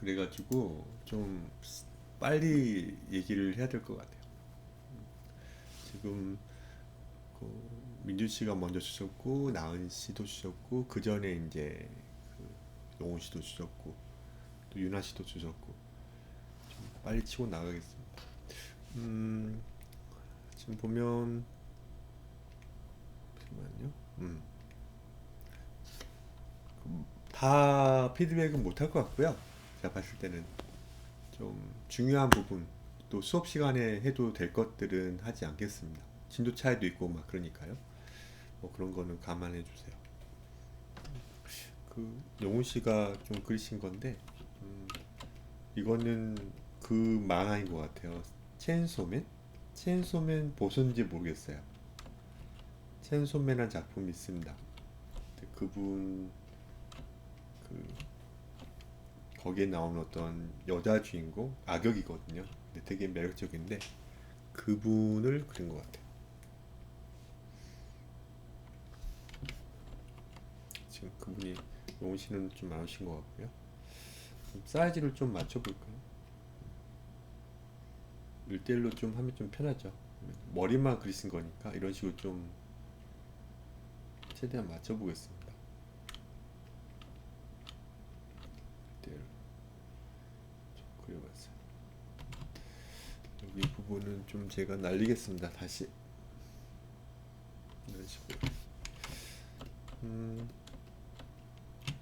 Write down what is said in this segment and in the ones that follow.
그래가지고 좀 빨리 얘기를 해야 될 것 같아요. 지금 그 민준 씨가 먼저 주셨고 나은 씨도 주셨고 그 전에 이제 그 용훈 씨도 주셨고 또 유나 씨도 주셨고 좀 빨리 치고 나가겠습니다. 음, 지금 보면 잠시만요. 다 피드백은 못 할 것 같고요. 제가 봤을 때는 좀 중요한 부분 또 수업 시간에 해도 될 것들은 하지 않겠습니다. 진도 차이도 있고 막 그러니까요. 뭐 그런 거는 감안해 주세요. 그 영훈 씨가 좀 그리신 건데 이거는 그 만화인 것 같아요. 체인소맨? 체인소맨 보셨는지 모르겠어요. 체인소맨이라는 작품이 있습니다. 근데 그분 그 거기에 나오는 어떤 여자 주인공 악역이거든요. 근데 되게 매력적인데 그분을 그린 것 같아요. 지금 그분이 용훈 씨는 좀 많으신 것 같고요. 사이즈를 좀 맞춰볼까요? 1대1로 좀 하면 좀 편하죠. 머리만 그리신 거니까 이런 식으로 좀 최대한 맞춰보겠습니다. 1대1로 좀 그려봤어요. 여기 부분은 좀 제가 날리겠습니다. 다시 이런 식으로. 음,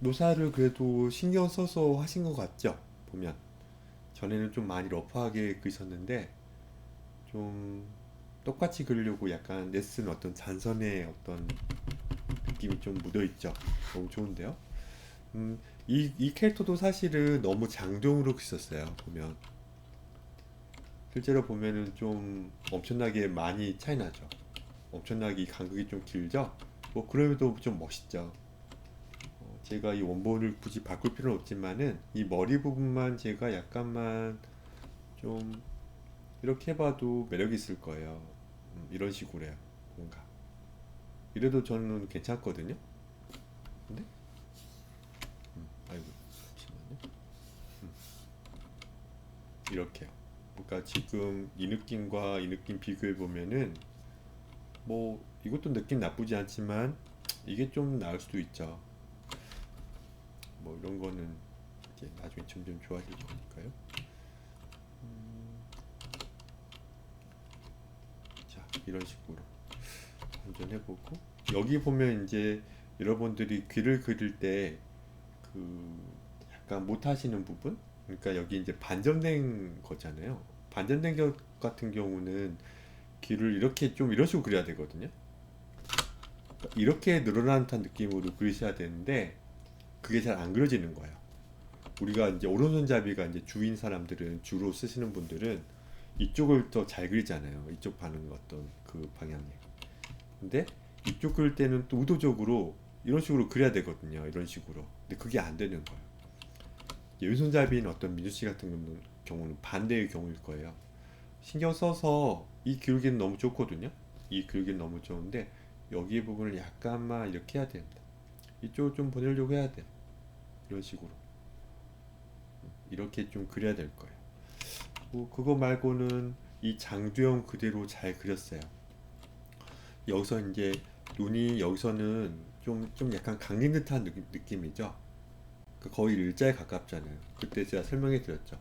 묘사를 그래도 신경 써서 하신 것 같죠? 보면 전에는 좀 많이 러프하게 그리셨는데 좀 똑같이 그리려고 약간 레슨 어떤 잔선의 어떤 느낌이 좀 묻어있죠. 너무 좋은데요? 이 캐릭터도 사실은 너무 장동으로 그렸어요. 보면 실제로 보면은 좀 엄청나게 많이 차이 나죠. 엄청나게 이 간극이 좀 길죠. 뭐 그래도 좀 멋있죠. 제가 이 원본을 굳이 바꿀 필요는 없지만은 이 머리 부분만 제가 약간만 좀 이렇게 해봐도 매력 있을 거예요. 이런 식으로요. 뭔가 이래도 저는 괜찮거든요. 근데 아이고 잠시만요. 이렇게요. 그러니까 지금 이 느낌과 이 느낌 비교해 보면은 뭐 이것도 느낌 나쁘지 않지만 이게 좀 나을 수도 있죠. 뭐 이런 거는 이제 나중에 점점 좋아질 거니까요. 자, 이런 식으로 한번 해보고 여기 보면 이제 여러분들이 귀를 그릴 때 그 약간 못 하시는 부분, 그러니까 여기 이제 반전된 거잖아요. 반전된 것 같은 경우는 귀를 이렇게 좀 이런 식으로 그려야 되거든요. 그러니까 이렇게 늘어난 듯한 느낌으로 그리셔야 되는데 그게 잘 안 그려지는 거예요. 우리가 이제 오른손잡이가 이제 주인 사람들은 주로 쓰시는 분들은 이쪽을 더 잘 그리잖아요. 이쪽 반응 어떤 그 방향에. 근데 이쪽 그릴 때는 또 의도적으로 이런 식으로 그려야 되거든요. 이런 식으로. 근데 그게 안 되는 거예요. 왼손잡이인 어떤 민주 씨 같은 경우는 반대의 경우일 거예요. 신경 써서 이 기울기는 너무 좋거든요. 이 기울기는 너무 좋은데 여기 부분을 약간만 이렇게 해야 됩니다. 이쪽을 좀 보내려고 해야 돼요. 이런 식으로. 이렇게 좀 그려야 될 거예요. 뭐 그거 말고는 이 장두형 그대로 잘 그렸어요. 여기서 이제 눈이 여기서는 좀 약간 강린 듯한 느낌이죠. 그 거의 일자에 가깝잖아요. 그때 제가 설명해 드렸죠.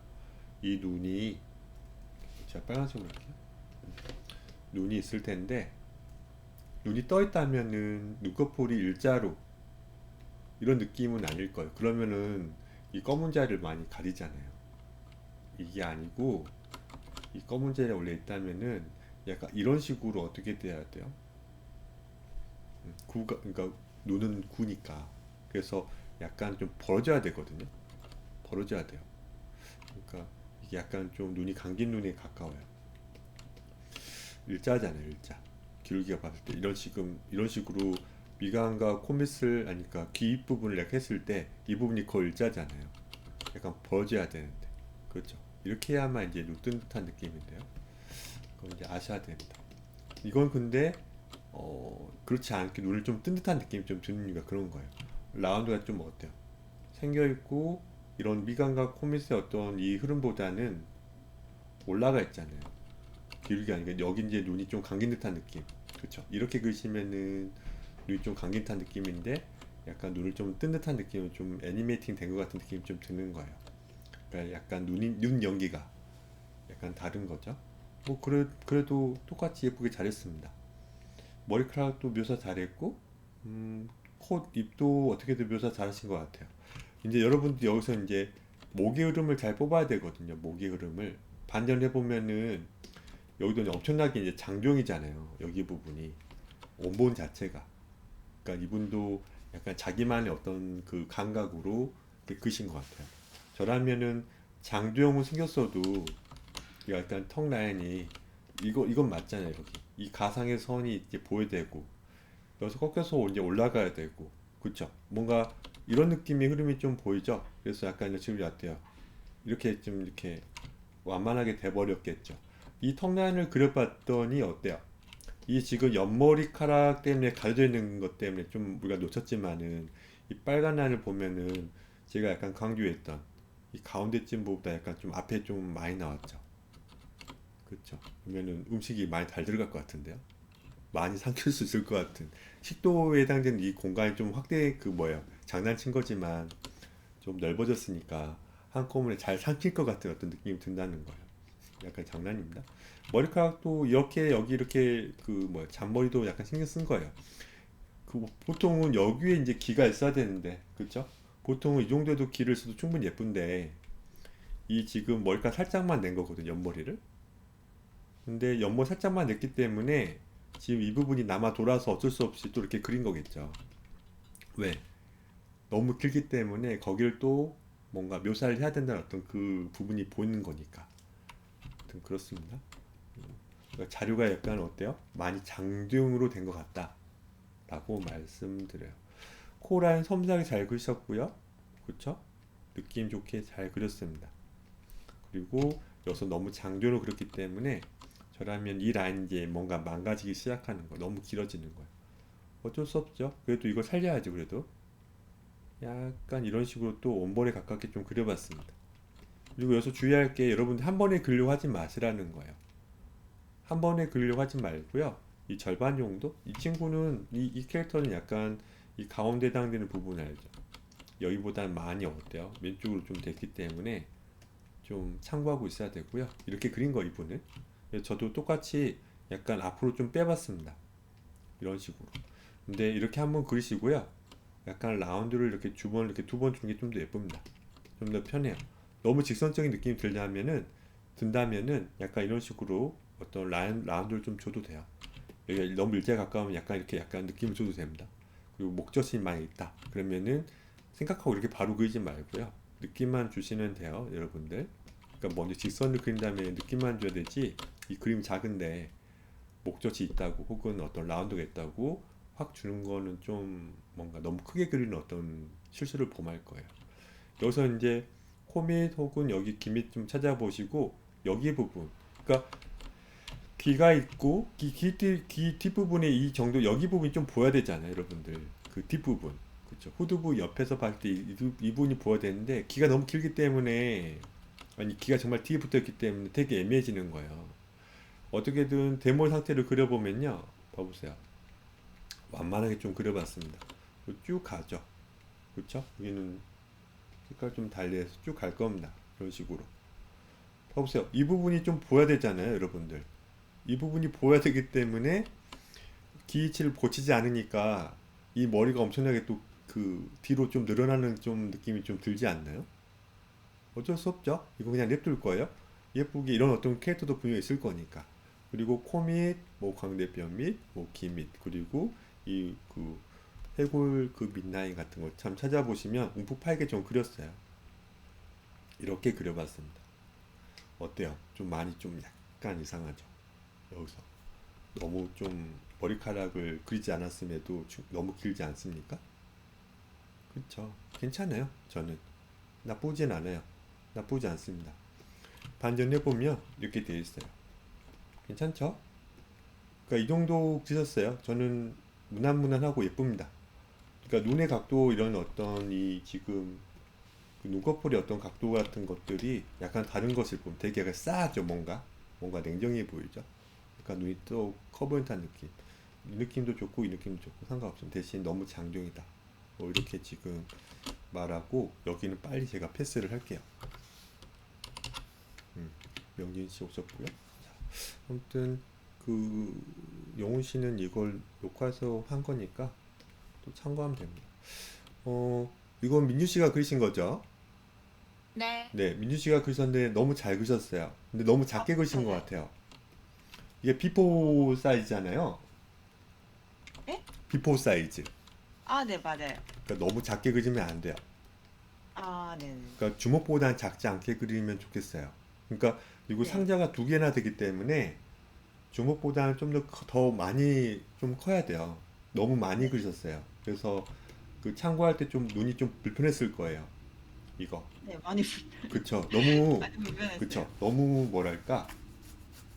이 눈이 제가 빨간색으로 할게요. 눈이 있을 텐데 눈이 떠 있다면은 눈꺼풀이 일자로 이런 느낌은 아닐 거예요. 그러면은 이 검은 자리를 많이 가리잖아요. 이게 아니고 이 검은 자리가 원래 있다면은 약간 이런 식으로 어떻게 돼야 돼요? 구가 그러니까 눈은 구니까 그래서 약간 좀 벌어져야 되거든요. 벌어져야 돼요. 그러니까 이게 약간 좀 눈이 감긴 눈에 가까워요. 일자잖아요, 일자. 기울기가 봤을 때 이런 식으로 미간과 코밑을 아니까 귀 부분을 이렇게 했을 때 이 부분이 거의 일자잖아요. 약간 벌어져야 되는데 그렇죠. 이렇게 해야만 이제 눈 뜬 듯한 느낌인데요. 그건 이제 아셔야 됩니다. 이건 근데 그렇지 않게 눈을 좀 뜬 듯한 느낌이 좀 드는 이유가 그런 거예요. 라운드가 좀 어때요? 생겨 있고 이런 미간과 코밑의 어떤 이 흐름보다는 올라가 있잖아요. 기울기가 아니라 여기 이제 눈이 좀 감긴 듯한 느낌. 그렇죠. 이렇게 그리시면은 눈이 좀 감긴 듯한 느낌인데 약간 눈을 좀 뜬 듯한 느낌은 좀 애니메이팅 된 것 같은 느낌이 좀 드는 거예요. 그러니까 약간 눈 연기가 약간 다른 거죠. 뭐 그래도 똑같이 예쁘게 잘했습니다. 머리카락도 묘사 잘했고, 코, 입도 어떻게든 묘사 잘하신 것 같아요. 이제 여러분들 여기서 이제 목의 흐름을 잘 뽑아야 되거든요. 목의 흐름을 반전해 보면은 여기도 이제 엄청나게 이제 장조형이잖아요. 여기 부분이 원본 자체가. 그러니까 이분도 약간 자기만의 어떤 그 감각으로 이렇게 그신 것 같아요. 저라면은 장조형을 생겼어도 약간 턱 라인이 이건 맞잖아요. 여기 이 가상의 선이 이제 보여야 되고 여기서 꺾여서 이제 올라가야 되고 그쵸? 뭔가 이런 느낌의 흐름이 좀 보이죠? 그래서 약간 지금 어때요? 이렇게 좀 이렇게 완만하게 돼버렸겠죠. 이 턱 라인을 그려봤더니 어때요? 이 지금 옆머리카락 때문에 가려져 있는 것 때문에 좀 우리가 놓쳤지만은 이 빨간 라인을 보면은 제가 약간 강조했던 이 가운데쯤보다 약간 좀 앞에 좀 많이 나왔죠. 그렇죠. 그러면은 음식이 많이 달 들어갈 것 같은데요. 많이 삼킬 수 있을 것 같은 식도에 해당되는 이 공간이 좀 확대 그 뭐예요? 장난친 거지만 좀 넓어졌으니까 한꺼번에 잘 삼킬 것 같은 어떤 느낌이 든다는 거예요. 약간 장난입니다. 머리카락도 이렇게 여기 이렇게 그 뭐야 잔머리도 약간 신경 쓴 거예요. 그 보통은 여기에 이제 기가 있어야 되는데 그렇죠? 보통은 이 정도에도 기를 써도 충분히 예쁜데 이 지금 머리카락 살짝만 낸 거거든요. 옆머리를. 근데 옆머리 살짝만 냈기 때문에 지금 이 부분이 남아 돌아서 어쩔 수 없이 또 이렇게 그린 거겠죠. 왜? 너무 길기 때문에 거기를 또 뭔가 묘사를 해야 된다는 어떤 그 부분이 보이는 거니까. 아무튼 그렇습니다. 그러니까 자료가 약간 어때요? 많이 장중으로 된 것 같다라고 말씀드려요. 코라인 섬세하게 잘 그리셨고요. 그쵸? 느낌 좋게 잘 그렸습니다. 그리고 여기서 너무 장조로 그렸기 때문에 저라면 이 라인 이제 뭔가 망가지기 시작하는 거 너무 길어지는 거예요. 어쩔 수 없죠. 그래도 이걸 살려야지 그래도. 약간 이런 식으로 또 원본에 가깝게 좀 그려봤습니다. 그리고 여기서 주의할 게 여러분들 한 번에 그리려고 하지 마시라는 거예요. 한 번에 그리려고 하지 말고요. 이 절반 정도? 이 친구는 이 캐릭터는 약간 이 가운데 해당되는 부분 알죠? 여기보다는 많이 어때요? 왼쪽으로 좀 됐기 때문에 좀 참고하고 있어야 되고요. 이렇게 그린 거 이분은. 그래서 저도 똑같이 약간 앞으로 좀 빼봤습니다. 이런 식으로. 근데 이렇게 한번 그리시고요. 약간 라운드를 이렇게 이렇게 두 번 주는 게 좀 더 예쁩니다. 좀 더 편해요. 너무 직선적인 느낌이 든다면은 약간 이런 식으로 어떤 라운드를 좀 줘도 돼요. 여기 너무 일제에 가까우면 약간 이렇게 약간 느낌을 줘도 됩니다. 그리고 목젖이 많이 있다. 그러면은 생각하고 이렇게 바로 그리지 말고요. 느낌만 주시면 돼요, 여러분들. 그러니까 먼저 직선을 그린 다음에 느낌만 줘야 되지. 이 그림이 작은데 목젖이 있다고 혹은 어떤 라운드가 있다고 확 주는 거는 좀 뭔가 너무 크게 그리는 어떤 실수를 범할 거예요. 여기서 이제 코밑 혹은 여기 귀밑 좀 찾아보시고 여기 부분 그러니까 귀가 있고 귀 뒷부분에 이 정도 여기 부분이 좀 보여야 되잖아요 여러분들 그 뒷부분 그렇죠 후두부 옆에서 봤을 때 이 부분이 보여야 되는데 귀가 너무 길기 때문에 아니 귀가 정말 뒤에 붙어 있기 때문에 되게 애매해지는 거예요 어떻게든 데모 상태를 그려보면요 봐보세요 완만하게 좀 그려봤습니다 쭉 가죠 그렇죠 여기는 색깔 좀 달리해서 쭉 갈 겁니다 이런 식으로 봐보세요 이 부분이 좀 보여야 되잖아요 여러분들 이 부분이 보여야 되기 때문에 기위치를 고치지 않으니까 이 머리가 엄청나게 또 그 뒤로 좀 늘어나는 좀 느낌이 좀 들지 않나요? 어쩔 수 없죠. 이거 그냥 냅둘 거예요. 예쁘게 이런 어떤 캐릭터도 분명히 있을 거니까. 그리고 코 밑, 뭐 광대뼈 밑, 뭐 귀 밑, 그리고 이 그 해골 그 밑라인 같은 거 참 찾아보시면 움푹 파이게 좀 그렸어요. 이렇게 그려봤습니다. 어때요? 좀 많이 좀 약간 이상하죠. 여기서. 너무 좀 머리카락을 그리지 않았음에도 너무 길지 않습니까? 그쵸. 괜찮아요. 저는. 나쁘진 않아요. 나쁘지 않습니다. 반전해보면 이렇게 되어 있어요. 괜찮죠? 그러니까 이 정도 드셨어요. 저는 무난무난하고 예쁩니다. 그러니까 눈의 각도 이런 어떤 이 지금 그 눈꺼풀의 어떤 각도 같은 것들이 약간 다른 것을 보면 되게 약간 싸하죠. 뭔가 냉정해 보이죠. 그러니까 눈이 또 커 보인 듯한 느낌. 이 느낌도 좋고 이 느낌도 좋고 상관없습니다. 대신 너무 장중이다. 뭐 이렇게 지금 말하고 여기는 빨리 제가 패스를 할게요. 명진 씨 오셨고요. 아무튼 그 영훈 씨는 이걸 녹화해서 한 거니까 또 참고하면 됩니다. 이건 민유 씨가 그리신 거죠? 네. 네, 민유 씨가 그리셨는데 너무 잘 그리셨어요. 근데 너무 아, 작게 그리신 것 맞아요. 같아요. 이게 비포 사이즈잖아요. 네? 비포 사이즈. 아, 네, 맞아요. 그러니까 너무 작게 그리면 안 돼요. 아, 네네. 그러니까 주먹보다는 작지 않게 그리면 좋겠어요. 그러니까 그리고 네. 상자가 두 개나 되기 때문에 주먹보다는 좀 더 많이 좀 커야 돼요. 너무 많이 네. 그리셨어요. 그래서 그 참고할 때 좀 눈이 좀 불편했을 거예요. 이거. 네, 많이, 그쵸. 너무, 많이 불편했어요. 그쵸. 너무 뭐랄까.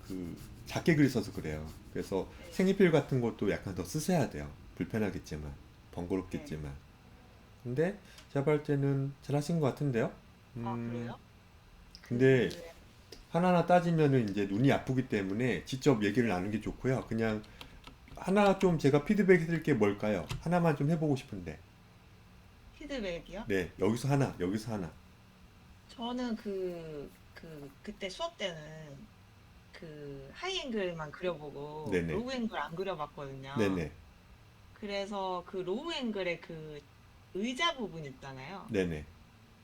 그 작게 그리셔서 그래요. 그래서 네. 색연필 같은 것도 약간 더 쓰셔야 돼요. 불편하겠지만, 네. 번거롭겠지만. 근데 제가 볼 때는 잘 하신 것 같은데요. 아, 음, 그래요? 근데 그, 하나하나 따지면은 이제 눈이 아프기 때문에 직접 얘기를 네. 나누는 게 좋고요. 그냥 하나 좀 제가 피드백 해드릴 게 뭘까요? 하나만 좀 해보고 싶은데. 피드백이요? 네, 여기서 하나, 여기서 하나. 저는 그때 수업 때는 하이앵글만 그려보고 네네. 로우 앵글 안 그려봤거든요. 네네. 그래서 그 로우 앵글의 그 의자 부분 있잖아요. 네네.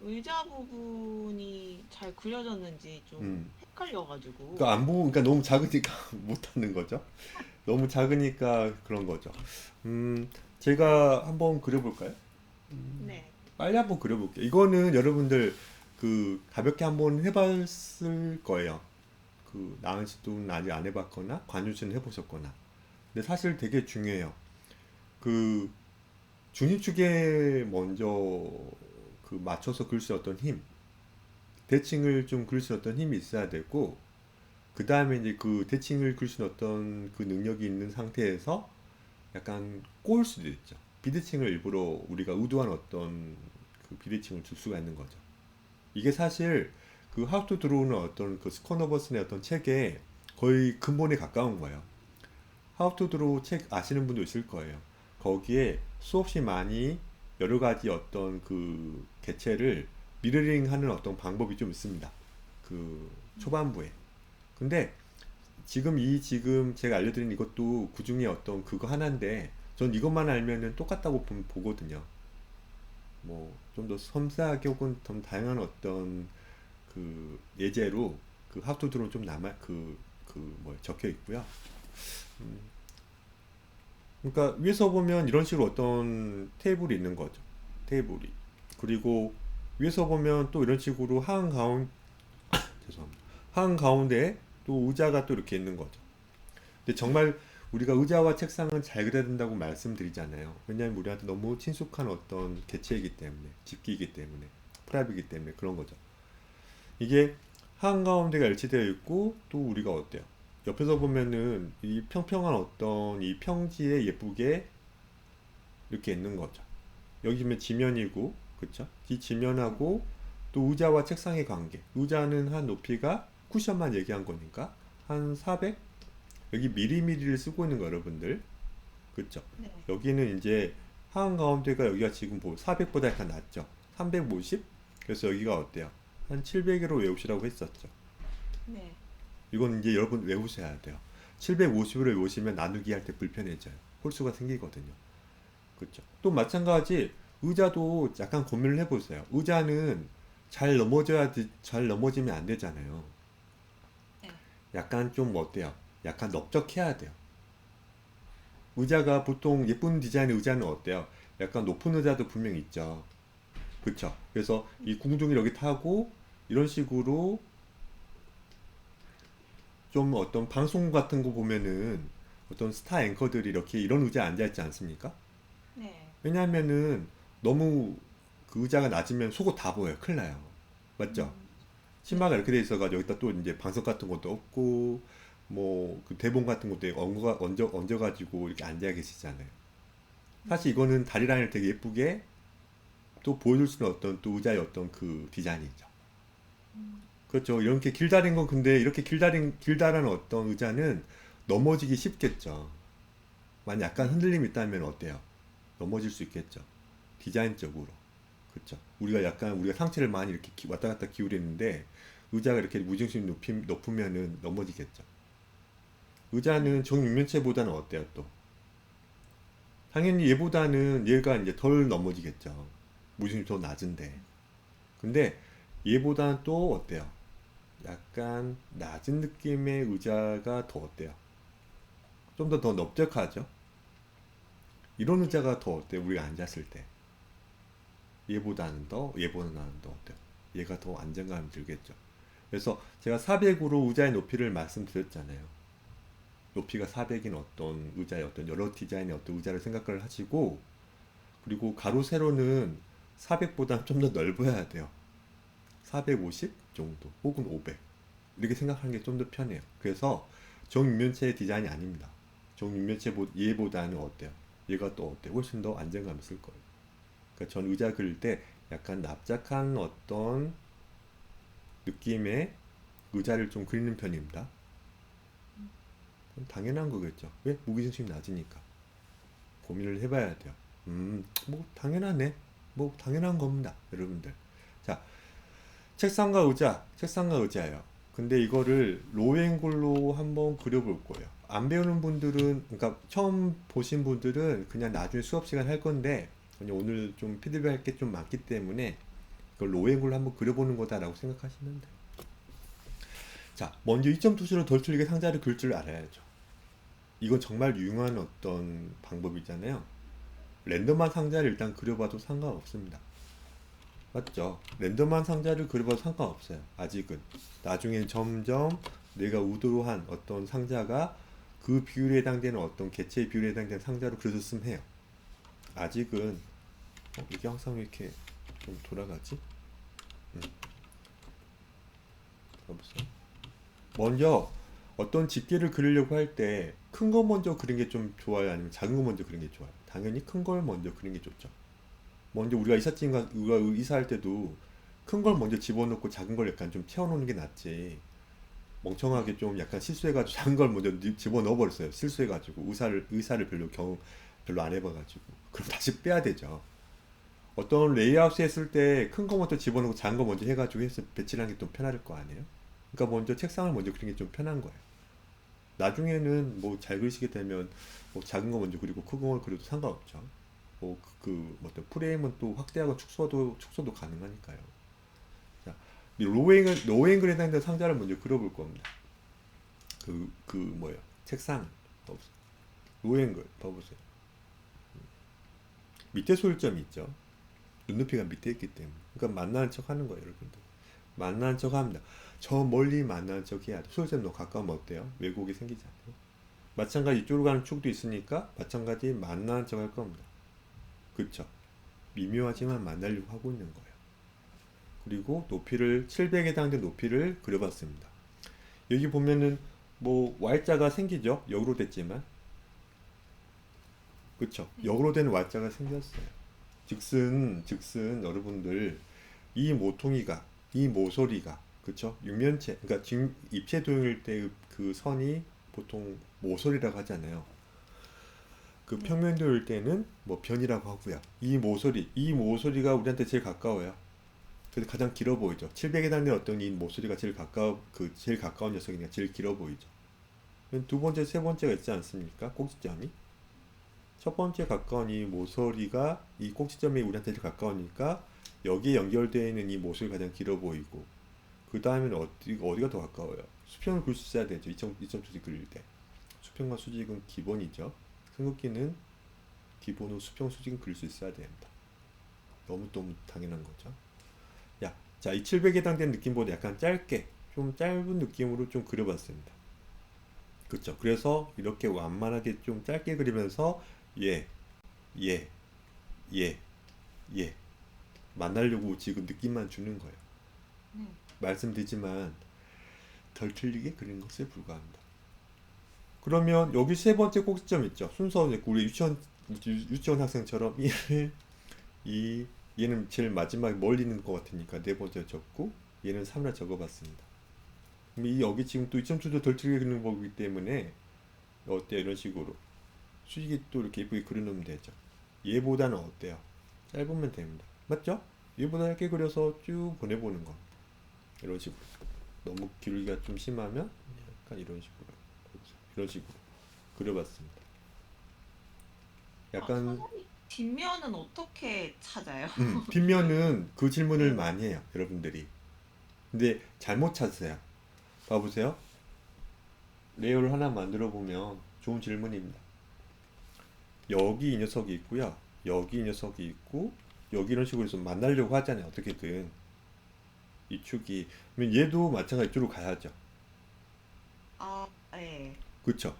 의자 부분이 잘 그려졌는지 좀 음. 그러니까 헷갈려가지고. 안 보고, 그러니까 너무 작으니까 못하는 거죠. 너무 작으니까 그런 거죠. 제가 한번 그려볼까요? 네. 빨리 한번 그려볼게요. 이거는 여러분들 그 가볍게 한번 해봤을 거예요. 그 나은 씨도 아직 안 해봤거나 관유 씨는 해보셨거나. 근데 사실 되게 중요해요. 그 중립축에 먼저 그 맞춰서 그릴 수 어떤 힘, 대칭을 좀 그릴 수 어떤 힘이 있어야 되고, 그 다음에 이제 그 대칭을 그릴 수 어떤 그 능력이 있는 상태에서 약간 꼬을 수도 있죠. 비대칭을 일부러 우리가 의도한 어떤 그 비대칭을 줄 수가 있는 거죠. 이게 사실 그 하우 투 들어오는 어떤 그 스코너버슨의 어떤 책에 거의 근본에 가까운 거예요. 하우 투 드로우 책 아시는 분도 있을 거예요. 거기에 수없이 많이 여러 가지 어떤 그 개체를 미러링 하는 어떤 방법이 좀 있습니다. 그 초반부에. 근데 지금 제가 알려드린 이것도 그 중에 어떤 그거 하나인데 전 이것만 알면은 똑같다고 보거든요. 뭐 좀 더 섬세하게 혹은 좀 다양한 어떤 그 예제로 그 하우 투 드로우 좀 남아 뭐 적혀 있고요. 그러니까 위에서 보면 이런 식으로 어떤 테이블이 있는 거죠. 테이블이. 그리고 위에서 보면 또 이런 식으로 죄송합니다. 한 가운데에 또 의자가 또 이렇게 있는 거죠. 근데 정말 우리가 의자와 책상은 잘 그려야 된다고 말씀드리잖아요. 왜냐하면 우리한테 너무 친숙한 어떤 개체이기 때문에, 집기이기 때문에, 프랍이기 때문에 그런 거죠. 이게 한가운데가 일치되어 있고 또 우리가 어때요? 옆에서 보면은 이 평평한 어떤 이 평지에 예쁘게 이렇게 있는 거죠. 여기 보면 지면이고, 그쵸? 이 지면하고 또 의자와 책상의 관계. 의자는 한 높이가 쿠션만 얘기한 거니까 한 400? 여기 미리미리를 쓰고 있는 거 여러분들. 그쵸? 네. 여기는 이제 한가운데가 여기가 지금 400보다 약간 낮죠? 350? 그래서 여기가 어때요? 한 700으로 외우시라고 했었죠. 네. 이건 이제 여러분 외우셔야 돼요. 750으로 외우시면 나누기 할 때 불편해져요. 홀수가 생기거든요. 그렇죠. 또 마찬가지 의자도 약간 고민을 해보세요. 의자는 잘 넘어지면 안 되잖아요. 네. 약간 좀 어때요? 약간 넓적해야 돼요. 의자가 보통 예쁜 디자인의 의자는 어때요? 약간 높은 의자도 분명 있죠. 그렇죠. 그래서 이 궁둥이를 여기 타고 이런 식으로 좀 어떤 방송 같은 거 보면은 어떤 스타 앵커들이 이렇게 이런 의자에 앉아 있지 않습니까? 네. 왜냐하면은 너무 그 의자가 낮으면 속옷 다 보여요. 큰일 나요. 맞죠? 음, 치마가 네. 이렇게 돼 있어가지고 여기다 또 이제 방석 같은 것도 없고 뭐 그 대본 같은 것도 얹어가지고 이렇게 앉아 계시잖아요. 사실 이거는 다리 라인을 되게 예쁘게 또 보여줄 수 있는 어떤 또 의자의 어떤 그 디자인이죠. 그렇죠. 이렇게 길다란 건 근데 이렇게 길다란 어떤 의자는 넘어지기 쉽겠죠. 만약 약간 흔들림이 있다면 어때요? 넘어질 수 있겠죠. 디자인적으로. 그렇죠. 우리가 상체를 많이 이렇게 왔다 갔다 기울이는데 의자가 이렇게 무중심 높으면은 넘어지겠죠. 의자는 정육면체보다는 어때요, 또? 당연히 얘보다는 얘가 이제 덜 넘어지겠죠. 무중심이 더 낮은데. 근데 얘보다는 또 어때요? 약간 낮은 느낌의 의자가 더 어때요? 좀 더 넓적하죠? 이런 네. 의자가 더 어때요? 우리가 앉았을 때. 얘보다는 더 어때요? 얘가 더 안정감이 들겠죠. 그래서 제가 400으로 의자의 높이를 말씀드렸잖아요. 높이가 400인 어떤 의자의 어떤 여러 디자인의 어떤 의자를 생각을 하시고, 그리고 가로 세로는 400보다 좀 더 넓어야 돼요. 450 정도 혹은 500 이렇게 생각하는 게 좀 더 편해요. 그래서 정육면체 디자인이 아닙니다. 정육면체 얘보다는 어때요? 얘가 또 어때요? 훨씬 더 안정감 있을 거예요. 그러니까 전 의자 그릴 때 약간 납작한 어떤 느낌의 의자를 좀 그리는 편입니다. 당연한 거겠죠. 왜? 무게중심이 낮으니까. 고민을 해봐야 돼요. 뭐 당연하네. 뭐 당연한 겁니다, 여러분들. 자, 책상과 의자예요. 근데 이거를 로앵글로 한번 그려볼 거예요. 안 배우는 분들은, 그러니까 처음 보신 분들은 그냥 나중에 수업 시간 할 건데, 그냥 오늘 좀 피드백 할 게 좀 많기 때문에 이걸 로앵글로 한번 그려보는 거다라고 생각하시면 돼요. 자, 먼저 2점 투시로 덜 틀리게 상자를 그릴 줄 알아야죠. 이건 정말 유용한 어떤 방법이잖아요. 랜덤한 상자를 일단 그려봐도 상관없습니다. 맞죠? 랜덤한 상자를 그려봐도 상관없어요. 아직은. 나중에 점점 내가 의도로 한 어떤 상자가 그 비율에 해당되는 어떤 개체의 비율에 해당되는 상자로 그려졌으면 해요. 아직은 이게 항상 왜 이렇게 좀 돌아가지? 봐보세요. 먼저 어떤 집게를 그리려고 할 때 큰 거 먼저 그린 게 좀 좋아요? 아니면 작은 거 먼저 그린 게 좋아요? 당연히 큰 걸 먼저 그린 게 좋죠. 먼저 우리가 이사할 때도 큰 걸 먼저 집어넣고 작은 걸 약간 좀 채워놓는 게 낫지. 멍청하게 좀 약간 실수해가지고 작은 걸 먼저 집어넣어 버렸어요. 실수해가지고 의사를 별로 안 해봐가지고 그럼 다시 빼야 되죠. 어떤 레이아웃 했을 때 큰 거 먼저 집어넣고 작은 거 먼저 해가지고 해서 배치를 하는 게 좀 편할 거 아니에요? 그러니까 먼저 책상을 먼저 그리는 게 좀 편한 거예요. 나중에는 뭐 잘 그리시게 되면 뭐 작은 거 먼저 그리고 큰 거 그려도 상관없죠. 어떤 프레임은 또 확대하고 축소도 가능하니까요. 자, 로앵글에 해당되는 상자를 먼저 그려볼 겁니다. 뭐예요? 책상. 봐보세요. 로앵글, 봐보세요. 밑에 소일점이 있죠. 눈높이가 밑에 있기 때문에. 그러니까 만나는 척 하는 거예요, 여러분들. 만나는 척 합니다. 저 멀리 만나는 척 해야 돼. 소일점 너무 가까우면 어때요? 왜곡이 생기지 않아요? 마찬가지 이쪽으로 가는 축도 있으니까 마찬가지 만나는 척 할 겁니다. 그쵸? 미묘하지만 만나려고 하고 있는 거예요. 그리고 높이를 700에 해당되는 높이를 그려봤습니다. 여기 보면은 뭐 Y자가 생기죠? 역으로 됐지만 그쵸? 역으로 된 Y자가 생겼어요. 즉슨 여러분들 이 모서리가 그쵸? 육면체 그러니까 지금 입체 도형일 때 그 선이 보통 모서리라고 하잖아요. 그 네. 평면도일 때는 뭐 변이라고 하고요. 이 모서리가 우리한테 제일 가까워요. 그래서 가장 길어 보이죠. 700에 해당되는 어떤 이 모서리가 제일 가까운 녀석이니까 제일 길어 보이죠. 두 번째, 세 번째가 있지 않습니까? 꼭지점이. 첫 번째 가까운 이 모서리가 이 꼭지점이 우리한테 제일 가까우니까 여기에 연결되어 있는 이 모서리가 가장 길어 보이고 그 다음에는 어디가 더 가까워요? 수평을 그릴 수 있어야 되죠. 2점 수직 그릴 때. 수평과 수직은 기본이죠. 승극기는 기본으로 수평 수직은 그릴 수 있어야 됩니다. 너무 당연한 거죠. 자, 이 700에 해당되는 느낌보다 약간 좀 짧은 느낌으로 좀 그려봤습니다. 그렇죠. 그래서 이렇게 완만하게 좀 짧게 그리면서 예, 예, 예, 예 만나려고 지금 느낌만 주는 거예요. 네. 말씀드리지만 덜 틀리게 그리는 것에 불과합니다. 그러면 여기 세 번째 꼭지점 있죠. 순서 우리 유치원 학생처럼 1, 2, 얘는 제일 마지막에 멀리 있는 것 같으니까 네 번째 적고 얘는 3을 적어봤습니다. 그럼 이 여기 지금 또 2.7도 덜 틀리게 그리는 거기 때문에 어때요? 이런 식으로 수직이 또 이렇게 예쁘게 그려놓으면 되죠. 얘보다는 어때요? 짧으면 됩니다. 맞죠? 얘보다 짧게 그려서 쭉 보내보는 거. 이런 식으로. 너무 길기가 좀 심하면 약간 이런 식으로. 이런 식으로 그려봤습니다. 아, 약간 선생님, 뒷면은 어떻게 찾아요? 뒷면은 그 질문을 네, 많이 해요. 여러분들이. 근데 잘못 찾으세요. 봐보세요. 레이어를 하나 만들어 보면 좋은 질문입니다. 여기 이 녀석이 있고요. 여기 이 녀석이 있고 여기 이런 식으로 해서 만나려고 하잖아요. 어떻게든 이 축이. 그러면 얘도 마찬가지로 이쪽으로 가야죠. 아, 네, 그쵸?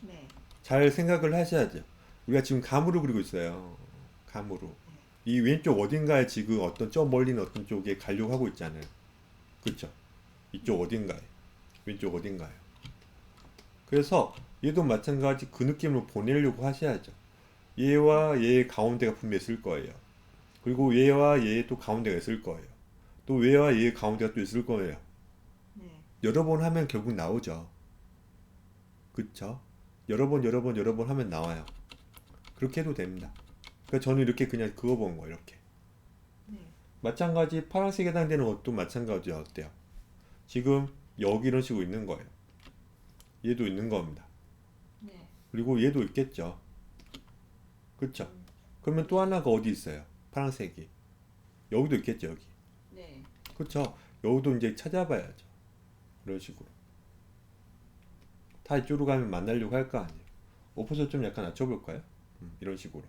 네, 잘 생각을 하셔야죠. 우리가 지금 감으로 그리고 있어요. 감으로. 네, 이 왼쪽 어딘가에 지금 어떤 저 멀리 있는 어떤 쪽에 가려고 하고 있잖아요. 그쵸? 이쪽 네, 어딘가에. 왼쪽 어딘가에. 그래서 얘도 마찬가지 그 느낌으로 보내려고 하셔야죠. 얘와 얘의 가운데가 분명히 있을 거예요. 그리고 얘와 얘의 또 가운데가 있을 거예요. 또 얘와 얘의 가운데가 또 있을 거예요. 네, 여러 번 하면 결국 나오죠. 그쵸? 여러 번 하면 나와요. 그렇게 해도 됩니다. 그러니까 저는 이렇게 그냥 그어본 거예요. 이렇게. 네, 마찬가지 파란색에 해당되는 것도 마찬가지야. 어때요? 지금 여기 이런 식으로 있는 거예요. 얘도 있는 겁니다. 네, 그리고 얘도 있겠죠. 그쵸? 음, 그러면 또 하나가 어디 있어요? 파란색이. 여기도 있겠죠. 여기. 네, 그쵸? 여기도 이제 찾아봐야죠. 이런 식으로. 다 이쪽으로 가면 만나려고 할 거 아니에요. 엎어서 좀 약간 낮춰볼까요? 이런 식으로.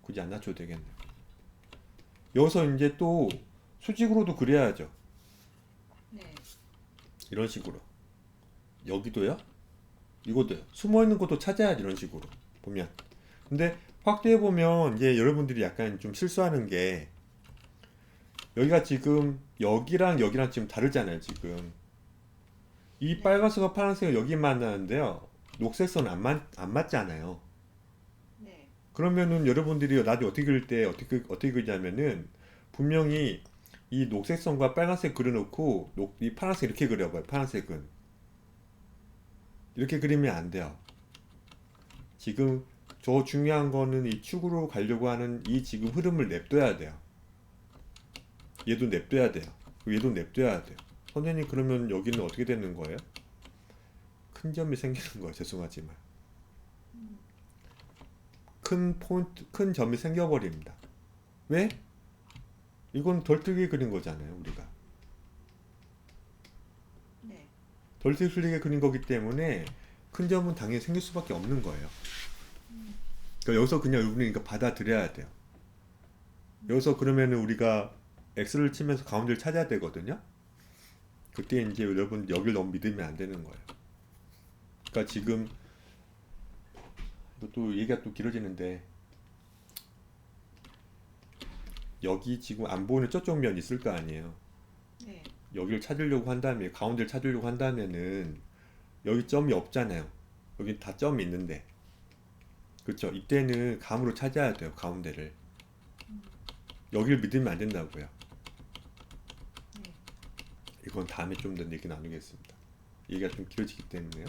굳이 안 낮춰도 되겠네요. 여기서 이제 또 수직으로도 그려야죠. 네, 이런 식으로. 여기도요? 이것도요. 숨어있는 것도 찾아야지. 이런 식으로. 보면. 근데 확대해보면 이제 여러분들이 약간 좀 실수하는 게 여기가 지금 여기랑 여기랑 지금 다르잖아요. 지금. 이 네, 빨간색과 파란색은 여기 만나는데요. 녹색선은 안 맞잖아요. 네, 그러면은 여러분들이 나중에 어떻게 그릴 때 어떻게 그리냐면은 분명히 이 녹색선과 빨간색 그려놓고 이 파란색 이렇게 그려봐요. 파란색은 이렇게 그리면 안 돼요. 지금 저 중요한 거는 이 축으로 가려고 하는 이 지금 흐름을 냅둬야 돼요. 얘도 냅둬야 돼요. 얘도 냅둬야 돼요. 선생님 그러면 여기는 어떻게 되는 거예요? 큰 점이 생기는 거예요. 죄송하지만 음, 큰 포인트, 큰 점이 생겨버립니다. 왜? 이건 덜 틀리게 그린 거잖아요. 우리가 네, 덜 틀리게 그린 거기 때문에 큰 점은 당연히 생길 수밖에 없는 거예요. 그러니까 여기서 그냥 우리가 받아들여야 돼요. 여기서 그러면은 우리가 X를 치면서 가운데를 찾아야 되거든요. 그때 이제 여러분 여기를 너무 믿으면 안 되는 거예요. 그러니까 지금 또 얘기가 또 길어지는데 여기 지금 안 보이는 저쪽 면 있을 거 아니에요. 네, 여기를 찾으려고 한다면 가운데를 찾으려고 한다면은 여기 점이 없잖아요. 여기 다 점이 있는데 그렇죠. 이때는 감으로 찾아야 돼요. 가운데를. 여기를 믿으면 안 된다고요. 네, 이건 다음에 좀 더 얘기 나누겠습니다. 얘기가 좀 길어지기 때문에요.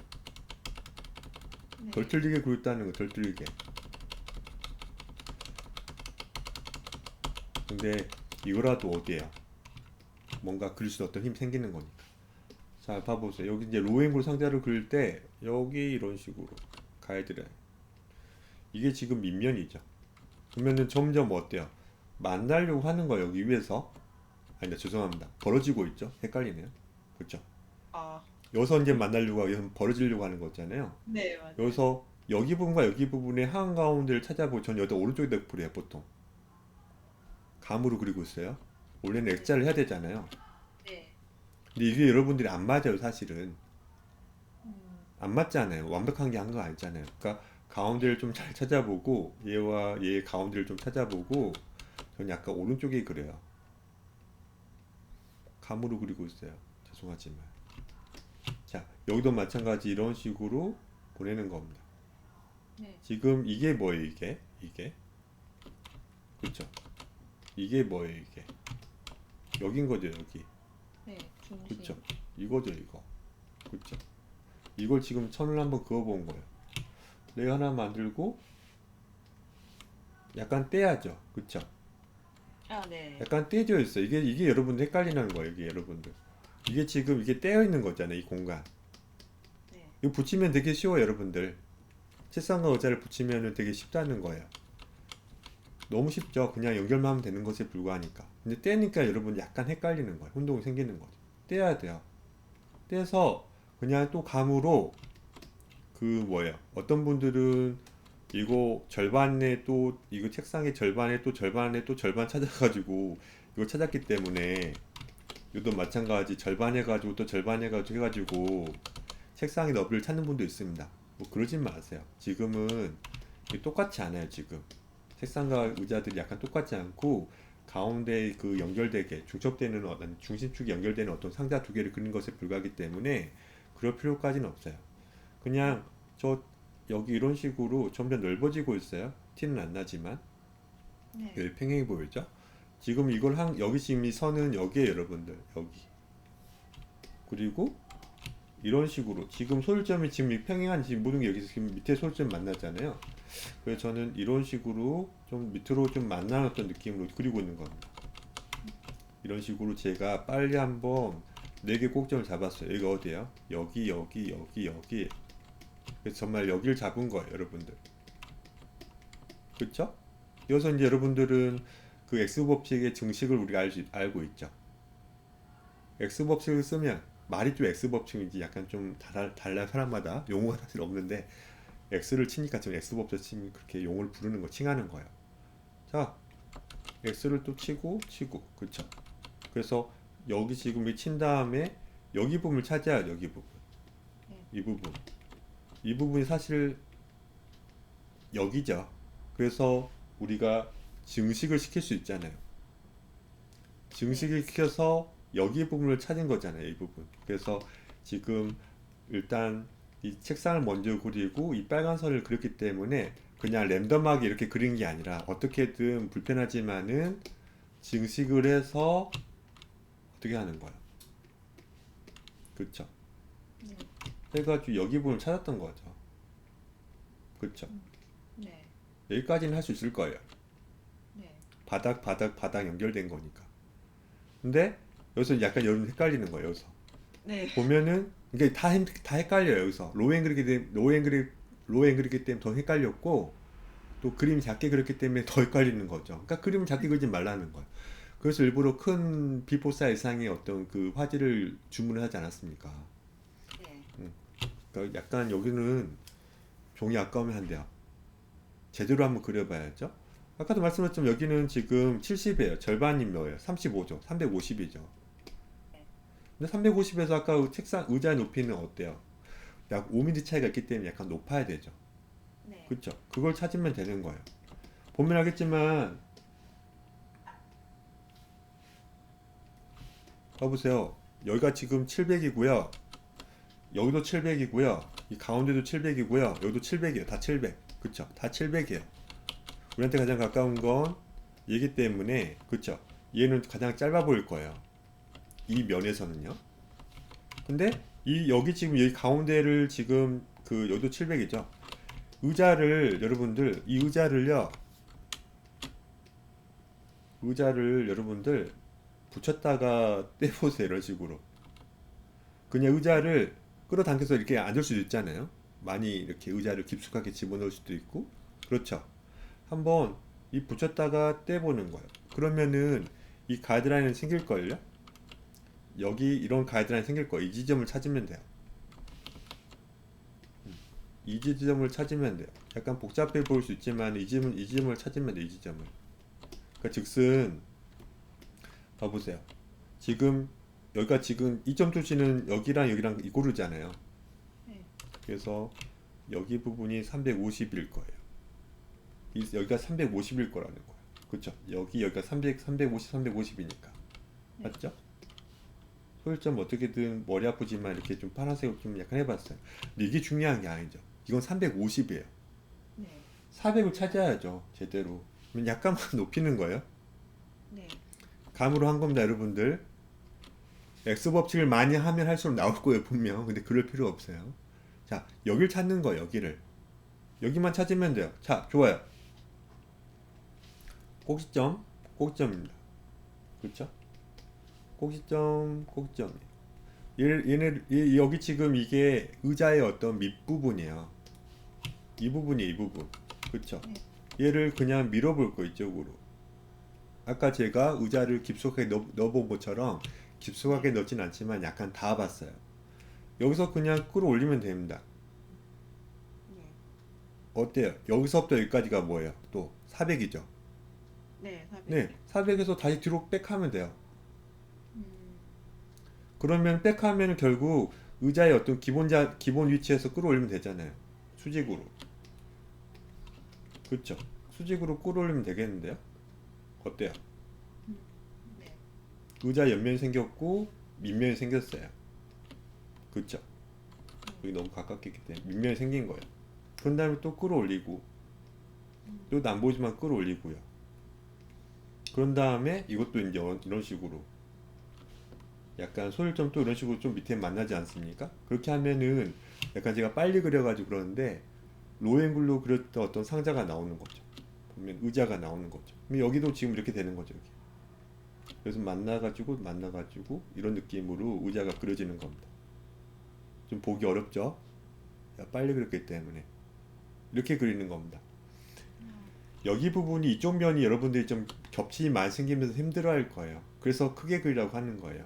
덜 네, 틀리게 그렸다는 거 덜 틀리게. 근데 이거라도 어디에요? 뭔가 그릴 수 어떤 힘 생기는 거니까. 자, 봐보세요. 여기 이제 로앵글 상자를 그릴 때 여기 이런 식으로 가이드라인. 이게 지금 밑면이죠. 그러면은 점점 어때요? 만나려고 하는 거예요. 여기 위에서. 아니다, 죄송합니다. 벌어지고 있죠. 헷갈리네요. 그렇죠. 아, 여기서 이제 만나려고 하고 여기서 벌어지려고 하는 거잖아요. 네, 맞아요. 여기서 여기 부분과 여기 부분의 한가운데를 찾아보고 전 여기다 오른쪽에다 그려요. 보통. 감으로 그리고 있어요. 원래는 네, 액자를 해야 되잖아요. 네, 근데 이게 여러분들이 안 맞아요, 사실은. 음, 안 맞잖아요. 완벽한 게 한 거 아니잖아요. 그러니까 가운데를 좀 잘 찾아보고 얘와 얘의 가운데를 좀 찾아보고 전 약간 오른쪽에 그려요. 감으로 그리고 있어요. 죄송하지만. 자, 여기도 마찬가지 이런 식으로 보내는 겁니다. 네, 지금 이게 뭐예요, 이게? 이게? 그렇죠? 이게 뭐예요, 이게? 여긴 거죠, 여기. 네, 중심. 그쵸? 이거죠, 이거. 그쵸? 이걸 지금 선을 한번 그어본 거예요. 내가 하나 만들고 약간 떼야죠. 그쵸? 아, 네. 약간 떼져 있어요. 이게 여러분들 헷갈리는 거예요, 이게 여러분들. 이게 지금 이게 떼어 있는 거잖아요, 이 공간. 네. 이거 붙이면 되게 쉬워요, 여러분들. 책상과 의자를 붙이면 되게 쉽다는 거예요. 너무 쉽죠? 그냥 연결만 하면 되는 것에 불과하니까. 근데 떼니까 여러분 약간 헷갈리는 거예요. 혼동이 생기는 거죠. 떼야 돼요. 떼서 그냥 또 감으로 그 뭐예요? 어떤 분들은 이거 절반에 또 이거 책상의 절반에 또 절반에 또 절반 찾아가지고 이거 찾았기 때문에 이것도 마찬가지 절반 해가지고 또 절반 해가지고 책상의 너비를 찾는 분도 있습니다. 뭐 그러진 마세요. 지금은 이게 똑같지 않아요. 지금 책상과 의자들이 약간 똑같지 않고 가운데 그 연결되게 중첩되는 어떤 중심축이 연결되는 어떤 상자 두 개를 그리는 것에 불과하기 때문에 그럴 필요까지는 없어요. 그냥 저 여기 이런 식으로 점점 넓어지고 있어요. 티는 안 나지만 네. 여기 평행이 보이죠? 지금 이걸 여기 지금 이 선은 여기에 여러분들 여기 그리고 이런 식으로 지금 소일점이 지금 이 평행한 지금 모든 게 여기 지금 밑에 소일점 만나잖아요. 그래서 저는 이런 식으로 좀 밑으로 좀 만나는 어떤 느낌으로 그리고 있는 겁니다. 이런 식으로 제가 빨리 한번 4개 꼭점을 잡았어요. 여기가 어디예요? 여기. 그래서 정말 여기를 잡은 거예요, 여러분들. 그쵸? 여기서 이제 여러분들은 그 X 법칙의 증식을 우리가 알고 있죠. X 법칙을 쓰면 말이 좀 X 법칙인지 약간 좀 달라요, 사람마다. 용어가 사실 없는데 X를 치니까 지금 X 법칙 치면 그렇게 용어를 부르는 거, 칭하는 거예요. 자, X를 또 치고, 그쵸? 그래서 여기 지금 친 다음에 여기 부분을 찾아야 여기 부분. 네. 이 부분. 이 부분이 사실 여기죠. 그래서 우리가 증식을 시킬 수 있잖아요. 증식을 시켜서 여기 부분을 찾은 거잖아요. 이 부분. 그래서 지금 일단 이 책상을 먼저 그리고 이 빨간 선을 그렸기 때문에 그냥 랜덤하게 이렇게 그린 게 아니라 어떻게든 불편하지만은 증식을 해서 어떻게 하는 거야. 그쵸? 네. 해가지고 여기 부분을 찾았던 거죠. 그쵸? 네. 여기까지는 할 수 있을 거예요. 네. 바닥 연결된 거니까. 근데 여기서 약간 여러분 헷갈리는 거예요. 여기서 네. 보면은 이게 다 헷갈려요. 여기서 로앵글이기 때문에 더 헷갈렸고 또 그림이 작게 그렸기 때문에 더 헷갈리는 거죠. 그러니까 그림을 작게 그리지 말라는 거예요. 그래서 일부러 큰 B4 사이즈 이상의 어떤 그 화질을 주문을 하지 않았습니까? 네. 그러니까 약간 여기는 종이 아까우면 안 돼요. 제대로 한번 그려봐야죠. 아까도 말씀드렸지만 여기는 지금 70이에요. 절반이 뭐예요? 35죠. 350이죠. 근데 350에서 아까 그 책상 의자 높이는 어때요? 약 5mm 차이가 있기 때문에 약간 높아야 되죠. 네. 그쵸? 그걸 찾으면 되는 거예요. 보면 알겠지만 봐보세요. 여기가 지금 700이고요. 여기도 700이고요. 이 가운데도 700이고요. 여기도 700이에요. 다 700. 그쵸? 다 700이에요. 우리한테 가장 가까운 건 얘기 때문에 그쵸? 얘는 가장 짧아 보일 거예요. 이 면에서는요. 근데 여기 지금 여기 가운데를 지금 그 여기도 700이죠. 의자를 여러분들 이 의자를 여러분들 붙였다가 떼보세요. 이런 식으로 그냥 의자를 끌어당겨서 이렇게 앉을 수도 있잖아요. 많이 이렇게 의자를 깊숙하게 집어넣을 수도 있고 그렇죠. 한번 이 붙였다가 떼보는 거예요. 그러면은 이 가이드라인은 생길걸요. 여기 이런 가이드라인 생길 거예요. 이 지점을 찾으면 돼요. 이 지점을 찾으면 돼요. 약간 복잡해 보일 수 있지만 이 지점을 찾으면 돼요. 이 지점을. 그러니까 즉슨 봐보세요. 지금 여기가 지금 이점 표시는 여기랑 이고르잖아요. 네. 그래서 여기 부분이 350일 거예요. 여기가 350일 거라는 거예요. 그렇죠? 여기가 350이니까. 네. 맞죠? 소일점 어떻게든 머리 아프지만 이렇게 좀 파란색으로 좀 약간 해봤어요. 근데 이게 중요한 게 아니죠. 이건 350이에요. 네. 400을 찾아야죠. 제대로. 그러면 약간만 높이는 거예요. 감으로 한 겁니다, 여러분들. X 법칙을 많이 하면 할수록 나올 거예요, 분명. 근데 그럴 필요 없어요. 자, 여기를 찾는 거예요, 여기를. 여기만 찾으면 돼요. 자, 좋아요. 꼭지점, 꼭지점입니다. 그렇죠? 꼭지점, 꼭지점. 여기 지금 이게 의자의 어떤 밑부분이에요. 이 부분이에요, 이 부분. 그렇죠? 네. 얘를 그냥 밀어볼 거 이쪽으로. 아까 제가 의자를 깊숙하게 넣어본 것처럼 깊숙하게 넣진 않지만 약간 닿아봤어요. 여기서 그냥 끌어올리면 됩니다. 네. 어때요? 여기서부터 여기까지가 뭐예요? 또 400이죠? 네, 400. 네, 400에서 다시 뒤로 백하면 돼요. 음, 그러면 백하면 결국 의자의 어떤 기본 위치에서 끌어올리면 되잖아요. 수직으로. 그렇죠? 수직으로 끌어올리면 되겠는데요? 어때요? 네. 의자 옆면이 생겼고 밑면이 생겼어요. 그렇죠? 여기 너무 가깝게 있기 때문에 밑면이 생긴 거예요. 그런 다음에 또 끌어올리고 또 안 보이지만 끌어올리고요. 그런 다음에 이것도 이제 이런 식으로 약간 소일점 또 이런 식으로 좀 밑에 만나지 않습니까? 그렇게 하면은 약간 제가 빨리 그려가지고 그러는데 로앵글로 그렸던 어떤 상자가 나오는 거죠. 보면 의자가 나오는 거죠. 그럼 여기도 지금 이렇게 되는 거죠. 여기. 그래서 만나가지고 이런 느낌으로 의자가 그려지는 겁니다. 좀 보기 어렵죠? 빨리 그렸기 때문에 이렇게 그리는 겁니다. 여기 부분이 이쪽 면이 여러분들이 좀 겹침이 많이 생기면서 힘들어할 거예요. 그래서 크게 그리라고 하는 거예요.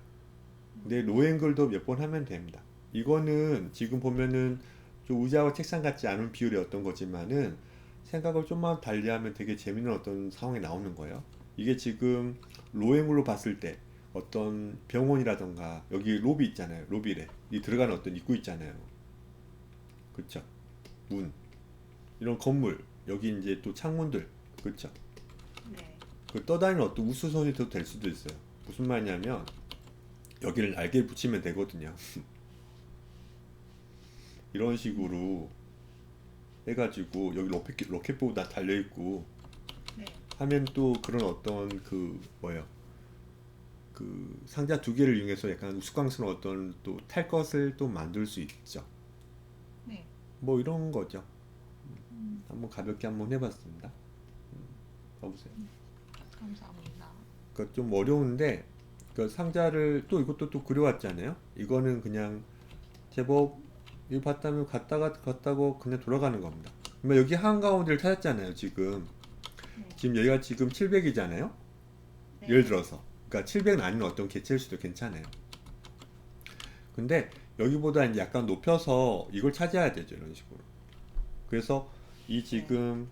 근데 로앵글도 몇 번 하면 됩니다. 이거는 지금 보면은 좀 의자와 책상 같지 않은 비율의 어떤 거지만은 생각을 좀만 달리하면 되게 재밌는 어떤 상황이 나오는 거예요. 이게 지금 로앵글로 봤을 때 어떤 병원이라던가 여기 로비 있잖아요. 로비래. 이 들어가는 어떤 입구 있잖아요. 그쵸? 문. 이런 건물. 여기 이제 또 창문들. 그쵸? 네. 그 떠다니는 어떤 우수선이 더 될 수도 있어요. 무슨 말이냐면 여기를 날개 붙이면 되거든요. 이런 식으로 해가지고 여기 로켓보드 다 달려있고 네. 하면 또 그런 어떤 그 뭐예요? 그 상자 두 개를 이용해서 약간 우스꽝스러운 어떤 또 탈 것을 또 만들 수 있죠. 네. 뭐 이런 거죠. 한번 가볍게 한번 해봤습니다. 봐보세요. 감사합니다. 그러니까 좀 어려운데 그 상자를 또 이것도 또 그려왔잖아요. 이거는 그냥 제법 이거 봤다면 갔다고 그냥 돌아가는 겁니다. 그러면 여기 한가운데를 찾았잖아요. 지금 네. 지금 여기가 지금 700이잖아요. 네. 예를 들어서 그러니까 700은 아닌 어떤 개체일 수도 괜찮아요. 근데 여기보다 이제 약간 높여서 이걸 찾아야 되죠. 이런 식으로. 그래서 이 지금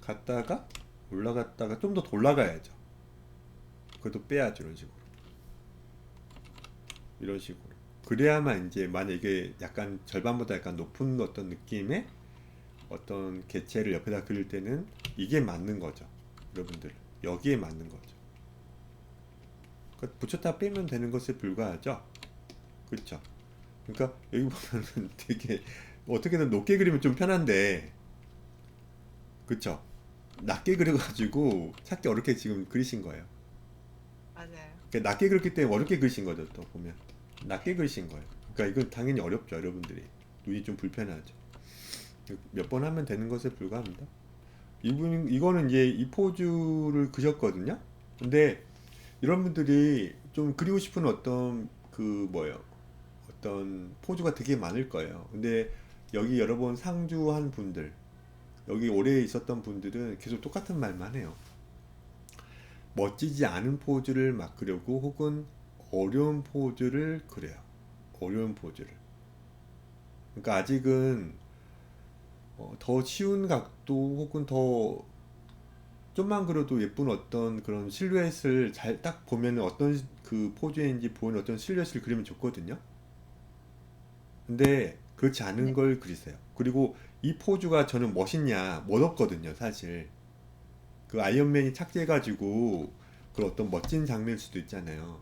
갔다가 올라갔다가 좀 더 올라가야죠. 그것도 빼야죠. 이런 식으로. 이런 식으로. 그래야만 이제 만약 이게 약간 절반보다 약간 높은 어떤 느낌의 어떤 개체를 옆에다 그릴 때는 이게 맞는 거죠. 여러분들. 여기에 맞는 거죠. 그러니까 붙였다 빼면 되는 것에 불과하죠. 그렇죠? 그러니까 여기 보면은 되게 어떻게든 높게 그리면 좀 편한데 그쵸? 낮게 그려가지고 찾기 어렵게 지금 그리신 거예요. 맞아요. 그러니까 낮게 그렸기 때문에 어렵게 그리신 거죠. 또 보면 낮게 그리신 거예요. 그러니까 이건 당연히 어렵죠. 여러분들이 눈이 좀 불편하죠. 몇 번 하면 되는 것에 불과합니다. 이거는 이제 이 포즈를 그렸거든요. 근데 이런 분들이 좀 그리고 싶은 어떤 그 뭐예요? 어떤 포즈가 되게 많을 거예요. 근데 여기 여러 번 상주한 분들, 여기 오래 있었던 분들은 계속 똑같은 말만 해요. 멋지지 않은 포즈를 막 그려고 혹은 어려운 포즈를 그려요. 어려운 포즈를. 그러니까 아직은 더 쉬운 각도 혹은 더 좀만 그려도 예쁜 어떤 그런 실루엣을 잘 딱 보면 어떤 그 포즈인지 보는 어떤 실루엣을 그리면 좋거든요. 근데 그렇지 않은 네. 걸 그리세요. 그리고 이 포즈가 저는 멋있냐, 멋없거든요, 사실. 그 아이언맨이 착지해가지고 그 어떤 멋진 장면일 수도 있잖아요.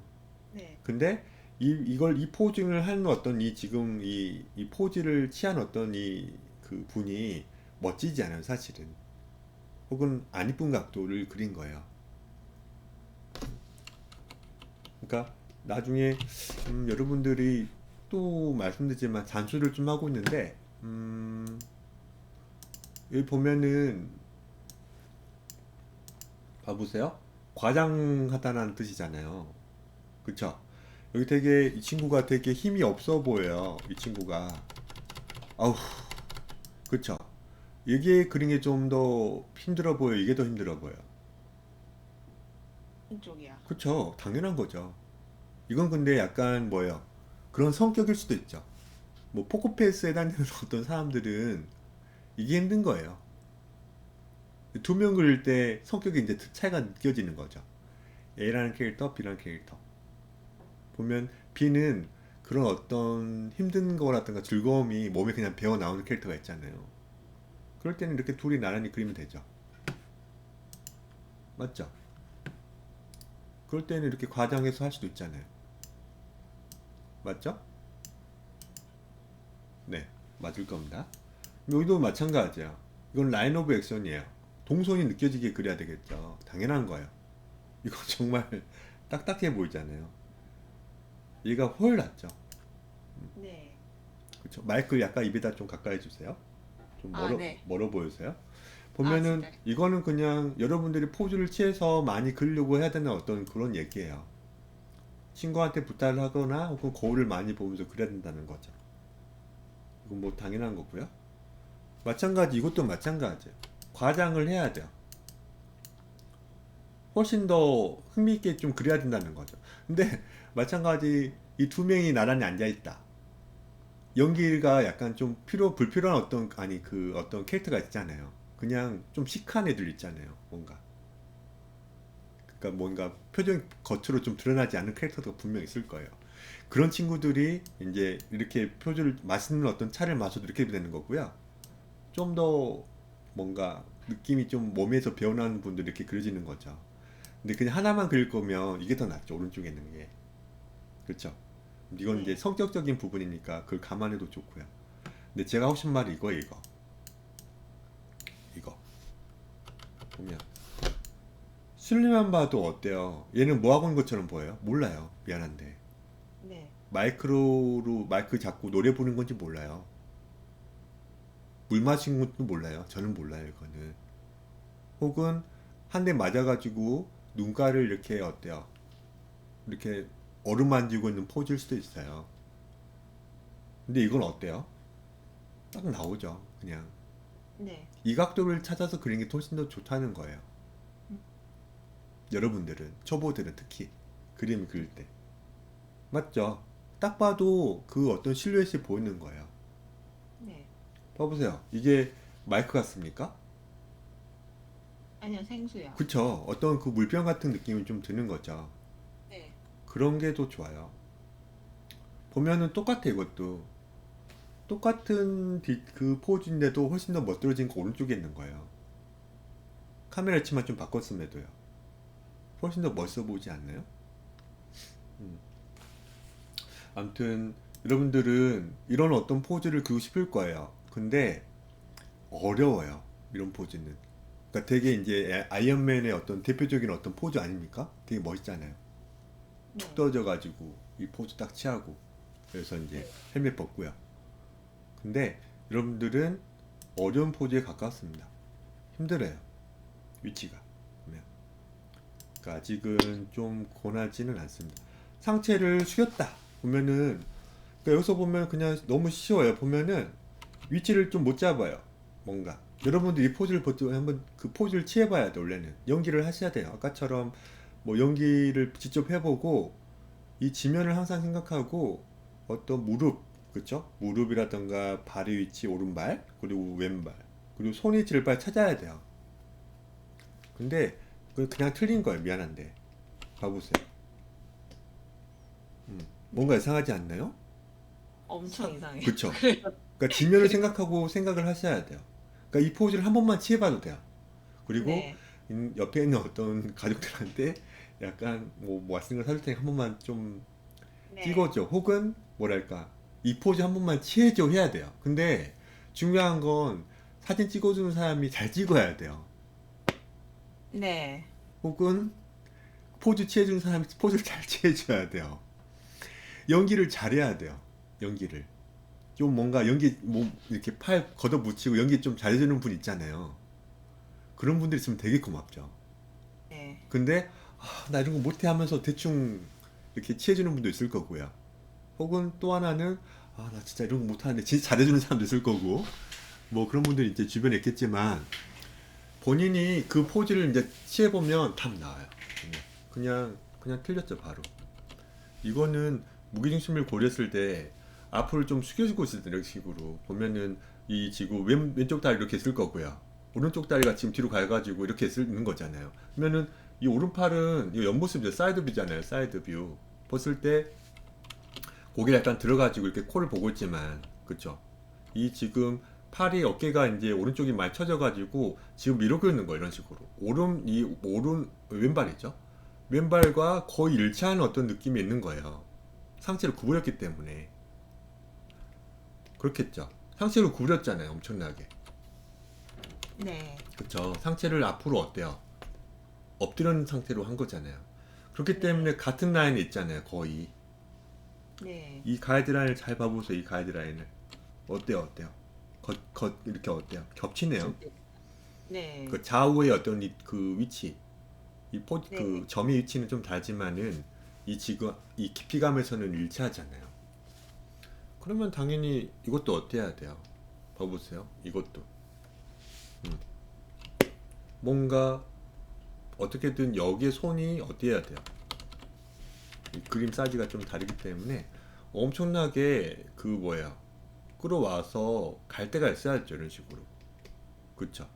네. 근데 이 포징을 하는 어떤 이 지금 이 포즈를 취한 어떤 이 그 분이 멋지지 않아요, 사실은. 혹은 안 이쁜 각도를 그린 거예요. 그러니까 나중에 여러분들이 또 말씀드리지만 잔소리를 좀 하고 있는데 여기 보면은 봐보세요. 과장하다라는 뜻이잖아요. 그쵸? 여기 되게 이 친구가 되게 힘이 없어 보여요. 이 친구가. 아우, 그쵸? 이게 그린 게 좀 더 힘들어 보여. 이게 더 힘들어 보여. 이쪽이야. 그쵸? 당연한 거죠. 이건 근데 약간 뭐예요? 그런 성격일 수도 있죠. 뭐 포커페이스에 다니는 어떤 사람들은 이게 힘든 거예요. 두 명 그릴 때 성격이 이제 차이가 느껴지는 거죠. A라는 캐릭터, B라는 캐릭터. 보면 B는 그런 어떤 힘든 거라든가 즐거움이 몸에 그냥 배어 나오는 캐릭터가 있잖아요. 그럴 때는 이렇게 둘이 나란히 그리면 되죠. 맞죠? 그럴 때는 이렇게 과장해서 할 수도 있잖아요. 맞죠? 네, 맞을 겁니다. 여기도 마찬가지야. 이건 라인 오브 액션이에요. 동선이 느껴지게 그려야 되겠죠. 당연한 거예요. 이거 정말 딱딱해 보이잖아요. 얘가 훨 낫죠. 네. 그렇죠. 마이크를 약간 입에다 좀 가까이 주세요. 좀 아, 네. 멀어 보여서요. 아, 보면은 진짜요? 이거는 그냥 여러분들이 포즈를 취해서 많이 그리려고 해야 되는 어떤 그런 얘기예요. 친구한테 부탁을 하거나 혹은 거울을 많이 보면서 그려야 된다는 거죠. 이건 뭐 당연한 거고요. 마찬가지 이것도 마찬가지예요. 과장을 해야 돼요. 훨씬 더 흥미있게 좀 그려야 된다는 거죠. 근데 마찬가지 이 두 명이 나란히 앉아 있다. 연기가 약간 좀 불필요한 어떤 아니 그 어떤 캐릭터가 있잖아요. 그냥 좀 시크한 애들 있잖아요. 뭔가 그러니까 뭔가 표정 겉으로 좀 드러나지 않는 캐릭터가 분명 있을 거예요. 그런 친구들이 이제 이렇게 표정을 맛있는 어떤 차를 마셔도 이렇게 되는 거고요. 좀 더 뭔가 느낌이 좀 몸에서 배어나는 분들이 이렇게 그려지는 거죠. 근데 그냥 하나만 그릴 거면 이게 더 낫죠. 오른쪽에 있는 게. 그렇죠? 이건 이제 네. 성격적인 부분이니까 그걸 감안해도 좋고요. 근데 제가 하고 싶은 말이 이거예요, 이거. 이거. 보면 슬림만 봐도 어때요? 얘는 뭐 하고 있는 것처럼 보여요? 몰라요. 미안한데. 네. 마이크 잡고 노래 부르는 건지 몰라요. 물 마신 것도 몰라요. 저는 몰라요, 이거는. 혹은 한 대 맞아가지고 눈가를 이렇게 어때요? 이렇게 어루만지고 있는 포즈일 수도 있어요. 근데 이건 어때요? 딱 나오죠. 그냥 네. 이 각도를 찾아서 그리는 게 훨씬 더 좋다는 거예요. 음, 여러분들은 초보들은 특히 그림 그릴 때 맞죠? 딱 봐도 그 어떤 실루엣이 보이는 거예요. 네. 봐보세요. 이게 마이크 같습니까? 아니요, 생수요. 그쵸? 어떤 그 물병 같은 느낌이 좀 드는 거죠. 네. 그런 게 더 좋아요. 보면은 똑같아 이것도. 똑같은 그 포즈인데도 훨씬 더 멋들어진 거 오른쪽에 있는 거예요. 카메라 위치만 좀 바꿨음에도요. 훨씬 더 멋있어 보이지 않나요? 음. 아무튼 여러분들은 이런 어떤 포즈를 그리고 싶을 거예요. 근데 어려워요. 이런 포즈는. 그러니까 되게 이제 아이언맨의 어떤 대표적인 어떤 포즈 아닙니까? 되게 멋있잖아요. 툭 네. 떨어져 가지고 이 포즈 딱 취하고 그래서 이제 네. 헬멧 벗고요. 근데 여러분들은 어려운 포즈에 가깝습니다. 힘들어요. 위치가. 보면. 그러니까 아직은 좀 권하지는 않습니다. 상체를 숙였다. 보면은 그러니까 여기서 보면 그냥 너무 쉬워요. 보면은 위치를 좀 못 잡아요. 뭔가. 여러분들 이 포즈를 한번 그 포즈를 취해봐야 돼. 원래는 연기를 하셔야 돼요. 아까처럼 뭐 연기를 직접 해보고 이 지면을 항상 생각하고 어떤 무릎, 그쵸? 무릎이라던가 발의 위치, 오른발, 그리고 왼발, 그리고 손이 질발 찾아야 돼요. 근데 그거 그냥 틀린 거예요. 미안한데. 봐보세요. 뭔가 네. 이상하지 않나요? 엄청 이상해요. 그쵸? 그래서 그러니까 지면을 생각하고 생각을 하셔야 돼요. 그러니까 이 포즈를 한 번만 취해봐도 돼요. 그리고 네. 옆에 있는 어떤 가족들한테 약간 뭐 맛있는 거 사줄 테니까 한 번만 좀 네. 찍어줘. 혹은 뭐랄까 이 포즈 한 번만 취해줘 해야 돼요. 근데 중요한 건 사진 찍어주는 사람이 잘 찍어야 돼요. 네. 혹은 포즈 취해주는 사람이 포즈를 잘 취해줘야 돼요. 연기를 잘해야 돼요. 연기를 좀 뭔가 연기 뭐 이렇게 팔 걷어붙이고 연기 좀 잘해주는 분 있잖아요. 그런 분들 있으면 되게 고맙죠. 네. 근데 나 이런 거 못해 하면서 대충 이렇게 취해주는 분도 있을 거고요. 혹은 또 하나는 나 진짜 이런 거 못하는데 진짜 잘해주는 사람도 있을 거고 뭐 그런 분들이 이제 주변에 있겠지만 본인이 그 포즈를 이제 취해보면 답 나와요. 그냥 틀렸죠 바로. 이거는 무게중심을 고렸을 때 앞으로 좀 숙여주고 있을 때 이런 식으로 보면은 이 지구 왼쪽 다리 이렇게 쓸 거고요. 오른쪽 다리가 지금 뒤로 가가지고 이렇게 쓰는 거잖아요. 그러면은 이 오른팔은 이 옆모습이죠. 사이드 뷰잖아요. 사이드 뷰. 봤을 때 고개를 약간 들어가지고 이렇게 코를 보고 있지만, 그쵸? 이 지금 팔이 어깨가 이제 오른쪽이 많이 처져가지고 지금 이러고 있는 거예요. 이런 식으로. 왼발이죠. 왼발과 거의 일치하는 어떤 느낌이 있는 거예요. 상체를 구부렸기 때문에. 그렇겠죠. 상체를 구부렸잖아요. 엄청나게. 네. 그쵸. 상체를 앞으로 어때요? 엎드린 상태로 한 거잖아요. 그렇기 때문에 같은 라인에 있잖아요. 거의. 네. 이 가이드라인을 잘 봐보세요. 이 가이드라인을. 어때요? 이렇게 어때요? 겹치네요. 네. 그 좌우의 어떤 그 위치, 네. 그 점의 위치는 좀 다르지만은 지금 이 깊이감에서는 일치하잖아요. 그러면 당연히 이것도 어때야 돼요? 봐보세요. 이것도. 음. 뭔가 어떻게든 여기에 손이 어때야 돼요? 이 그림 사이즈가 좀 다르기 때문에 엄청나게 그 뭐예요? 끌어와서 갈 데가 있어야죠. 이런 식으로. 그쵸?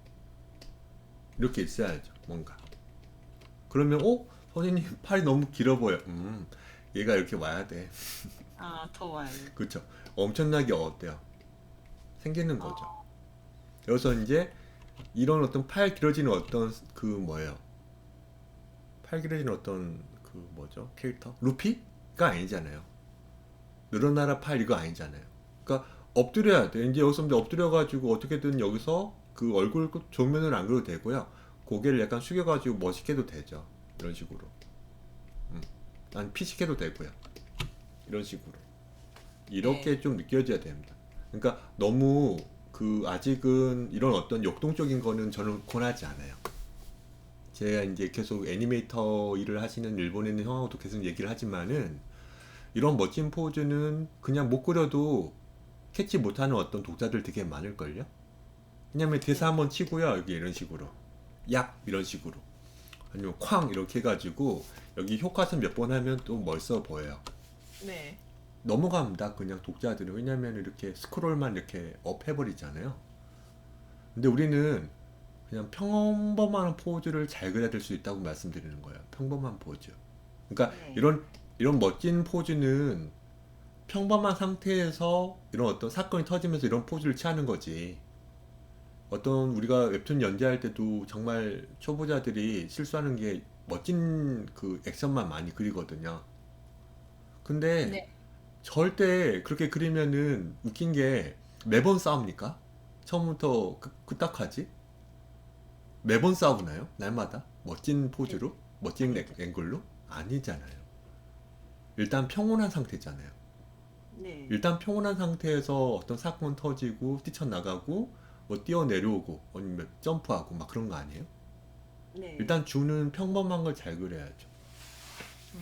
이렇게 있어야죠. 뭔가. 그러면 선생님 팔이 너무 길어 보여. 얘가 이렇게 와야 돼. 더 와요. 그쵸? 엄청나게 어때요? 생기는 거죠. 어, 여기서 이제 이런 어떤 팔 길어지는 어떤 그 뭐예요? 팔 길어지는 어떤 그 뭐죠? 캐릭터? 루피가 아니잖아요. 늘어나라 팔 이거 아니잖아요. 그러니까 엎드려야 돼. 이제 여기서 이제 엎드려가지고 어떻게든 여기서 그 얼굴 정면을 안 그려도 되고요. 고개를 약간 숙여가지고 멋있게 해도 되죠. 이런 식으로. 난 피식해도 되고요. 이런 식으로. 이렇게 네. 좀 느껴져야 됩니다. 그러니까 너무 그 아직은 이런 어떤 역동적인 거는 저는 권하지 않아요. 제가 이제 계속 애니메이터 일을 하시는 일본에 있는 형하고도 계속 얘기를 하지만은 이런 멋진 포즈는 그냥 못 그려도 캐치 못하는 어떤 독자들 되게 많을걸요? 왜냐면 대사 네. 한번 치고요. 여기 이런 식으로. 얍! 이런 식으로. 아니면 쾅! 이렇게 해가지고 여기 효과선 몇 번 하면 또 멋있어 보여요. 네. 넘어갑니다. 그냥 독자들은. 왜냐면 이렇게 스크롤만 이렇게 업 해버리잖아요. 근데 우리는 그냥 평범한 포즈를 잘 그려야 될 수 있다고 말씀드리는 거예요. 평범한 포즈. 그러니까 네. 이런 멋진 포즈는 평범한 상태에서 이런 어떤 사건이 터지면서 이런 포즈를 취하는 거지. 어떤 우리가 웹툰 연재할 때도 정말 초보자들이 실수하는 게 멋진 그 액션만 많이 그리거든요. 근데 네. 절대 그렇게 그리면은 웃긴 게 매번 싸웁니까? 처음부터 그딱하지? 매번 싸우나요? 날마다? 멋진 네. 포즈로? 멋진 아니죠. 앵글로? 아니잖아요. 일단 평온한 상태잖아요. 네. 일단 평온한 상태에서 어떤 사건 터지고 뛰쳐나가고 뭐 뛰어내려오고 아니면 점프하고 막 그런 거 아니에요? 네. 일단 주는 평범한 걸 잘 그려야죠.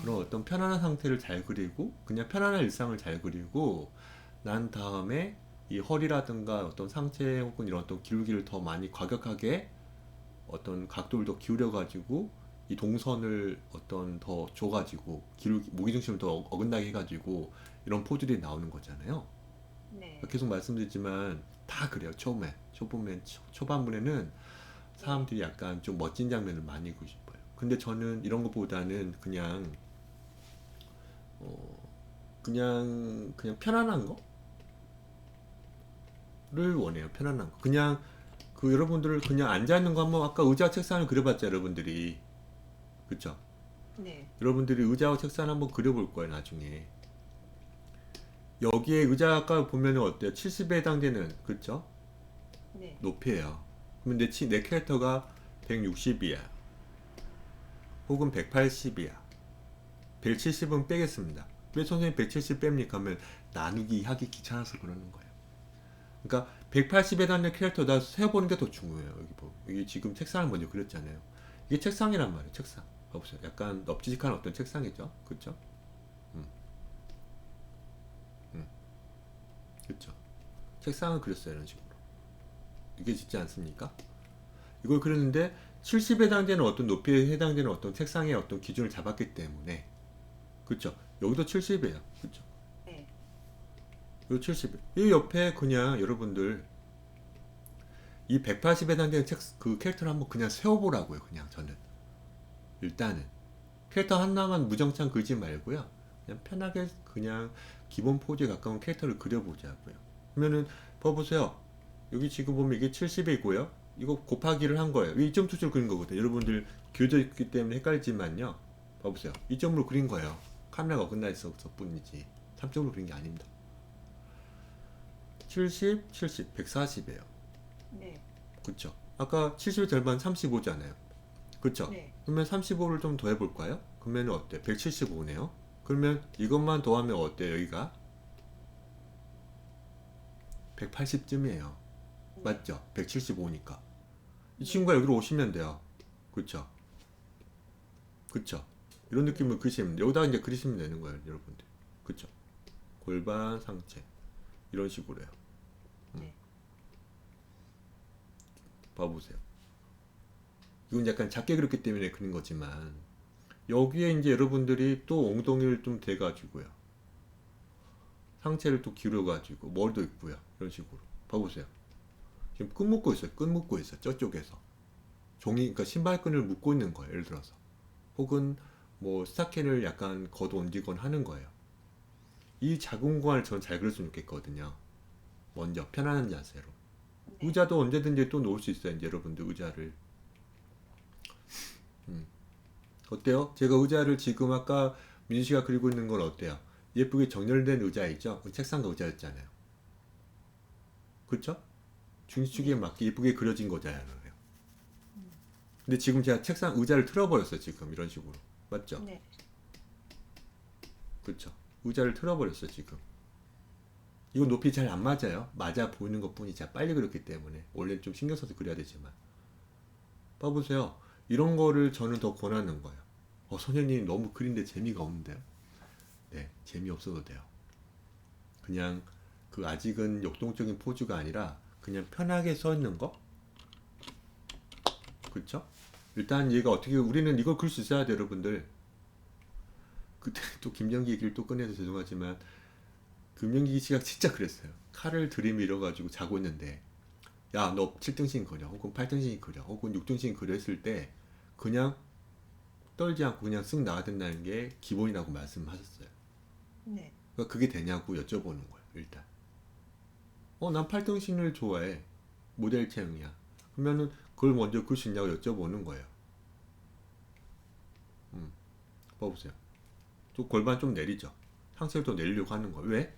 그런 음, 어떤 편안한 상태를 잘 그리고 그냥 편안한 일상을 잘 그리고 난 다음에 이 허리라든가 어떤 상체 혹은 이런 어떤 기울기를 더 많이 과격하게 어떤 각도를 더 기울여 가지고 이 동선을 어떤 더 줘가지고 기울기 무게중심을 더 어긋나게 해가지고 이런 포즈들이 나오는 거잖아요. 네. 계속 말씀드리지만 다 그래요. 초보면 초반부에는 네. 사람들이 약간 좀 멋진 장면을 많이 보고 싶어요. 근데 저는 이런 것보다는 어, 그냥 편안한 거를 원해요. 편안한 거. 그냥 그 여러분들 그냥 앉아 있는 거 한번 아까 의자 책상을 그려봤죠, 여러분들이. 그쵸? 네. 여러분들이 의자와 책상 한번 그려볼 거예요, 나중에. 여기에 의자 아까 보면은 어때요? 70에 해당되는, 그쵸? 네. 높이에요. 그러면 내 캐릭터가 160이야. 혹은 180이야. 170은 빼겠습니다. 왜 선생님 170 뺍니까? 하면 나누기 하기 귀찮아서 그러는 거예요. 그러니까 180에 해당되는 캐릭터 나 세어보는 게 더 중요해요. 여기 이게 지금 책상을 먼저 그렸잖아요. 이게 책상이란 말이에요. 책상. 봐보세요. 약간 넙지직한 어떤 책상이죠. 그렇죠? 그렇죠. 책상을 그렸어요. 이런 식으로. 이게 쉽지 않습니까? 이걸 그렸는데 70에 해당되는 어떤 높이에 해당되는 어떤 책상의 어떤 기준을 잡았기 때문에 그렇죠. 여기도 70이에요. 그렇죠. 네. 여기 70. 이 옆에 그냥 여러분들 이 180에 해당되는 그 캐릭터를 한번 그냥 세워보라고요. 그냥 저는 일단은 캐릭터 하나만 무정창 그리지 말고요. 그냥 편하게 그냥 기본 포즈에 가까운 캐릭터를 그려보자고요. 그러면은 봐보세요. 여기 지금 보면 이게 70이고요. 이거 곱하기를 한 거예요. 이 점 투수를 그린 거거든요. 여러분들 교져 있기 때문에 헷갈리지만요. 봐보세요. 이 점으로 그린 거예요. 카메라가 어긋나 있어서 뿐이지 3점으로 그린 게 아닙니다. 70, 70, 140이에요. 네. 그쵸? 아까 70의 절반 35잖아요. 그쵸? 네. 그러면 35를 좀 더 해볼까요? 그러면 어때? 175네요. 그러면 이것만 더하면 어때요? 여기가 180쯤이에요. 네. 맞죠? 175니까. 이 네. 친구가 여기로 오시면 돼요. 그쵸? 그쵸? 이런 느낌을 그리시면 여기다가 이제 그리시면 되는 거예요, 여러분들. 그쵸? 골반 상체 이런 식으로요. 네. 봐보세요. 이건 약간 작게 그렸기 때문에 그린 거지만 여기에 이제 여러분들이 또 엉덩이를 좀 대가지고요. 상체를 또 기울여가지고 머리도 있고요. 이런 식으로. 봐보세요. 지금 끈 묶고 있어요. 끈 묶고 있어요. 저쪽에서. 종이, 그러니까 신발끈을 묶고 있는 거예요. 예를 들어서. 혹은 뭐 스타킹을 약간 걷어 얹거나 하는 거예요. 이 작은 공간을 전 잘 그렸으면 좋겠거든요. 먼저 편안한 자세로. 네. 의자도 언제든지 또 놓을 수 있어요. 이제 여러분들 의자를. 어때요? 제가 의자를 지금 아까 민수 씨가 그리고 있는 건 어때요? 예쁘게 정렬된 의자이죠? 책상과 의자였잖아요. 그렇죠? 중시축에 네. 맞게 예쁘게 그려진 거잖아요. 근데 지금 제가 책상 의자를 틀어버렸어요. 지금 이런 식으로. 맞죠? 네. 그렇죠? 의자를 틀어버렸어요. 지금. 이거 높이 잘 안 맞아요. 맞아 보이는 것 뿐이 제가 빨리 그렸기 때문에 원래 좀 신경 써서 그려야 되지만 봐보세요. 이런 거를 저는 더 권하는 거예요. 선생님 너무 그린데 재미가 없는데요. 네, 재미없어도 돼요. 그냥 그 아직은 역동적인 포즈가 아니라 그냥 편하게 서 있는 거. 그렇죠? 일단 얘가 어떻게 우리는 이걸 그릴 수 있어야 돼요, 여러분들. 그때 또 김영기 얘기를 또 꺼내서 죄송하지만 김영기 씨가 진짜 그랬어요. 칼을 들이밀어 가지고 자고 있는데 야, 너 7등신 그려 혹은 8등신 그려 혹은 6등신 그려 했을 때 그냥 떨지 않고 그냥 쓱 나와야 된다는 게 기본이라고 말씀하셨어요. 네. 그러니까 그게 되냐고 여쭤보는 거예요. 일단 난 8등신을 좋아해. 모델 체형이야. 그러면은 그걸 먼저 그릴 수 있냐고 여쭤보는 거예요. 봐보세요. 또 골반 좀 내리죠. 상체를 또 내리려고 하는 거예요. 왜?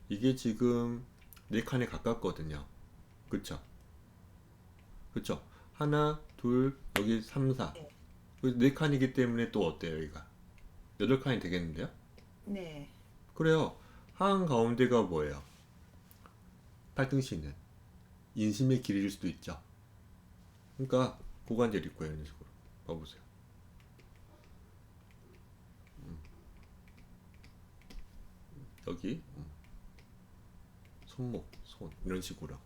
이게 지금 4칸에 가깝거든요. 그쵸? 그쵸? 하나, 둘, 여기 3, 4. 네. 4칸이기 때문에 또 어때요, 여기가? 8칸이 되겠는데요? 네. 그래요. 한 가운데가 뭐예요? 8등신은 인심의 길이일 수도 있죠. 그러니까 고관절 있고요, 이런 식으로. 봐보세요. 여기 손목, 손 이런 식으로.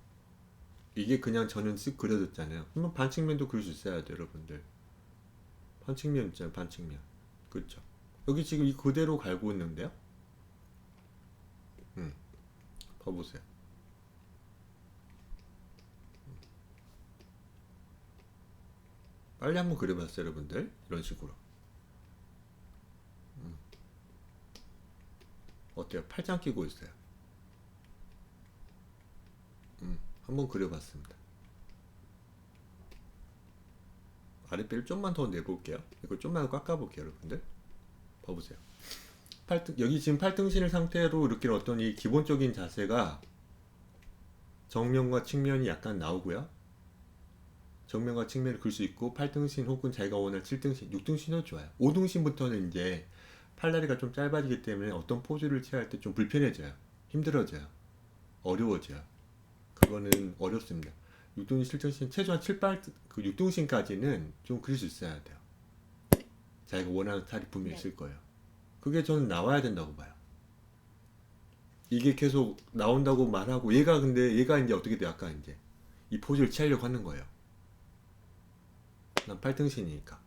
이게 그냥 저는 쓱 그려졌잖아요. 그러면 반측면도 그릴 수 있어야 돼요, 여러분들. 반측면 있잖아요, 반측면. 그렇죠. 여기 지금 이 그대로 갈고 있는데요. 봐보세요. 빨리 한번 그려봤어요, 여러분들. 이런 식으로. 어때요? 팔짱 끼고 있어요. 한번 그려봤습니다. 아랫배를 좀만 더 내볼게요. 이걸 좀만 더 깎아볼게요, 여러분들. 봐보세요. 여기 지금 팔등신을 상태로 이렇게 어떤 이 기본적인 자세가 정면과 측면이 약간 나오고요. 정면과 측면을 그릴 수 있고 8등신 혹은 자기가 원하는 7등신, 6등신도 좋아요. 5등신부터는 이제 팔다리가 좀 짧아지기 때문에 어떤 포즈를 취할 때 좀 불편해져요. 힘들어져요. 어려워져요. 그거는 어렵습니다. 6등신, 7등신, 최소한 7, 8, 그 6등신까지는 좀 그릴 수 있어야 돼요. 자기가 원하는 스타일이 분명히 네. 있을 거예요. 그게 저는 나와야 된다고 봐요. 이게 계속 나온다고 말하고 근데 얘가 이제 어떻게 돼요? 아까 이제 이 포즈를 취하려고 하는 거예요. 난 8등신이니까.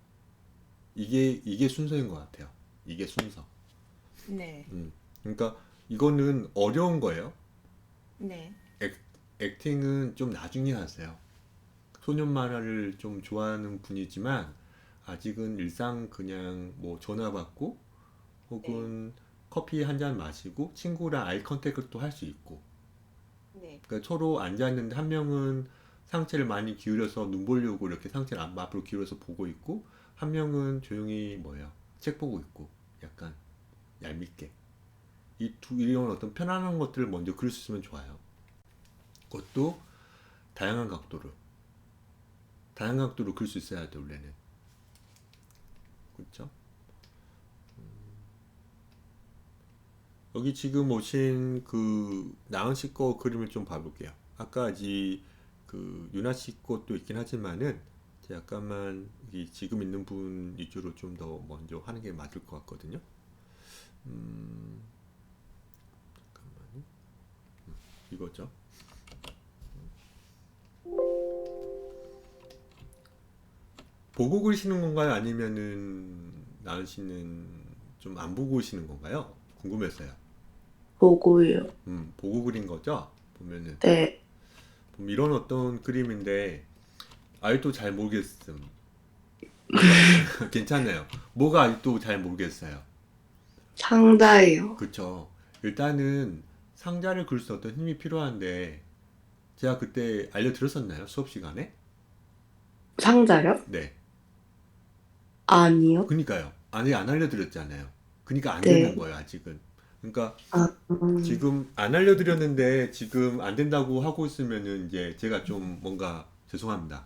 이게 순서인 것 같아요. 이게 순서. 네. 그러니까 이거는 어려운 거예요. 네. 액팅은 좀 나중에 하세요. 소년 만화를 좀 좋아하는 분이지만 아직은 일상 그냥 뭐 전화 받고 네. 혹은 커피 한 잔 마시고 친구랑 아이 컨택도 할 수 있고 네. 그러니까 서로 앉아 있는데 한 명은 상체를 많이 기울여서 눈 보려고 이렇게 상체를 앞으로 기울여서 보고 있고 한 명은 조용히 뭐예요 책 보고 있고 약간 얄밉게 이런 어떤 편안한 것들을 먼저 그릴 수 있으면 좋아요. 그것도 다양한 각도로 그릴 수 있어야 돼 원래는. 그렇죠? 여기 지금 오신 그 나은 씨 거 그림을 좀 봐볼게요. 아까 그 유나 씨 것도 있긴 하지만은 제가 약간만 이 지금 있는 분 위주로 좀 더 먼저 하는 게 맞을 것 같거든요. 잠깐만요. 이거죠. 보고 그리시는 건가요? 아니면은 나은 씨는 좀 안 보고 그리시는 건가요? 궁금했어요. 보고요. 보고 그린 거죠? 보면은 네, 이런 어떤 그림인데 아직도 잘 모르겠음. 괜찮아요. 뭐가 아직도 잘 모르겠어요. 상자예요. 그쵸. 일단은 상자를 그릴 수 어떤 힘이 필요한데 제가 그때 알려드렸었나요? 수업 시간에? 상자요? 네. 아니요. 그니까요. 아직 안 알려드렸잖아요. 그니까 안 되는 네. 거예요, 아직은. 그러니까 아, 지금 안 알려드렸는데 지금 안 된다고 하고 있으면은 이제 제가 좀 뭔가 죄송합니다.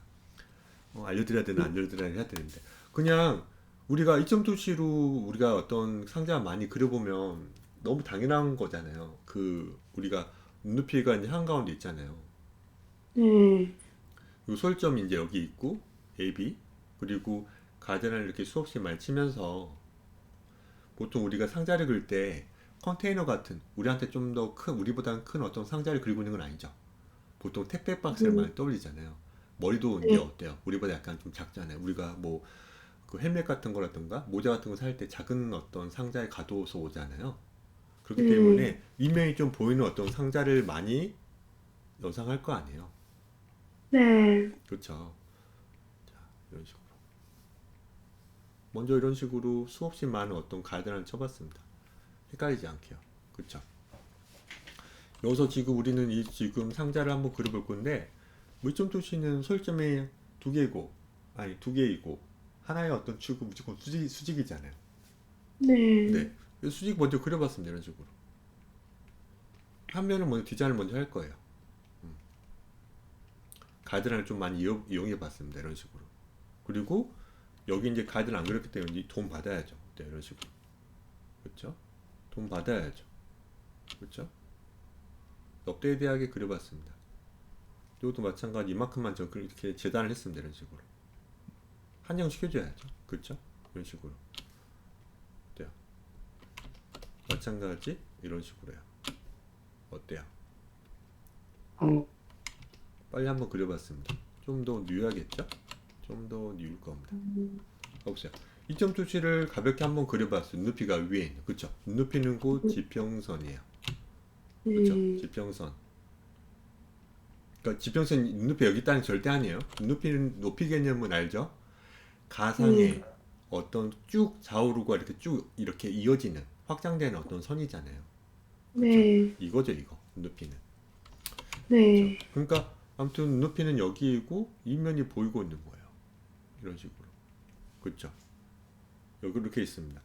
알려드려야 되나 안 알려드려야 해야 되는데 그냥 우리가 2.2C로 우리가 어떤 상자 많이 그려보면 너무 당연한 거잖아요. 그 우리가 눈높이가 이제 한가운데 있잖아요. 네. 그리고 솔점이 이제 여기 있고 A, B 그리고 가드를 이렇게 수없이 많이 치면서 보통 우리가 상자를 그릴 때 컨테이너 같은 우리한테 좀 더 큰 우리보다는 큰 어떤 상자를 그리고 있는 건 아니죠. 보통 택배 박스를 많이 떠올리잖아요. 머리도 이제 네. 어때요? 우리보다 약간 좀 작잖아요. 우리가 뭐 그 헬멧 같은 거라든가 모자 같은 거 살 때 작은 어떤 상자에 가둬서 오잖아요. 그렇기 네. 때문에 이면이 좀 보이는 어떤 상자를 많이 연상할 거 아니에요. 네. 그렇죠. 자, 이런 식으로. 먼저 이런 식으로 수없이 많은 어떤 가이드라인을 쳐봤습니다. 헷갈리지 않게요. 그렇죠. 여기서 지금 우리는 이 지금 상자를 한번 그려볼 건데 물점 도시는 솔점이 두 개고 아니 두 개이고 하나의 어떤 축은 무조건 수직이잖아요. 네. 네. 수직 먼저 그려봤습니다. 이런 식으로. 한 면은 먼저 디자인을 먼저 할 거예요. 가이드라인을 좀 많이 이용해 봤습니다. 이런 식으로. 그리고 여기 이제 가이드를 안 그렸기 때문에 돈 받아야죠. 네, 이런 식으로. 그렇죠? 돈 받아야죠. 그렇죠? 업데이트하게 그려봤습니다. 이것도 마찬가지 이만큼만 저 이렇게 재단을 했습니다. 이런 식으로. 한정 시켜줘야죠. 그렇죠? 이런 식으로. 어때요? 마찬가지 이런 식으로요. 어때요? 어, 빨리 한번 그려봤습니다. 좀 더 뉴하겠죠? 좀 더 뉴일 겁니다. 보세요. 2.2C를 가볍게 한번 그려봤어요. 눈높이가 위에 있는. 그쵸? 눈높이는 곧 지평선이에요. 그쵸? 네. 지평선. 그러니까 지평선 눈높이 여기 있다는 게 절대 아니에요. 눈높이는 높이 개념은 알죠? 가상의 네. 어떤 쭉 좌우로가 이렇게 쭉 이렇게 이어지는 확장되는 어떤 선이잖아요. 그쵸? 네. 이거죠, 이거. 눈높이는. 그쵸? 네. 그러니까 아무튼 눈높이는 여기이고 이면이 보이고 있는 거예요. 이런 식으로. 그쵸? 여기 이렇게 있습니다.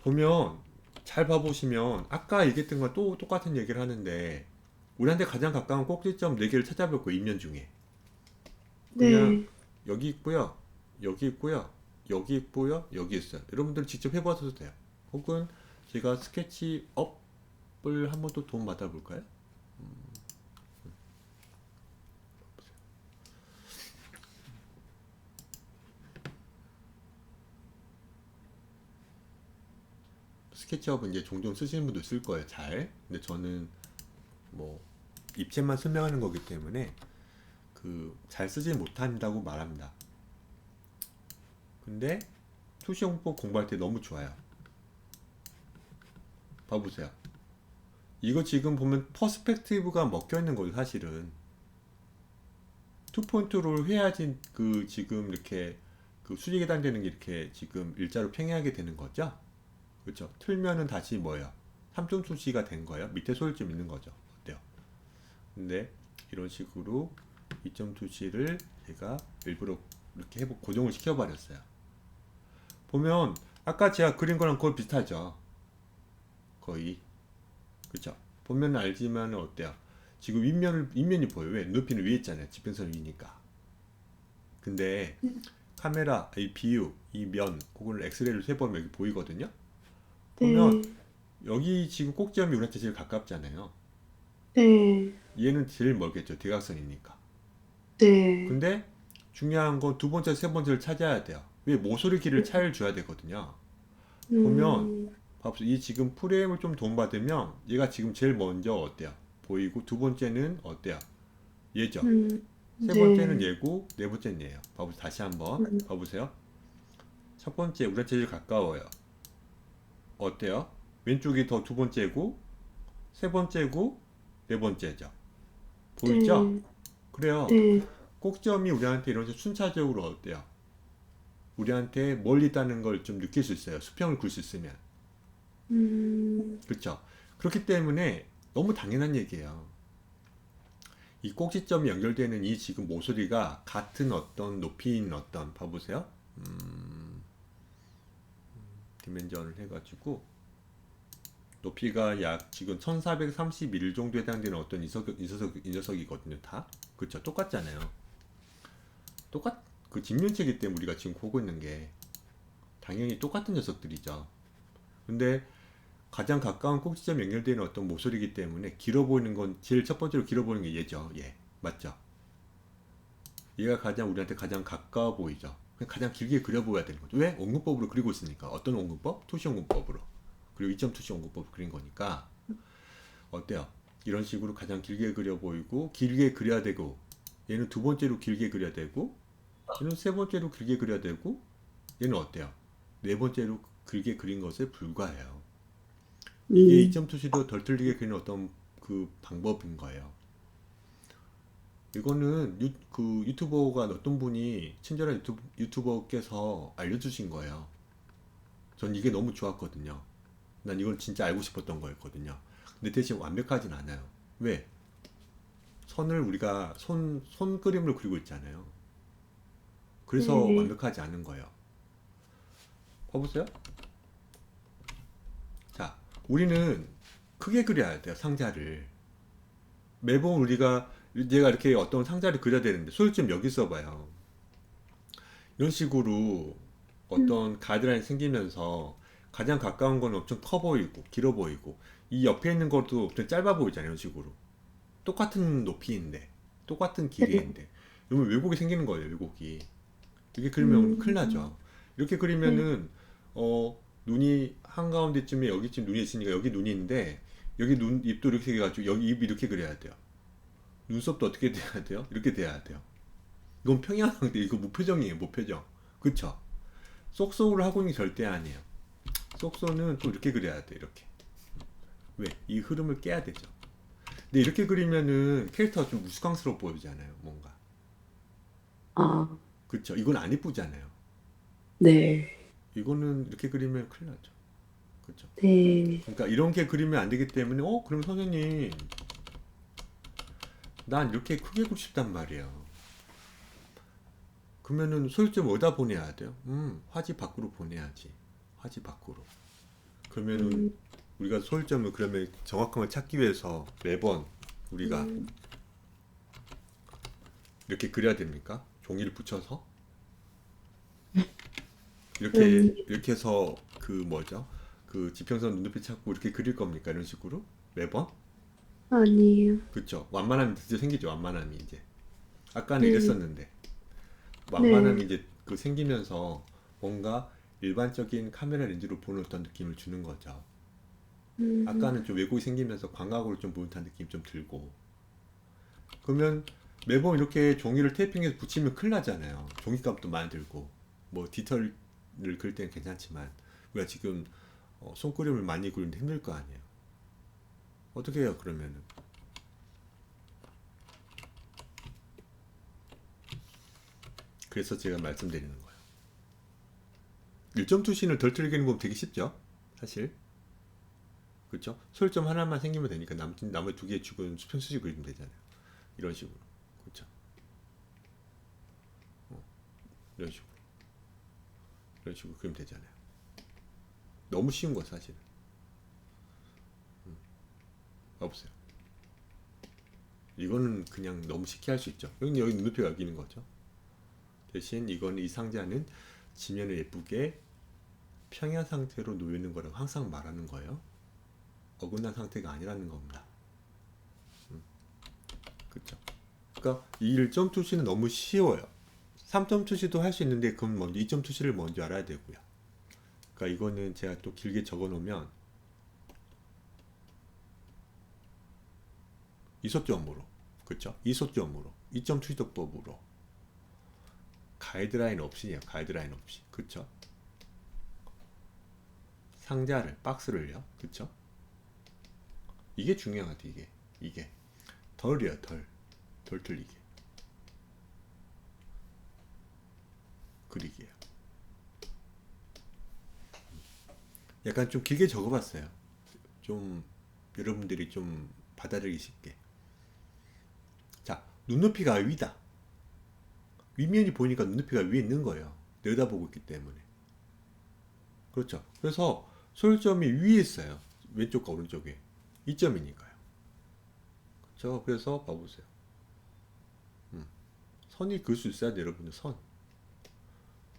보면 잘 봐보시면 아까 얘기했던 건 또 똑같은 얘기를 하는데 우리한테 가장 가까운 꼭지점 4개를 찾아볼 거예요. 이면 중에. 그냥 네. 여기 있고요, 여기 있고요, 여기 있고요, 여기 있어요. 여러분들 직접 해봐도 돼요. 혹은 제가 스케치업을 한번 또 도움 받아볼까요? 스케치업은 이제 종종 쓰시는 분도 있을 거예요, 잘. 근데 저는 뭐 입체만 설명하는 거기 때문에 잘 쓰지 못한다고 말합니다. 근데 투시 용법 공부할 때 너무 좋아요. 봐보세요. 이거 지금 보면 퍼스펙티브가 먹혀 있는 거죠, 사실은. 투포인트를 해야지 지금 이렇게 수직에 단되는 게 이렇게 지금 일자로 평행하게 되는 거죠. 그렇죠? 틀면은 다시 뭐예요? 3점 투시가 된 거예요. 밑에 소일점 있는 거죠. 어때요? 근데 이런 식으로 2점 투시를 제가 일부러 이렇게 고정을 시켜버렸어요. 보면 아까 제가 그린 거랑 거의 비슷하죠. 거의. 그렇죠? 보면 알지만 어때요? 지금 윗면이 보여요. 왜? 높이는 위에 있잖아요. 지평선 위니까. 근데 카메라, 이 비유, 이 면, 그걸 엑스레이를 해보면 여기 보이거든요. 보면 네. 여기 지금 꼭지점이 우리한테 제일 가깝잖아요. 네. 얘는 제일 멀겠죠. 대각선이니까. 네. 근데 중요한 건 두 번째, 세 번째를 찾아야 돼요. 왜? 모서리 길을 차이를 줘야 되거든요. 보면 봐보세요. 이 지금 프레임을 좀 도움받으면 얘가 지금 제일 먼저 어때요? 보이고 두 번째는 어때요? 얘죠. 세 번째는 네. 얘고 네 번째는 얘예요. 봐보세요. 다시 한번 음. 봐보세요. 첫 번째 우리한테 제일 가까워요. 어때요? 왼쪽이 더 두 번째고 세 번째고 네 번째죠. 보이죠? 네. 그래요. 네. 꼭지점이 우리한테 이런 식으로 순차적으로 어때요? 우리한테 멀리 있다는 걸 좀 느낄 수 있어요. 수평을 굴 수 있으면. 그렇죠? 그렇기 때문에 너무 당연한 얘기예요. 이 꼭지점이 연결되는 이 지금 모서리가 같은 어떤 높이인 어떤 봐보세요. 디멘전을 해가지고 높이가 약 지금 1431 정도 해당되는 어떤 이 녀석이거든요. 다. 그렇죠? 똑같잖아요. 그 직면체이기 때문에 우리가 지금 보고 있는 게 당연히 똑같은 녀석들이죠. 근데 가장 가까운 꼭지점 연결되는 어떤 모서리이기 때문에 길어 보이는 건 제일 첫 번째로 길어 보이는 게 얘죠. 얘. 맞죠? 얘가 우리한테 가장 가까워 보이죠. 가장 길게 그려 보여야 되는 거죠. 왜? 원근법으로 그리고 있으니까. 어떤 원근법? 투시 원근법으로. 그리고 2점 투시 원근법으로 그린 거니까. 어때요? 이런 식으로 가장 길게 그려 보이고 길게 그려야 되고 얘는 두 번째로 길게 그려야 되고 얘는 세 번째로 길게 그려야 되고 얘는 어때요? 네 번째로 길게 그린 것에 불과해요. 이게 2점 투시도 덜 틀리게 그리는 어떤 그 방법인 거예요. 이거는 유튜버가 어떤 분이 친절한 유튜버께서 알려주신 거예요. 전 이게 너무 좋았거든요. 난 이걸 진짜 알고 싶었던 거였거든요. 근데 대신 완벽하진 않아요. 왜? 선을 우리가 손 그림을 그리고 있잖아요. 그래서 네. 완벽하지 않은 거예요. 봐보세요. 자, 우리는 크게 그려야 돼요. 상자를. 매번 내가 이렇게 어떤 상자를 그려야 되는데 소일점 여기 써봐요. 이런 식으로 어떤 가이드라인이 생기면서 가장 가까운 건 엄청 커 보이고 길어 보이고 이 옆에 있는 것도 엄청 짧아 보이잖아요. 이런 식으로 똑같은 높이인데 똑같은 길이인데 이러면 왜곡이 생기는 거예요. 왜곡이 이렇게 그리면 큰일 나죠. 이렇게 그리면은 눈이 한가운데쯤에 여기쯤 눈이 있으니까 여기 눈이 있는데 여기 입도 이렇게 해가지고 여기 입이 이렇게 그려야 돼요. 눈썹도 어떻게 돼야 돼요? 이렇게 돼야 돼요. 이건 평행하는데 이거 무표정이에요. 무표정. 그쵸? 쏙쏙으로 하고 있는 게 절대 아니에요. 쏙쏙은 또 이렇게 그려야 돼. 이렇게. 왜? 이 흐름을 깨야 되죠. 근데 이렇게 그리면은 캐릭터가 좀 우스꽝스러워 보이잖아요. 뭔가. 아, 그쵸? 이건 안 이쁘잖아요. 네. 이거는 이렇게 그리면 큰일 나죠. 그쵸? 네. 그러니까 이런 게 그리면 안 되기 때문에 그럼 선생님 난 이렇게 크게 그리고 싶단 말이에요. 그러면은 소일점 어디다 보내야 돼요? 화지 밖으로 보내야지. 화지 밖으로. 그러면은 우리가 소일점을 그러면 정확한 걸 찾기 위해서 매번 우리가 이렇게 그려야 됩니까? 종이를 붙여서 이렇게 음. 이렇게 해서 그 뭐죠? 그 지평선 눈높이 찾고 이렇게 그릴 겁니까? 이런 식으로 매번? 아니에요. 그쵸? 완만함이 드디어 생기죠. 완만함이 이제. 아까는 네. 이랬었는데 완만함이 네. 이제 그 생기면서 뭔가 일반적인 카메라 렌즈로 보는 어떤 느낌을 주는 거죠. 아까는 좀 왜곡이 생기면서 광각으로 좀 보는 듯한 느낌이 좀 들고. 그러면 매번 이렇게 종이를 테이핑해서 붙이면 큰일 나잖아요. 종이값도 많이 들고. 뭐 디테일을 그릴 때는 괜찮지만 우리가 지금 손그림을 많이 그리는데 힘들 거 아니에요. 어떻게 해요 그러면은? 그래서 제가 말씀드리는 거예요. 1점 투신을 덜 틀리게 보면 되게 쉽죠? 사실. 그렇죠? 소일점 하나만 생기면 되니까 나머지 두 개 죽은 수평수직 그리면 되잖아요. 이런 식으로. 그렇죠? 이런 식으로. 이런 식으로 그리면 되잖아요. 너무 쉬운 거 사실은. 없어요. 이거는 그냥 너무 쉽게 할 수 있죠. 여기 눈높이가 여기 있는 거죠. 대신 이거는 이 상자는 지면을 예쁘게 평행 상태로 놓여 있는 거라고 항상 말하는 거예요. 어긋난 상태가 아니라는 겁니다. 그렇죠? 그러니까 이 1점 투시는 너무 쉬워요. 3점 투시도 할 수 있는데 그럼 먼저 2점 투시를 먼저 알아야 되고요. 그러니까 이거는 제가 또 길게 적어 놓으면 이소점으로, 그렇죠? 이소점으로 2점 투시도법으로 가이드라인 없이요. 가이드라인 없이. 그렇죠? 상자를 박스를요. 그렇죠? 이게 중요하다. 이게 덜이에요. 덜 틀리게 그리기예요. 약간 좀 길게 적어봤어요. 좀 여러분들이 좀 받아들이기 쉽게. 자, 눈높이가 위다. 윗면이 보니까 눈높이가 위에 있는 거예요. 내려다보고 있기 때문에. 그렇죠. 그래서 소요점이 위에 있어요. 왼쪽과 오른쪽에. 2점이니까요. 그렇죠. 그래서 봐보세요. 선이 그을 수 있어야 돼요, 여러분들. 선.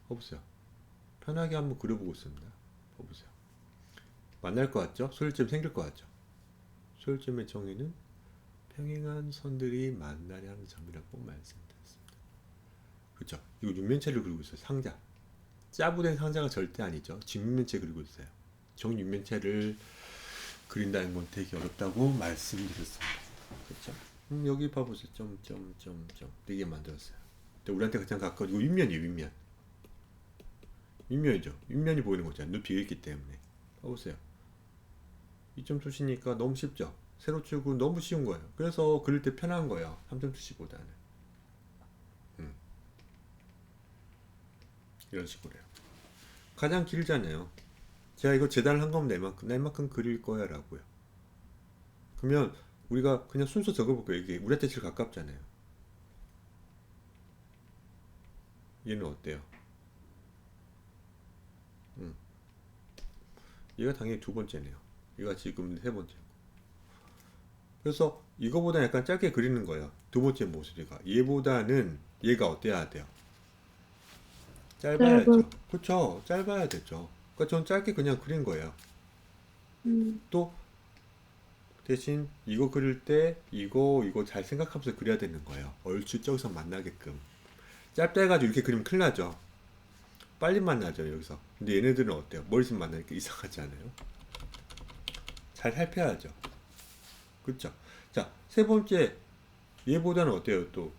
봐보세요. 편하게 한번 그려보고 있습니다. 봐보세요. 만날 것 같죠? 소요점이 생길 것 같죠? 소요점의 정의는 평행한 선들이 만나려 하는 점이라고 말씀드렸습니다. 그렇죠? 이거 육면체를 그리고 있어요. 상자. 짜부된 상자가 절대 아니죠. 직면체 그리고 있어요. 정육면체를 그린다는 건 되게 어렵다고 말씀드렸습니다. 그렇죠? 여기 봐보세요. 되게 만들었어요. 근데 우리한테 가장 가까운 이거 윗면이에요. 윗면. 윗면이죠. 윗면이 보이는 거잖아요. 높이가 있기 때문에. 봐보세요. 2점 투시니까 너무 쉽죠? 세로 치고 너무 쉬운 거예요. 그래서 그릴 때 편한 거예요. 3점 투시보다는. 이런 식으로 해요. 가장 길잖아요. 제가 이거 재단을 한 거면 내만큼 그릴 거야 라고요. 그러면 우리가 그냥 순서 적어볼게요. 이게 우리한테 제일 가깝잖아요. 얘는 어때요? 얘가 당연히 두 번째네요. 얘가 지금 세 번째고. 그래서 이거보다 약간 짧게 그리는 거예요. 두 번째 모습이가. 얘보다는 얘가 어때야 돼요? 짧아야죠. 그렇죠. 짧아야 되죠. 그러니까 전 짧게 그냥 그린 거예요. 또 대신 이거 그릴 때 이거 잘 생각하면서 그려야 되는 거예요. 얼추 저기서 만나게끔. 짧다 해가지고 이렇게 그리면 큰일 나죠. 빨리 만나죠 여기서. 근데 얘네들은 어때요? 머리서 만나니까 이상하지 않아요? 잘 살펴야죠. 그렇죠? 자, 세 번째 얘보다는 어때요? 또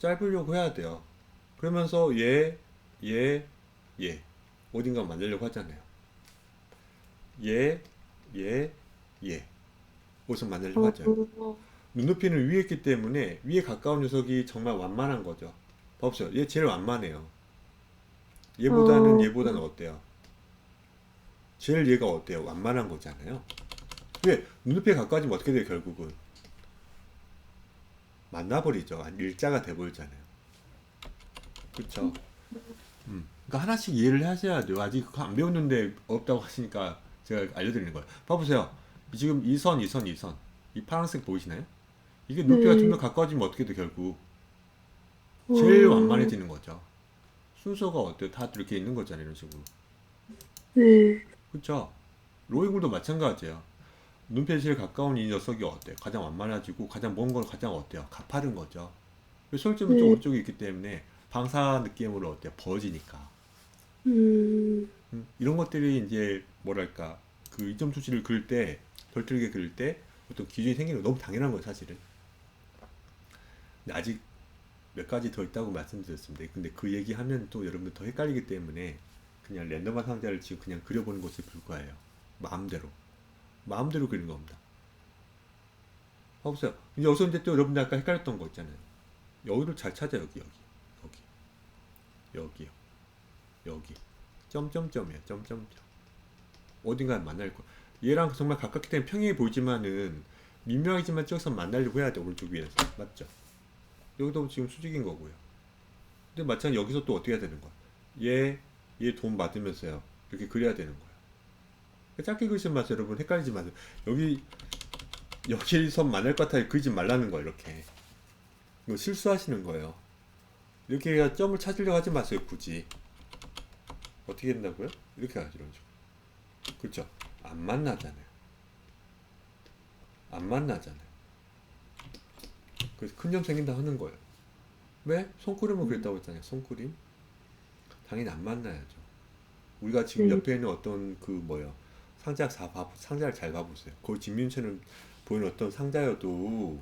짧으려고 해야 돼요. 그러면서 얘 어딘가 만들려고 하잖아요. 얘 어디서 만들려고 하죠. 눈높이는 위에 있기 때문에 위에 가까운 녀석이 정말 완만한 거죠. 봐보세요. 얘 제일 완만해요. 얘보다는 어때요? 제일 얘가 어때요? 완만한 거잖아요. 왜? 눈높이에 가까워지면 어떻게 돼요? 결국은 만나버리죠. 일자가 돼버리잖아요. 그쵸? 그러니까 하나씩 이해를 하셔야 돼요. 아직 그거 안 배웠는데 어렵다고 하시니까 제가 알려드리는 거예요. 봐보세요. 지금 이 선. 이 파란색 보이시나요? 이게 높이가 좀 더 가까워지면 어떻게 돼, 결국? 제일 어, 완만해지는 거죠. 순서가 어때요? 다 이렇게 있는 거잖아요. 이런 식으로. 네, 그쵸? 로잉글도 마찬가지예요. 눈빛이 제일 가까운 이 녀석이 어때요? 가장 완만해지고 가장 먼 건 가장 어때요? 가파른 거죠. 솔점은 좀 네, 오른쪽에 있기 때문에 방사 느낌으로 어때요? 벌어지니까. 이런 것들이 이제 뭐랄까 그 이점 수치를 그릴 때 덜 틀게 그릴 때 어떤 기준이 생기는 거 너무 당연한 거예요, 사실은. 근데 아직 몇 가지 더 있다고 말씀드렸습니다. 근데 그 얘기하면 또 여러분들 더 헷갈리기 때문에 그냥 랜덤한 상자를 지금 그냥 그려보는 것이 불과해요. 마음대로. 마음대로 그리는 겁니다. 봐보세요. 이제 여기서 이제 또 여러분들 아까 헷갈렸던 거 있잖아요. 여기를 잘 찾아, 여기. 여기요. 여기. 점점점이에요. 점점점. 어딘가에 만날 거. 얘랑 정말 가깝기 때문에 평행이 보이지만은 민망하지만 저기서 만나려고 해야 돼. 오른쪽 위에서. 맞죠? 여기도 지금 수직인 거고요. 근데 마찬가지 여기서 또 어떻게 해야 되는 거야? 얘 돈 받으면서요. 이렇게 그려야 되는 거야. 짧게 그리지 마세요. 여러분 헷갈리지 마세요. 여기서 만날 것 같아 그리지 말라는 거예요. 이렇게. 이거 실수하시는 거예요. 이렇게 점을 찾으려고 하지 마세요. 굳이. 어떻게 된다고요? 이렇게 하죠. 이런 식으로. 그렇죠? 안 만나잖아요. 안 만나잖아요. 그래서 큰 점 생긴다 하는 거예요. 왜? 손그림을 그랬다고 했잖아요. 손그림. 당연히 안 만나야죠. 우리가 지금 네, 옆에 있는 어떤 그 뭐요 상자를 잘 봐보세요. 거기 직면체는 보이는 어떤 상자여도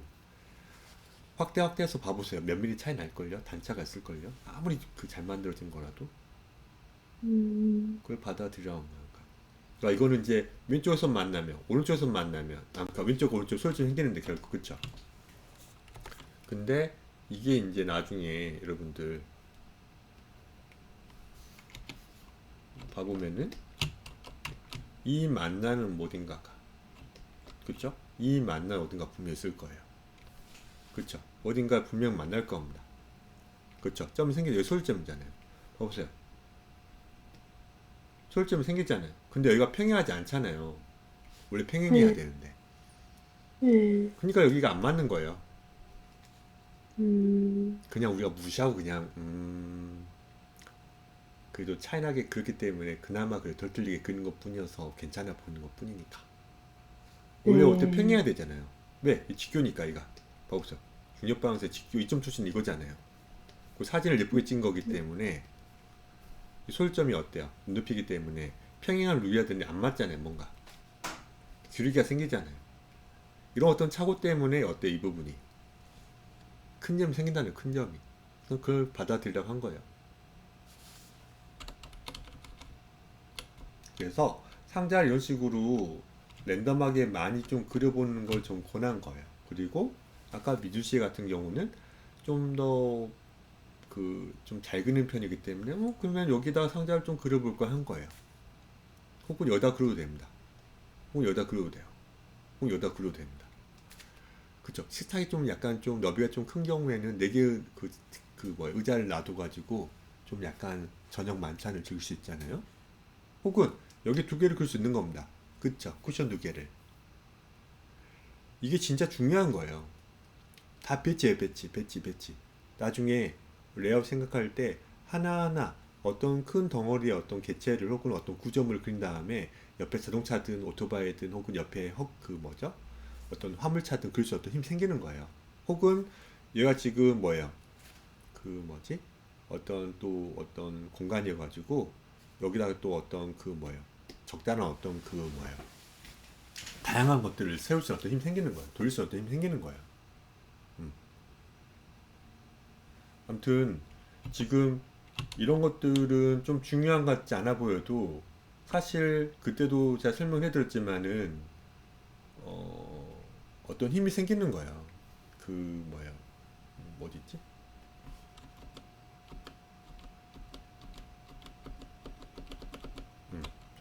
확대해서 봐보세요. 몇 미리 차이 날걸요? 단차가 있을걸요? 아무리 그 잘 만들어진 거라도 그걸 받아들여야 하는 거예요. 그러니까 이거는 이제 왼쪽에서 만나면 오른쪽에서 만나면 그러니까 왼쪽 오른쪽 소리좀 생기는데 결국 그쵸? 근데 이게 이제 나중에 여러분들 봐보면은 이 만나는 어딘가가 그쵸? 이 만나는 어딘가 분명 있을 거예요. 그쵸? 어딘가 분명 만날 겁니다. 그쵸? 점이 생기죠. 여기 소리점이잖아요. 봐보세요. 소리점이 생기잖아요. 근데 여기가 평행하지 않잖아요. 원래 평행해야 네, 되는데. 네, 그러니까 여기가 안 맞는 거예요. 음, 그냥 우리가 무시하고 그냥 그래도 차이나게 그렇기 때문에 그나마 그래 덜 틀리게 그리는 것 뿐이어서 괜찮아 보이는 것 뿐이니까. 원래 어때 네, 평행해야 되잖아요. 왜? 이 직교니까 이가. 봐보세요. 중력방향에서 직교 이점 출신 이거잖아요. 그 사진을 예쁘게 찍은 거기 때문에 이 소유점이 어때요? 눈높이기 때문에 평행을 누려야 되는데 안 맞잖아요. 뭔가 기울기가 생기잖아요. 이런 어떤 착오 때문에 어때 이 부분이 큰 점이 생긴다는 큰 점이. 그래서 그걸 받아들이려고 한 거예요. 그래서 상자를 이런 식으로 랜덤하게 많이 좀 그려보는 걸 좀 권한 거예요. 그리고 아까 미주 씨 같은 경우는 좀 더 그 좀 잘 그리는 편이기 때문에 그러면 여기다 상자를 좀 그려볼까 한 거예요. 혹은 여기다 그려도 됩니다. 혹은 여기다 그려도 돼요. 혹은 여기다 그려도 됩니다. 그쵸? 식탁이 좀 약간 좀 너비가 좀 큰 경우에는 네 개 뭐 의자를 놔둬가지고 좀 약간 저녁 만찬을 즐길 수 있잖아요. 혹은 여기 두 개를 그릴 수 있는 겁니다. 그쵸? 쿠션 두 개를. 이게 진짜 중요한 거예요. 다 배치예요, 배치. 나중에 레이아웃 생각할 때 하나하나 어떤 큰 덩어리의 어떤 개체를 혹은 어떤 구조물을 그린 다음에 옆에 자동차든 오토바이든 혹은 옆에 그 뭐죠? 어떤 화물차든 그릴 수 어떤 힘이 생기는 거예요. 혹은 얘가 지금 뭐예요? 그 뭐지? 어떤 공간이어가지고 여기다가 또 어떤 그 뭐예요? 적당한 어떤 그 뭐예요? 다양한 것들을 세울 수 어떤 힘이 생기는 거예요. 돌릴 수 어떤 힘이 생기는 거예요. 음. 아무튼 지금 이런 것들은 좀 중요한 것 같지 않아 보여도 사실 그때도 제가 설명해 드렸지만은 어떤 힘이 생기는 거예요. 그 뭐예요? 어디 있지?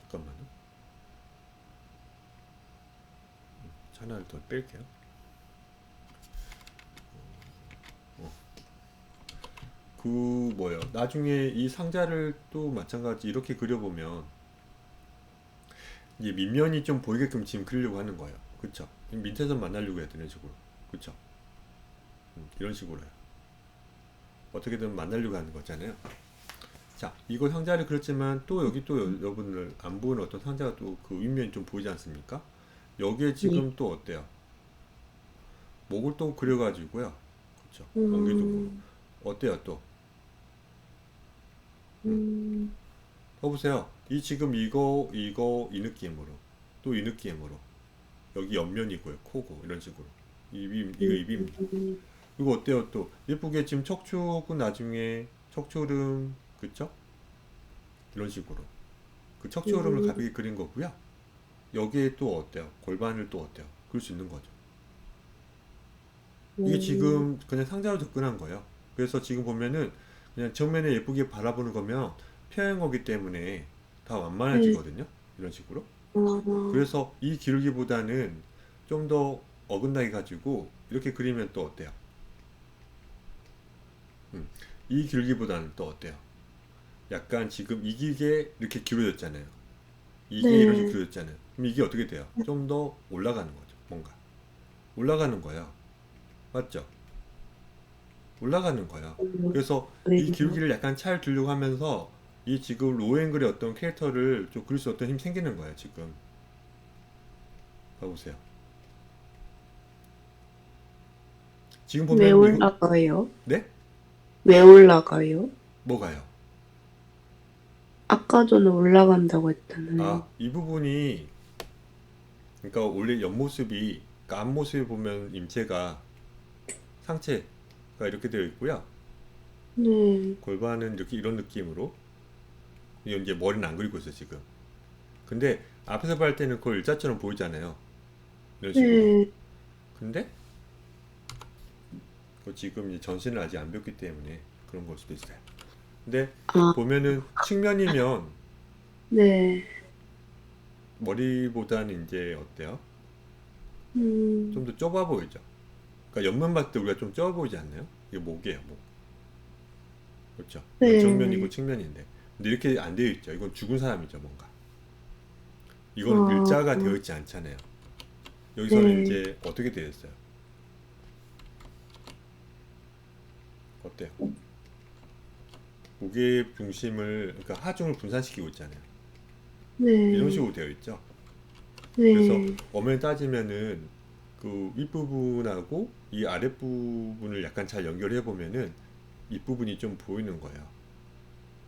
잠깐만요. 하나를 더 뺄게요. 그 뭐예요? 나중에 이 상자를 또 마찬가지 이렇게 그려보면 이제 밑면이 좀 보이게끔 지금 그리려고 하는 거예요. 그쵸? 밑에서 만나려고 해야 되는 식으로. 그쵸? 이런 식으로 해요. 어떻게든 만나려고 하는 거잖아요. 자, 이거 상자를 그렸지만 또 여기 또 여러분들 안 보이는 어떤 상자가 또 그 윗면이 좀 보이지 않습니까? 여기에 네. 지금 또 어때요? 목을 또 그려가지고요. 그렇죠. 엉덩이도 그리고. 음, 어때요 또? 음. 음, 봐보세요. 이 지금 이거 이 느낌으로 또 이 느낌으로 여기 옆면이고요. 코고 이런 식으로 입이 이거 입입니다. 이거 어때요 또? 예쁘게 지금 척추고 나중에 척추름 그쵸? 이런 식으로 그 척추름을 가볍게 그린 거고요. 여기에 또 어때요? 골반을 또 어때요? 그릴 수 있는 거죠. 이게 지금 그냥 상자로 접근한 거예요. 그래서 지금 보면은 그냥 정면에 예쁘게 바라보는 거면 표현 거기 때문에 다 네. 완만해지거든요. 이런 식으로. 아, 그래서 이 기울기보다는 좀 더 어긋나게 가지고 이렇게 그리면 또 어때요? 이 기울기보다는 또 어때요? 약간 지금 이게 이렇게 기울어졌잖아요. 이게 이런 식으로 네. 기울어졌잖아요. 그럼 이게 어떻게 돼요? 좀 더 올라가는 거죠. 뭔가 올라가는 거예요. 맞죠? 올라가는 거예요. 그래서 이 왜요? 기울기를 약간 잘 두려고 하면서 이 지금 로앵글의 어떤 캐릭터를 좀 그릴 수 어떤 힘이 생기는 거예요. 지금 봐보세요. 지금 왜 보면 이거 올라가요? 네? 왜 올라가요? 뭐가요? 아까 전에 올라간다고 했잖아요. 아, 이 부분이 그러니까 원래 옆모습이 그러니까 앞모습에 보면 임체가 상체가 이렇게 되어 있고요. 네. 골반은 이렇게 이런 느낌으로 이제 머리는 안 그리고 있어요 지금. 근데 앞에서 볼 때는 그걸 일자처럼 보이잖아요. 이런 식으로. 네. 근데 그 지금 이제 전신을 아직 안 벽기 때문에 그런 걸 수도 있어요. 근데 아, 보면은 측면이면 네. 머리보다는 이제 어때요? 좀 음, 더 좁아 보이죠? 그러니까 옆면 봤을 때 우리가 좀 좁아 보이지 않나요? 이게 목이에요, 목. 그렇죠? 이건 정면이고 네. 측면인데. 근데 이렇게 안 되어 있죠. 이건 죽은 사람이죠, 뭔가. 이거는 아, 일자가 되어 있지 않잖아요. 여기서는 네. 이제 어떻게 되어 있어요? 어때요? 무게 중심을, 그러니까 하중을 분산시키고 있잖아요. 이런 네. 식으로 되어 있죠. 그래서 네. 엄연히 따지면은 그 윗부분하고 이 아랫부분을 약간 잘 연결해 보면은 윗부분이 좀 보이는 거예요.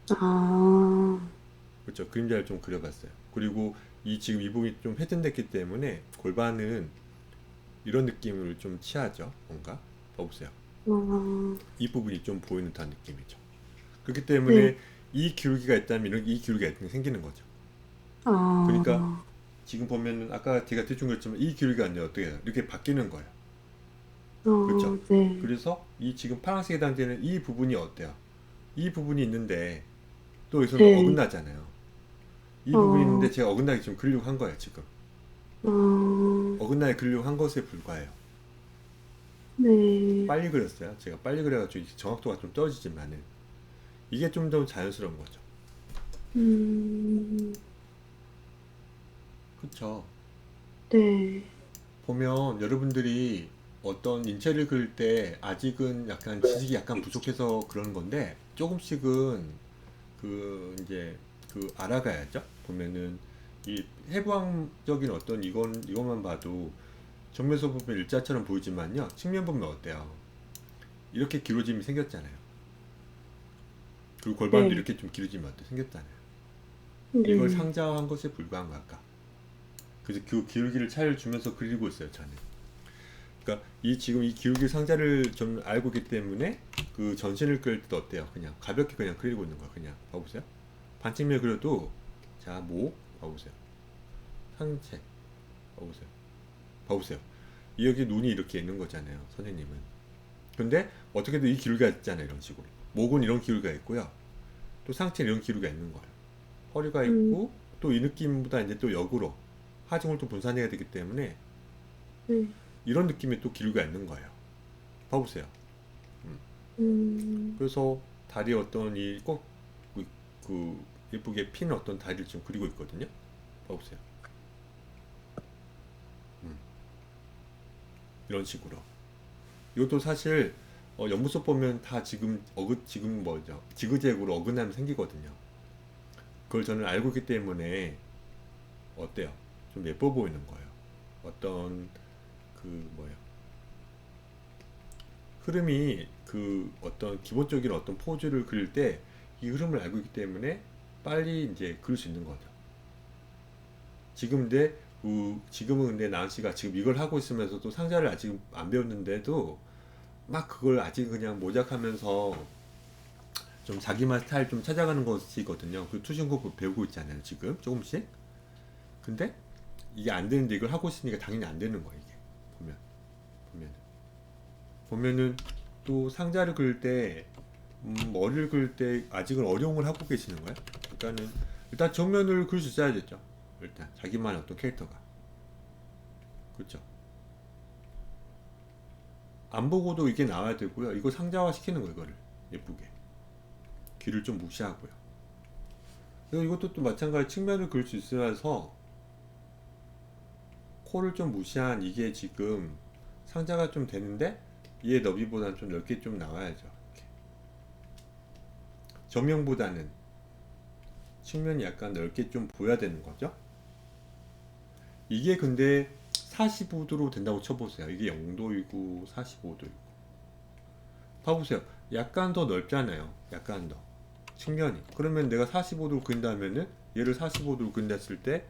아, 그렇죠. 그림자를 좀 그려봤어요. 그리고 이 지금 이 부분이 좀 회전됐기 때문에 골반은 이런 느낌을 좀 취하죠. 뭔가 봐보세요. 아, 이 부분이 좀 보이는 듯한 느낌이죠. 그렇기 네. 때문에 이 기울기가 있다면 이 기울기가 생기는 거죠. 그러니까 아, 지금 보면은 아까 제가 대충 그랬지만 이 기울기가 아니라 어떻게 해요? 이렇게 바뀌는 거예요. 그렇죠? 네. 그래서 이 지금 파란색에 담기는 이 부분이 어때요? 이 부분이 있는데 또 여기서는 네. 어긋나잖아요. 이 부분이 어, 있는데 제가 어긋나게 좀 그리려고 한 거예요, 지금. 어, 어긋나게 그리려고 한 것에 불과해요. 네. 빨리 그렸어요. 제가 빨리 그려가지고 정확도가 좀 떨어지지만은 이게 좀 더 자연스러운 거죠. 음, 그쵸? 네. 보면 여러분들이 어떤 인체를 그릴 때 아직은 약간 지식이 약간 부족해서 그러는 건데 조금씩은 그 이제 그 알아가야죠. 보면은 이 해부학적인 어떤 이것만 봐도 정면에서 보면 일자처럼 보이지만요. 측면 보면 어때요? 이렇게 기울어짐이 생겼잖아요. 그리고 골반도 네. 이렇게 좀 기울어짐이 어때 생겼잖아요. 이걸 네. 상자화한 것에 불과한 거 아까. 그래서 그 기울기를 차이를 주면서 그리고 있어요, 저는. 그러니까 이 지금 이 기울기 상자를 좀 알고 있기 때문에 그 전신을 그릴 때도 어때요? 그냥 가볍게 그냥 그리고 있는 거야. 그냥 봐보세요. 반측면 그려도 자, 목 봐보세요. 상체 봐보세요. 봐보세요. 여기 눈이 이렇게 있는 거잖아요, 선생님은. 근데 어떻게든 이 기울기가 있잖아요, 이런 식으로. 목은 이런 기울기가 있고요. 또 상체는 이런 기울기가 있는 거예요. 허리가 음, 있고 또 이 느낌보다 이제 또 역으로 하중을 또 분산해야 되기 때문에 네. 이런 느낌의 또 기류가 있는 거예요. 봐보세요. 음. 음, 그래서 다리 어떤 이 꼭 그 예쁘게 핀 어떤 다리를 좀 그리고 있거든요. 봐보세요. 이런 식으로. 이것도 사실 연못속 보면 다 지금 뭐죠? 지그재그로 어긋남이 생기거든요. 그걸 저는 알고 있기 때문에 어때요? 좀 예뻐 보이는 거예요. 어떤 그 뭐예요? 흐름이 그 어떤 기본적인 어떤 포즈를 그릴 때 이 흐름을 알고 있기 때문에 빨리 이제 그릴 수 있는 거죠. 지금은 근데 나은 씨가 지금 이걸 하고 있으면서도 상자를 아직 안 배웠는데도 막 그걸 아직 그냥 모작하면서 좀 자기만 스타일 좀 찾아가는 것이거든요. 그 투신곡 배우고 있잖아요. 지금 조금씩. 근데 이게 안 되는데 이걸 하고 있으니까 당연히 안 되는 거예요. 이게 보면은 또 상자를 그릴 때 머리를 그릴 때 아직은 어려움을 하고 계시는 거예요. 그러니까는 일단 정면을 그릴 수 있어야겠죠. 일단 자기만의 어떤 캐릭터가 그렇죠. 안 보고도 이게 나와야 되고요. 이거 상자화 시키는 거예요. 이거를 예쁘게 귀를 좀 무시하고요. 그리고 이것도 또 마찬가지 측면을 그릴 수 있어서 코를 좀 무시한 이게 지금 상자가 좀 되는데 얘의 너비보다는 좀 넓게 좀 나와야죠. 이렇게. 정면보다는 측면이 약간 넓게 좀 보여야 되는 거죠. 이게 근데 45도로 된다고 쳐보세요. 이게 0도이고 45도이고 봐보세요. 약간 더 넓잖아요. 약간 더 측면이. 그러면 내가 45도로 그린다면은 얘를 45도로 그린다 했을 때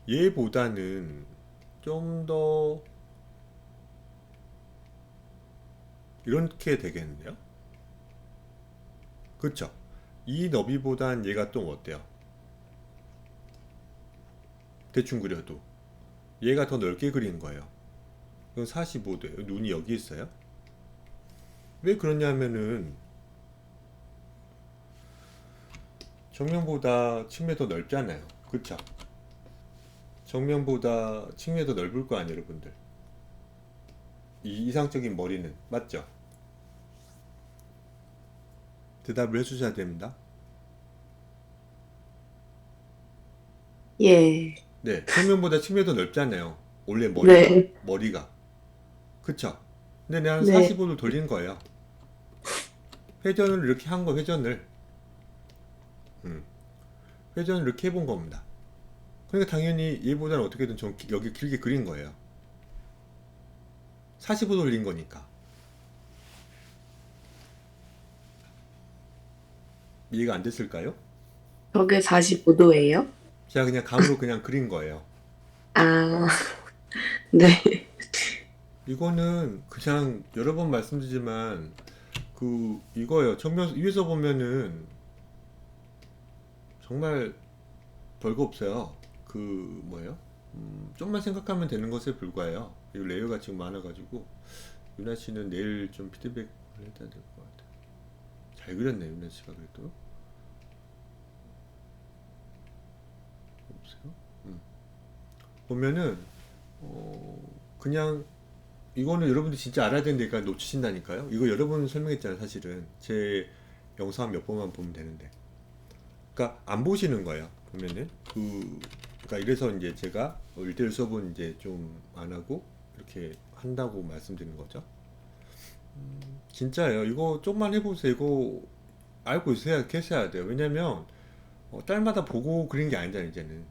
얘보다는 좀 더 이렇게 되겠는데요? 그쵸? 이 너비보단 얘가 좀 어때요? 대충 그려도 얘가 더 넓게 그린 거예요. 이건 45도예요. 눈이 여기 있어요. 왜 그러냐면은 정면보다 측면이 더 넓잖아요. 그쵸? 정면보다 측면이 더 넓을 거 아니에요, 여러분들. 이 이상적인 머리는 맞죠? 대답을 해주셔야 됩니다. 예. 네, 정면보다 측면이 더 넓잖아요. 원래 네. 머리가. 그쵸? 근데 내가 네. 45도 돌린 거예요. 회전을 이렇게 한 거, 회전을. 회전을 이렇게 해본 겁니다. 그러니까 당연히 얘보다는 어떻게든 좀 여기 길게 그린 거예요. 45도 돌린 거니까. 이해가 안 됐을까요? 저게 45도예요? 제가 그냥 감으로 그냥 그린 거예요. 아, 네. 이거는 그냥 여러 번 말씀드리지만 이거예요. 정면 위에서 보면은 정말 별거 없어요. 뭐예요? 좀만 생각하면 되는 것에 불과해요. 이 레이어가 지금 많아가지고 유나 씨는 내일 좀 피드백을 해야 될 것 같아요. 잘 그렸네 유나 씨가 그래도. 보세요. 보면은 그냥 이거는 여러분들 진짜 알아야 되는데 놓치신다니까요. 이거 여러 번 설명했잖아요. 사실은 제 영상 몇 번만 보면 되는데. 그러니까 안 보시는 거예요. 보면은 그러니까 이래서 이제 제가 1대1 수업은 이제 좀 안 하고 이렇게 한다고 말씀드리는 거죠. 진짜예요. 이거 좀만 해보세요. 이거 알고 있어야 계셔야 돼요. 왜냐면 딸마다 보고 그린 게 아니잖아요. 이제는.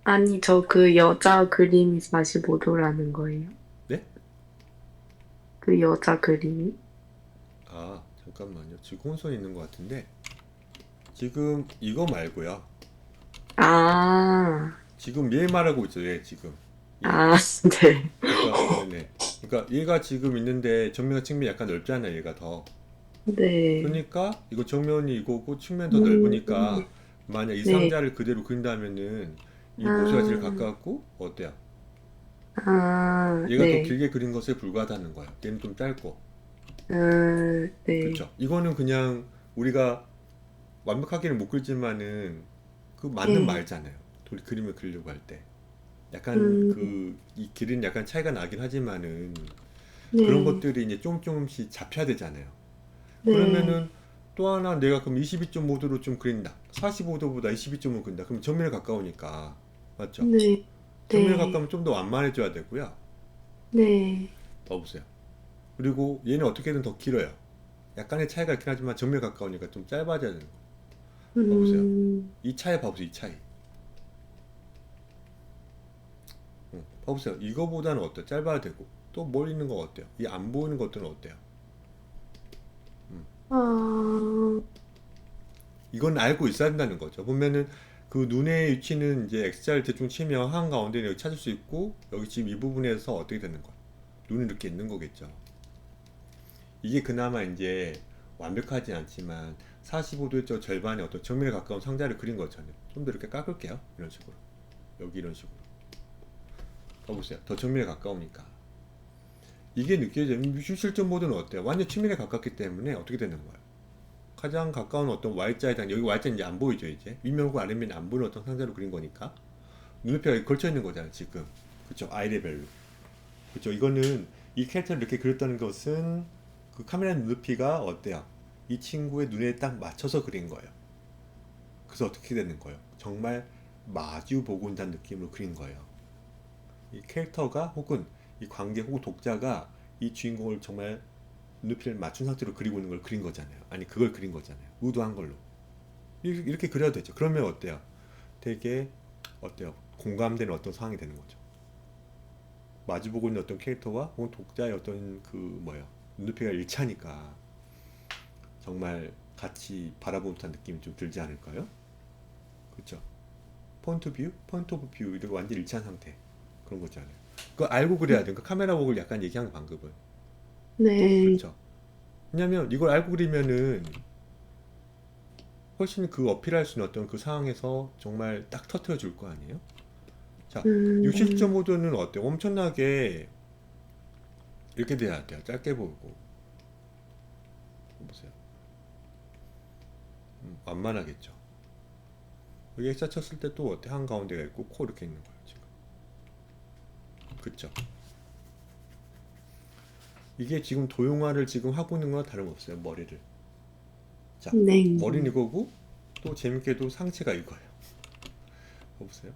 아니, 저 그 여자 그림이 45도라는 거예요. 네? 그 여자 그림이? 아 잠깐만요. 지금 혼선이 있는 것 같은데 지금 이거 말고요. 아, 지금 얘 말하고 있죠. 얘 지금. 얘. 아, 네. 그러니까, 네네. 그러니까 얘가 지금 있는데 정면 측면이 약간 넓잖아요. 얘가 더. 네. 그러니까 이거 정면이 이거고 측면 더 음, 넓으니까 만약 이 네. 상자를 그대로 그린다면은 이 모수가 제일 아, 가깝고 어때요? 아, 얘가 더 네. 길게 그린 것에 불과하다는 거예요. 얘는 좀 짧고. 아, 네. 그렇죠. 이거는 그냥 우리가 완벽하게는 못 그리지만은 그 맞는 네. 말잖아요. 그림을 그리려고 할 때. 약간 음, 이 길은 약간 차이가 나긴 하지만은 그런 네. 것들이 이제 조금씩 잡혀야 되잖아요. 네. 그러면은 또 하나 내가 그럼 22.5도로 좀 그린다. 45도보다 22.5 그린다. 그럼 정면에 가까우니까. 맞죠? 네. 정면에 네. 가까우면 좀 더 완만해져야 되고요. 네. 봐보세요. 그리고 얘는 어떻게든 더 길어요. 약간의 차이가 있긴 하지만 정면에 가까우니까 좀 짧아져야 되는 거예요. 봐보세요. 음, 이 차이 봐보세요. 이 차이. 봐보세요. 이거보다는 어때요? 짧아야 되고 또 멀리 있는 거 어때요? 이 안 보이는 것들은 어때요? 아, 이건 알고 있어야 된다는 거죠. 보면은 그 눈의 위치는 이제 X자를 대충 치면 한가운데 여기 찾을 수 있고 여기 지금 이 부분에서 어떻게 되는 거예요? 눈이 이렇게 있는 거겠죠. 이게 그나마 이제 완벽하진 않지만 45도의 저 절반의 어떤 정면에 가까운 상자를 그린 거잖아요. 좀 더 이렇게 깎을게요. 이런 식으로. 여기 이런 식으로. 봐보세요. 더 정면에 가까우니까. 이게 느껴져요. 실전 모드는 어때요? 완전 측면에 가깝기 때문에 어떻게 되는 거예요? 가장 가까운 어떤 Y자에 대한 여기 Y자 이제 안 보이죠 이제 윗면과 아랫면이 안 보이는 어떤 상자로 그린 거니까 눈높이가 걸쳐 있는 거잖아요 지금 그쵸 아이 레벨로 그쵸 이거는 이 캐릭터를 이렇게 그렸다는 것은 그 카메라 눈높이가 어때요 이 친구의 눈에 딱 맞춰서 그린 거예요 그래서 어떻게 되는 거예요 정말 마주 보고 온다는 느낌으로 그린 거예요 이 캐릭터가 혹은 이 관객 혹은 독자가 이 주인공을 정말 눈높이를 맞춘 상태로 그리고 있는 걸 그린 거잖아요. 아니 그걸 그린 거잖아요. 의도한 걸로. 이렇게 그려도 되죠. 그러면 어때요? 되게 어때요? 공감되는 어떤 상황이 되는 거죠. 마주보고 있는 어떤 캐릭터와 혹은 독자의 어떤 그 뭐야 눈높이가 일치하니까 정말 같이 바라보는 듯한 느낌이 좀 들지 않을까요? 그렇죠? 포인트 뷰, 포인트 오브 뷰 이렇게 완전 일치한 상태 그런 거잖아요. 그거 알고 그래야 돼요. 그 카메라 웍을 약간 얘기한 방법은 네. 그렇죠. 왜냐면 이걸 알고 그리면은 훨씬 그 어필할 수 있는 어떤 그 상황에서 정말 딱 터트려 줄 거 아니에요? 자, 60점 음, 모드는 어때요? 엄청나게 이렇게 돼야 돼요. 짧게 보고. 보세요. 완만하겠죠. 여기 X자 쳤을 때 또 어때? 한가운데가 있고 코 이렇게 있는 거예요. 지금. 그쵸? 이게 지금 도용화를 지금 하고 있는 거랑 다름없어요. 머리를. 자, 네. 머리는 이거고 또 재밌게도 상체가 이거예요. 봐보세요.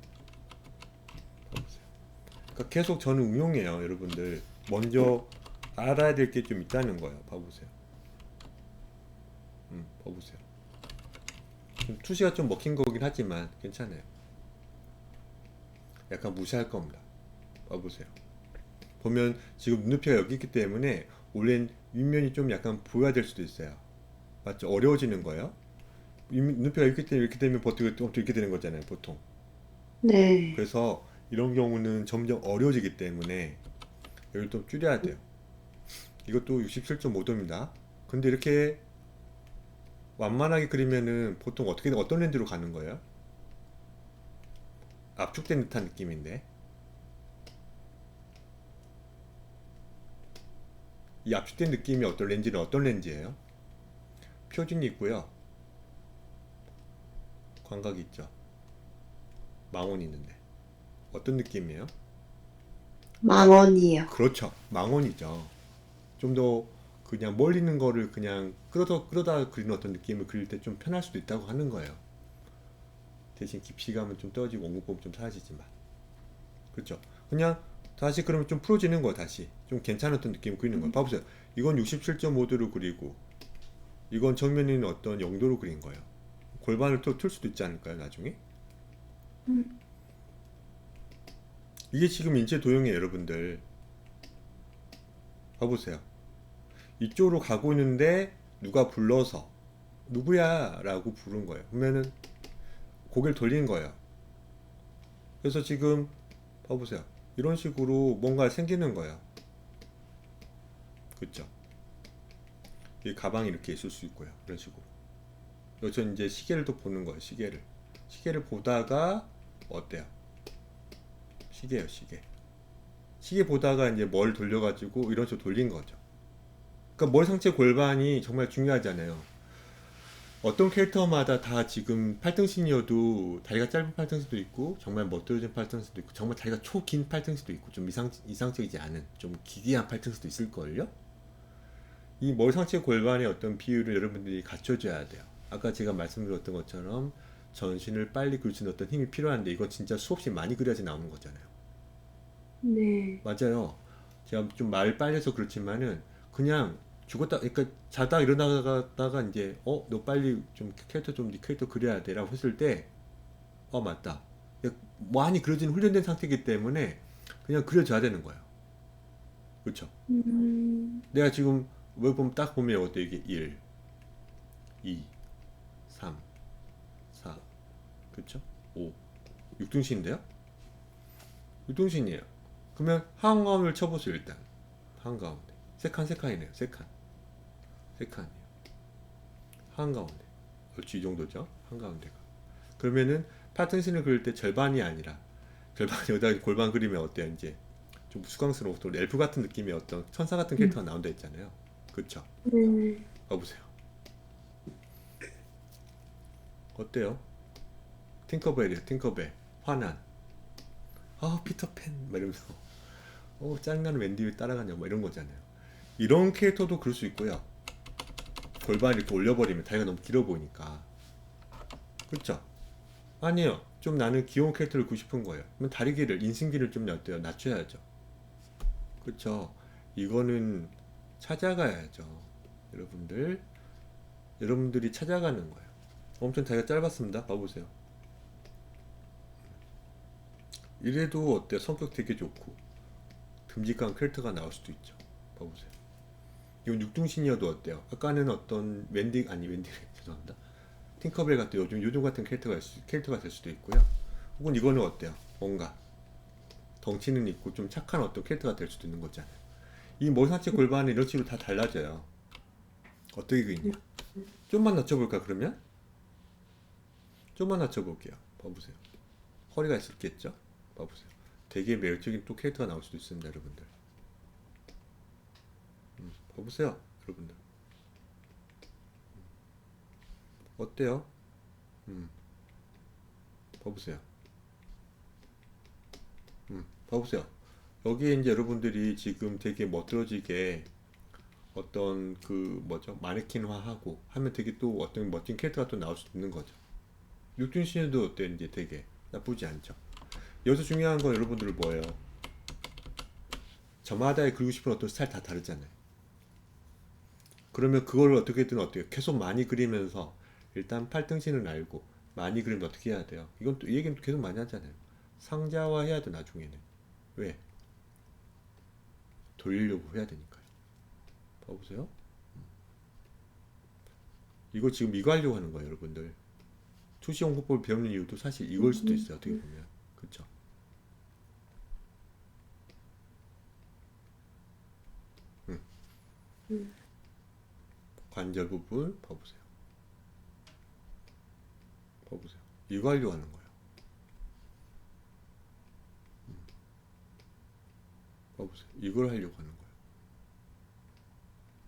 봐보세요. 그러니까 계속 저는 응용해요, 여러분들. 먼저 알아야 될 게 좀 있다는 거예요. 봐보세요. 봐보세요. 좀 투시가 좀 먹힌 거긴 하지만 괜찮아요. 약간 무시할 겁니다. 봐보세요. 보면 지금 눈높이가 여기 있기 때문에 원래는 윗면이 좀 약간 보여야 될 수도 있어요. 맞죠? 어려워지는 거예요. 눈높이가 이렇게 되면 보통 또 이렇게 되는 거잖아요, 보통. 네. 그래서 이런 경우는 점점 어려워지기 때문에 여기를 좀 줄여야 돼요. 이것도 67.5도입니다. 근데 이렇게 완만하게 그리면은 보통 어떤 렌즈로 가는 거예요? 압축된 듯한 느낌인데 이 압축된 느낌이 어떤 렌즈는 어떤 렌즈예요? 표준이 있고요. 광각이 있죠. 망원이 있는데 어떤 느낌이에요? 망원이요. 그렇죠. 망원이죠. 좀 더 그냥 멀리 있는 거를 그냥 끌어다 그리는 어떤 느낌을 그릴 때 좀 편할 수도 있다고 하는 거예요. 대신 깊이감은 좀 떨어지고 원근법은 좀 사라지지만 그렇죠. 그냥 다시 그러면 좀 풀어지는 거야. 다시 좀 괜찮았던 느낌 그리는 거야. 봐보세요. 이건 67.5도로 그리고 이건 정면에 있는 어떤 영도로 그린 거예요. 골반을 또 틀 수도 있지 않을까요? 나중에 이게 지금 인체 도형이에요. 여러분들 봐보세요. 이쪽으로 가고 있는데 누가 불러서 누구야 라고 부른 거예요. 그러면은 고개를 돌린 거예요. 그래서 지금 봐보세요. 이런 식으로 뭔가 생기는 거예요. 그쵸? 이 가방이 이렇게 있을 수 있고요. 이런 식으로. 여기서 이제 시계를 또 보는 거예요. 시계를 보다가 어때요? 시계요, 시계. 시계 보다가 이제 뭘 돌려가지고 이런 식으로 돌린 거죠. 그러니까 머리 상체 골반이 정말 중요하잖아요. 어떤 캐릭터마다 다 지금 팔등신이어도 다리가 짧은 팔등신도 있고 정말 멋들어진 팔등신도 있고 정말 다리가 긴 팔등신도 있고 좀 이상적이지 않은 좀 기괴한 팔등신도 있을걸요? 이 머리 상체 골반의 어떤 비율을 여러분들이 갖춰줘야 돼요. 아까 제가 말씀드렸던 것처럼 전신을 빨리 그릴 수 있는 어떤 힘이 필요한데 이건 진짜 수없이 많이 그려야지 나오는 거잖아요. 네. 맞아요. 제가 좀 말 빨려서 그렇지만은 그냥 죽었다 그러니까 자다 일어나다가 이제 너 빨리 좀 캐릭터 좀 네 캐릭터 그려야 돼라고 했을 때 맞다. 많이 그려진 훈련된 상태이기 때문에 그냥 그려줘야 되는 거예요. 그렇죠? 내가 지금 왜 보면 딱 보면 어때 이게 1, 2, 3, 4, 그렇죠? 5, 6등신인데요? 6등신이에요. 그러면 한가운데를 쳐보세요 일단. 한가운데. 세 칸이네요. 세 칸이에요. 한가운데. 그렇지 이 정도죠? 한가운데가. 그러면은 파등신을 그릴 때 절반이 아니라 절반 여기다 골반 그리면 어때요 이제 좀 수강스러운 또 엘프 같은 느낌의 어떤 천사 같은 캐릭터가 나온다 했잖아요. 그쵸? 봐보세요. 어때요? 팅커벨이에요. 팅커벨. 화난. 피터팬. 막 이러면서 짜증나는 웬디 왜 따라가냐 뭐 이런 거잖아요. 이런 캐릭터도 그럴 수 있고요. 골반 이렇게 올려버리면 다리가 너무 길어 보이니까. 그쵸? 아니요. 좀 나는 귀여운 캐릭터를 그리고 싶은 거예요. 그러면 다리 길을, 인승길을 좀 어때요? 낮춰야죠. 그쵸? 이거는 찾아가야죠. 여러분들이 찾아가는 거예요. 엄청 다리가 짧았습니다. 봐보세요. 이래도 어때요? 성격 되게 좋고 듬직한 캐릭터가 나올 수도 있죠. 봐보세요. 이건 육등신이어도 어때요? 아까는 어떤 웬디 죄송합니다. 팅커벨 같은 요즘 같은 캐릭터가 될 수도 있고요. 혹은 이거는 어때요? 뭔가 덩치는 있고 좀 착한 어떤 캐릭터가 될 수도 있는 거잖아요. 이 머리상체 골반은 이런 식으로 다 달라져요. 어떻게 그리냐? 좀만 낮춰볼까 그러면? 좀만 낮춰볼게요. 봐보세요. 허리가 있었겠죠? 봐보세요. 되게 매력적인 또 캐릭터가 나올 수도 있습니다, 여러분들. 봐보세요, 여러분들. 어때요? 봐보세요. 봐보세요. 여기에 이제 여러분들이 지금 되게 멋들어지게 어떤 그 뭐죠? 마네킹화하고 하면 되게 또 어떤 멋진 캐릭터가 또 나올 수 있는 거죠. 육준신도 어때 이제 되게 나쁘지 않죠. 여기서 중요한 건 여러분들 뭐예요? 저마다의 그리고 싶은 어떤 스타일 다 다르잖아요. 그러면 그걸 어떻게든 어때요? 계속 많이 그리면서 일단 팔등신을 알고 많이 그리면 어떻게 해야 돼요? 이건 또 이 얘기는 계속 많이 하잖아요. 상자화 해야 돼 나중에는. 왜? 돌리려고 해야 되니까요. 봐보세요. 이거 지금 이거 하려고 하는 거예요, 여러분들. 투시용법을 배우는 이유도 사실 이걸 수도 있어요. 어떻게 보면. 그쵸? 관절 부분 봐보세요. 봐보세요. 이거 하려고 하는 거예요. 봐보세요. 이걸 하려고 하는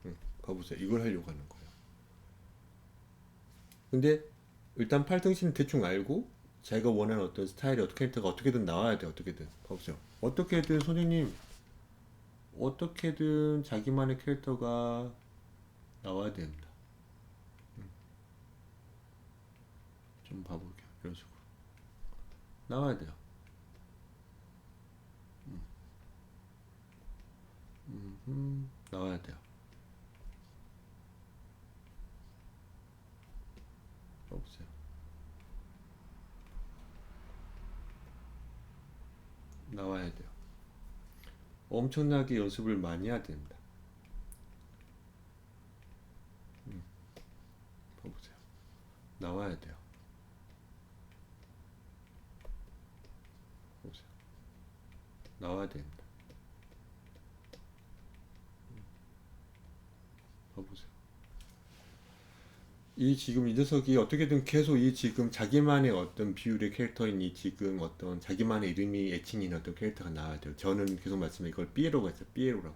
거예요. 봐보세요. 이걸 하려고 하는 거예요. 근데 일단 팔등신은 대충 알고 자기가 원하는 어떤 스타일이 어떤 캐릭터가 어떻게든 나와야 돼. 어떻게든. 봐보세요. 어떻게든 선생님 어떻게든 자기만의 캐릭터가 나와야 됩니다. 좀 봐볼게요. 이런 식으로. 나와야 돼요. 나와야 돼요. 봐보세요. 나와야 돼요. 엄청나게 연습을 많이 해야 됩니다. 봐보세요. 나와야 돼요. 보세요. 나와야 됩니다. 봐보세요. 이 지금 이 녀석이 어떻게든 계속 이 지금 자기만의 어떤 비율의 캐릭터인 이 지금 어떤 자기만의 이름이 애칭인 어떤 캐릭터가 나와야 돼요. 저는 계속 말씀해 이걸 삐에로가 있어요. 삐에로라고.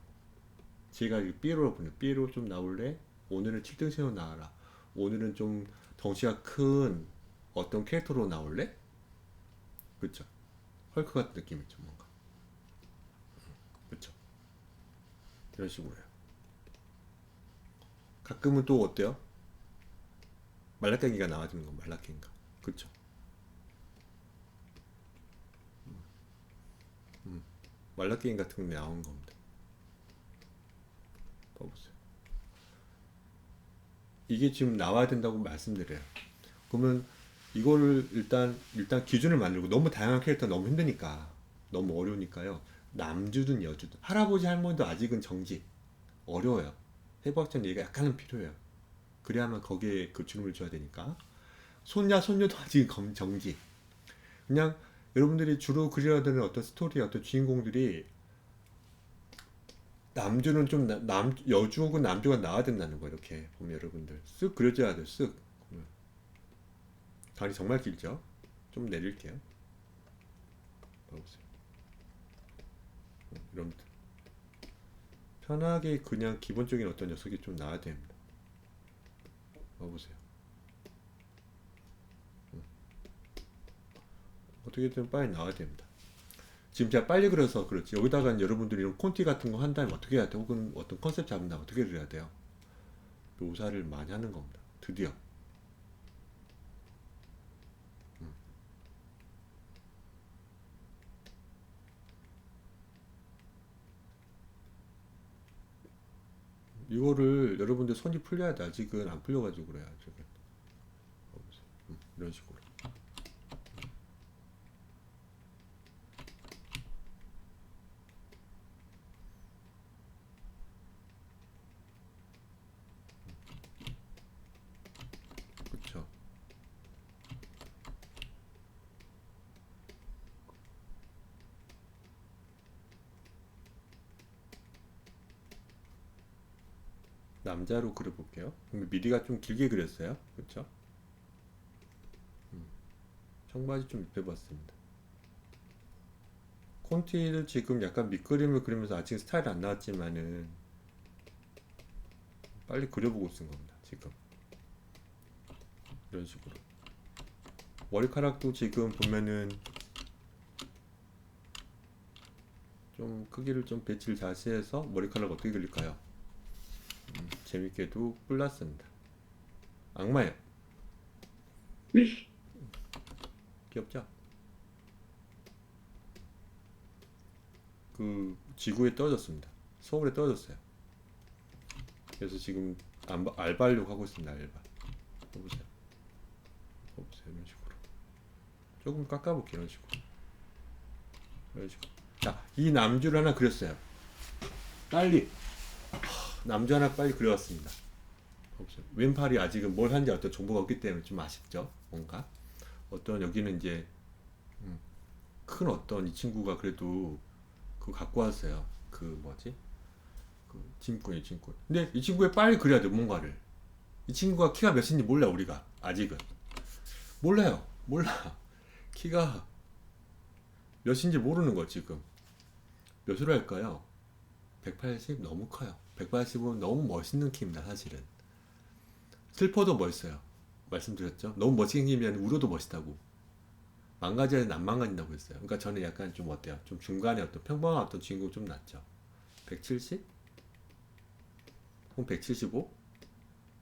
제가 삐에로라고 보내요. 삐에로 좀 나올래? 오늘은 7등신으로 나와라. 오늘은 좀 덩치가 큰 어떤 캐릭터로 나올래? 그쵸? 헐크 같은 느낌이죠, 뭔가. 그쵸? 이런 식으로요. 가끔은 또 어때요? 말라깽이가 나와주는 건 말라깽이가. 그쵸? 말라깽이 같은 거 나온 겁니다. 봐보세요. 이게 지금 나와야 된다고 말씀드려요. 그러면 이거를 일단 기준을 만들고, 너무 다양한 캐릭터 너무 힘드니까, 너무 어려우니까요. 남주든 여주든 할아버지 할머니도 아직은 정직 어려워요. 해부학적 얘기가 약간은 필요해요. 그래야만 거기에 그 주름을 줘야 되니까. 손자 손녀도 아직 정직. 그냥 여러분들이 주로 그려야 되는 어떤 스토리, 어떤 주인공들이 남주는 좀 여주 혹은 남주가 나와야 된다는 거. 이렇게 보면 여러분들 쓱 그려줘야 돼요. 쓱. 다리 정말 길죠? 좀 내릴게요. 봐보세요. 이런 편하게 그냥 기본적인 어떤 녀석이 좀 나와야 됩니다. 봐보세요. 어떻게든 빨리 나와야 됩니다. 지금 제가 빨리 그려서 그렇지. 여기다가 여러분들이 이런 콘티 같은 거 한다면 어떻게 해야 돼? 혹은 어떤 컨셉 잡는다면 어떻게 그려야 돼요? 묘사를 많이 하는 겁니다. 드디어. 이거를 여러분들 손이 풀려야 돼. 아직은 안 풀려가지고 그래요. 아직은. 이런 식으로. 그렇죠. 남자로 그려볼게요. 미리가 좀 길게 그렸어요. 그렇죠? 청바지 좀 입혀봤습니다. 콘티를 지금 약간 밑그림을 그리면서 아직 스타일이 안 나왔지만은 빨리 그려보고 쓴 겁니다. 지금 이런 식으로. 머리카락도 지금 보면은 좀 크기를 좀 배치를 다시 해서 머리카락 어떻게 그릴까요? 재밌게도 뿔났습니다. 악마예요. 귀엽죠? 그 지구에 떨어졌습니다. 서울에 떨어졌어요. 그래서 지금 알바하려고 하고 있습니다. 알바. 보세요. 이런 식으로. 조금 깎아볼게요. 이런 식으로. 이런 식으로. 자, 이 남주를 하나 그렸어요. 빨리. 남주 하나 빨리 그려왔습니다. 보세요. 왼팔이 아직은 뭘 하는지 어떤 정보가 없기 때문에 좀 아쉽죠. 뭔가 어떤 여기는 이제 큰 어떤 이 친구가 그래도 그거 갖고 왔어요. 그 뭐지? 그 짐꾼이 짐꾼. 근데 이 친구에 빨리 그려야 돼 뭔가를. 이 친구가 키가 몇인지 몰라 우리가 아직은 몰라요. 몰라. 키가 몇인지 모르는 거 지금. 몇으로 할까요? 180 너무 커요. 180은 너무 멋있는 키입니다. 사실은. 슬퍼도 멋있어요. 말씀드렸죠. 너무 멋지게 생기면 울어도 멋있다고. 망가져야 안 망가진다고 했어요. 그러니까 저는 약간 좀 어때요? 좀 중간에 어떤 평범한 어떤 주인공 좀 낫죠. 170? 혹은 175?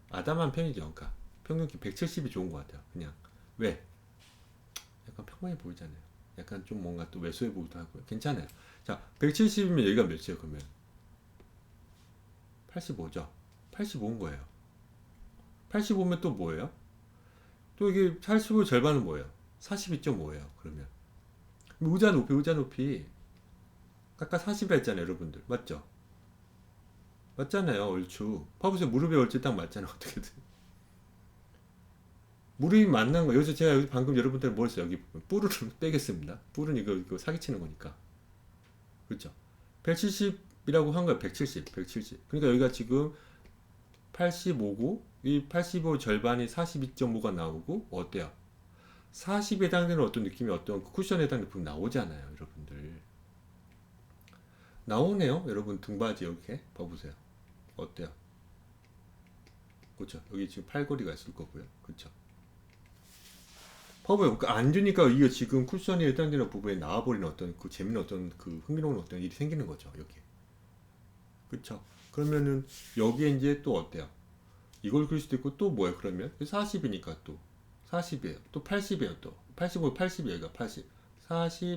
아담한 편이죠. 그러니까 평균 키 170이 좋은 것 같아요. 그냥 왜? 약간 평범해 보이잖아요. 약간 좀 뭔가 또 왜소해 보이기도 하고요. 괜찮아요. 자, 170이면 여기가 몇이에요? 그러면 85죠. 85인 거예요. 85면 또 뭐예요? 또 이게 85의 절반은 뭐예요? 42.5예요. 그러면 의자 높이 아까 40 했잖아요. 여러분들 맞죠? 맞잖아요. 얼추 봐보세요. 무릎에 얼추 딱 맞잖아요. 어떻게든 무릎이 맞는 거. 여기서 제가 여기 방금 여러분들 뭐 했어요? 여기 뿔을 빼겠습니다. 뿔은 이거 사기치는 거니까. 그렇죠? 170이라고 한 거예요. 170. 그러니까 여기가 지금 85고 이 85 절반이 42.5가 나오고 어때요? 40에 해당되는 어떤 느낌이 어떤 쿠션에 해당되는 부분 나오잖아요. 여러분들 나오네요. 여러분 등바지 이렇게 봐보세요. 어때요? 그렇죠? 여기 지금 팔걸이가 있을 거고요. 그렇죠? 봐봐요. 그러니까 안 주니까 이게 지금 쿠션에 해당되는 부분에 나와버리는 어떤 그 재밌는 어떤 그 흥미로운 어떤 일이 생기는 거죠. 여기. 그쵸? 그러면은 여기에 이제 또 어때요? 이걸 그릴 수도 있고 또 뭐예요? 그러면 40이니까 또 40이에요. 또 80이에요. 또 85, 80이에요. 80,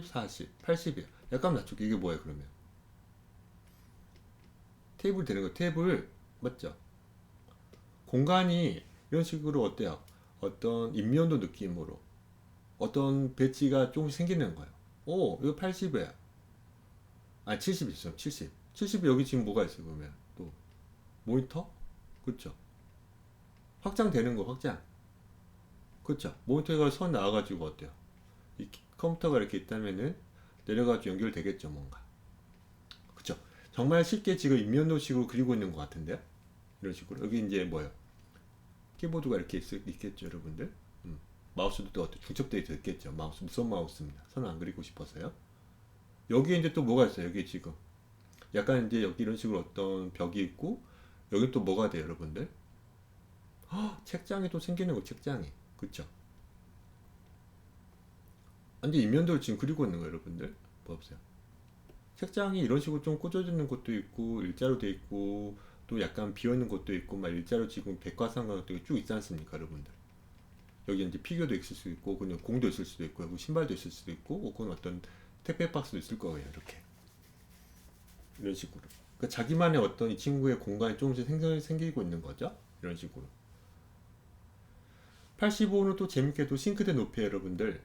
40, 80이에요. 약간 낮추기 이게 뭐예요? 그러면 테이블 되는 거 테이블 맞죠? 공간이 이런 식으로 어때요? 어떤 인면도 느낌으로 어떤 배치가 조금씩 생기는 거예요. 오, 이거 80이야. 아, 70 있어. 70. 70 여기 지금 뭐가 있어요, 그러면? 또 모니터? 그쵸? 확장되는 거 확장. 그쵸? 모니터가 선 나와가지고 어때요? 이 컴퓨터가 이렇게 있다면은 내려가지고 연결되겠죠, 뭔가. 그쵸? 정말 쉽게 지금 인면도식으로 그리고 있는 것 같은데요? 이런 식으로. 여기 이제 뭐예요? 키보드가 이렇게 있겠죠, 여러분들? 마우스도 또 중첩되어 있겠죠. 마우스, 무선 마우스입니다. 선을 안 그리고 싶어서요. 여기에 이제 또 뭐가 있어요, 여기 지금. 약간 이제 여기 이런 식으로 어떤 벽이 있고, 여기 또 뭐가 돼요, 여러분들? 책장이 또 생기는 거, 책장이. 그쵸? 완전 인면도를 지금 그리고 있는 거예요, 여러분들. 보세요. 책장이 이런 식으로 좀 꽂아지는 것도 있고, 일자로 돼 있고, 또 약간 비어있는 것도 있고, 막 일자로 지금 백과사전 같은 게 쭉 있지 않습니까, 여러분들? 여기 이제 피규어도 있을 수 있고, 그냥 공도 있을 수도 있고, 신발도 있을 수도 있고, 혹은 어떤 택배 박스도 있을 거예요, 이렇게. 이런 식으로. 그러니까 자기만의 어떤 이 친구의 공간이 조금씩 생기고 있는 거죠. 이런 식으로. 85는 또 재밌게도 싱크대 높이 여러분들.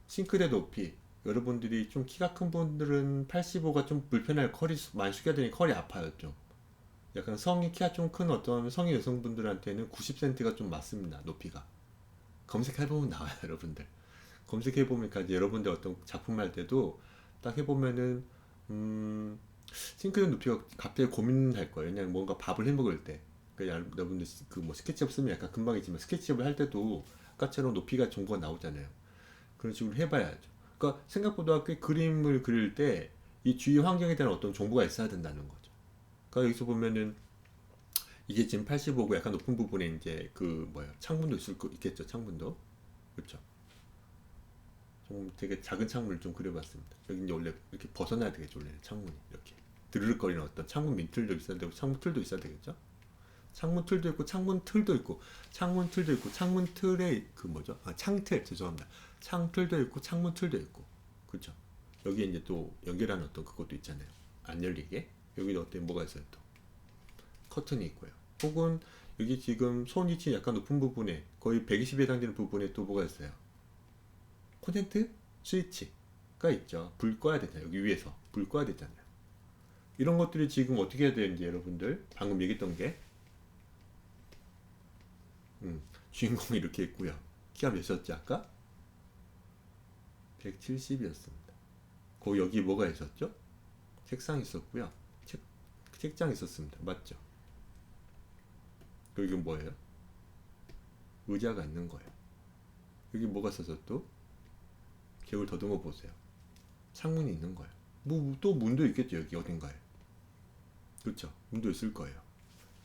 싱크대 높이. 여러분들이 좀 키가 큰 분들은 85가 좀 불편할 컬이 많이 숙여야 되니 컬이 아파요, 좀. 약간 성이 키가 좀 큰 어떤 성인 여성분들한테는 90cm가 좀 맞습니다, 높이가. 검색해보면 나와요, 여러분들. 검색해보면 여러분들 어떤 작품 할 때도 딱 해보면은 싱크대 높이가 갑자기 고민할 거예요. 그냥 뭔가 밥을 해 먹을 때. 그러니까 여러분들 그 뭐 스케치업 쓰면 약간 금방이지만 스케치업을 할 때도 아까처럼 높이가 정보가 나오잖아요. 그런 식으로 해봐야죠. 그러니까 생각보다 꽤 그림을 그릴 때 이 주위 환경에 대한 어떤 정보가 있어야 된다는 거죠. 그러니까 여기서 보면은 이게 지금 85고 약간 높은 부분에 이제 그 뭐야 창문도 있겠죠. 창문도 그렇죠. 좀 되게 작은 창문을 좀 그려봤습니다. 여기 이제 원래 이렇게 벗어나야 되겠죠. 원래 창문이 이렇게 드르륵거리는 어떤 창문 민틀도 있어야 되고 창문 틀도 있어야 되겠죠. 창문 틀도 있고 창문 틀도 있고 창문 틀도 있고 창문 틀에 그 뭐죠? 아, 창틀 죄송합니다. 창틀도 있고 창문 틀도 있고 그렇죠. 여기 이제 또 연결하는 어떤 그것도 있잖아요. 안 열리게 여기도 어떤 뭐가 있어요 또 커튼이 있고요. 혹은 여기 지금 손 위치 약간 높은 부분에 거의 120에 해당되는 부분에 또 뭐가 있어요. 콘센트 스위치가 있죠. 불 꺼야 되잖아요. 여기 위에서 불 꺼야 되잖아요. 이런 것들이 지금 어떻게 해야 되는지 여러분들 방금 얘기했던 게 주인공이 이렇게 있고요. 키가 몇이었지 아까? 170이었습니다. 거기 여기 뭐가 있었죠? 책상 있었고요. 책장 있었습니다. 맞죠? 여기 뭐예요? 의자가 있는 거예요. 여기 뭐가 있어서 또? 기억을 더듬어 보세요. 창문이 있는 거예요. 또 문도 있겠죠, 여기 어딘가에. 그렇죠? 문도 있을 거예요.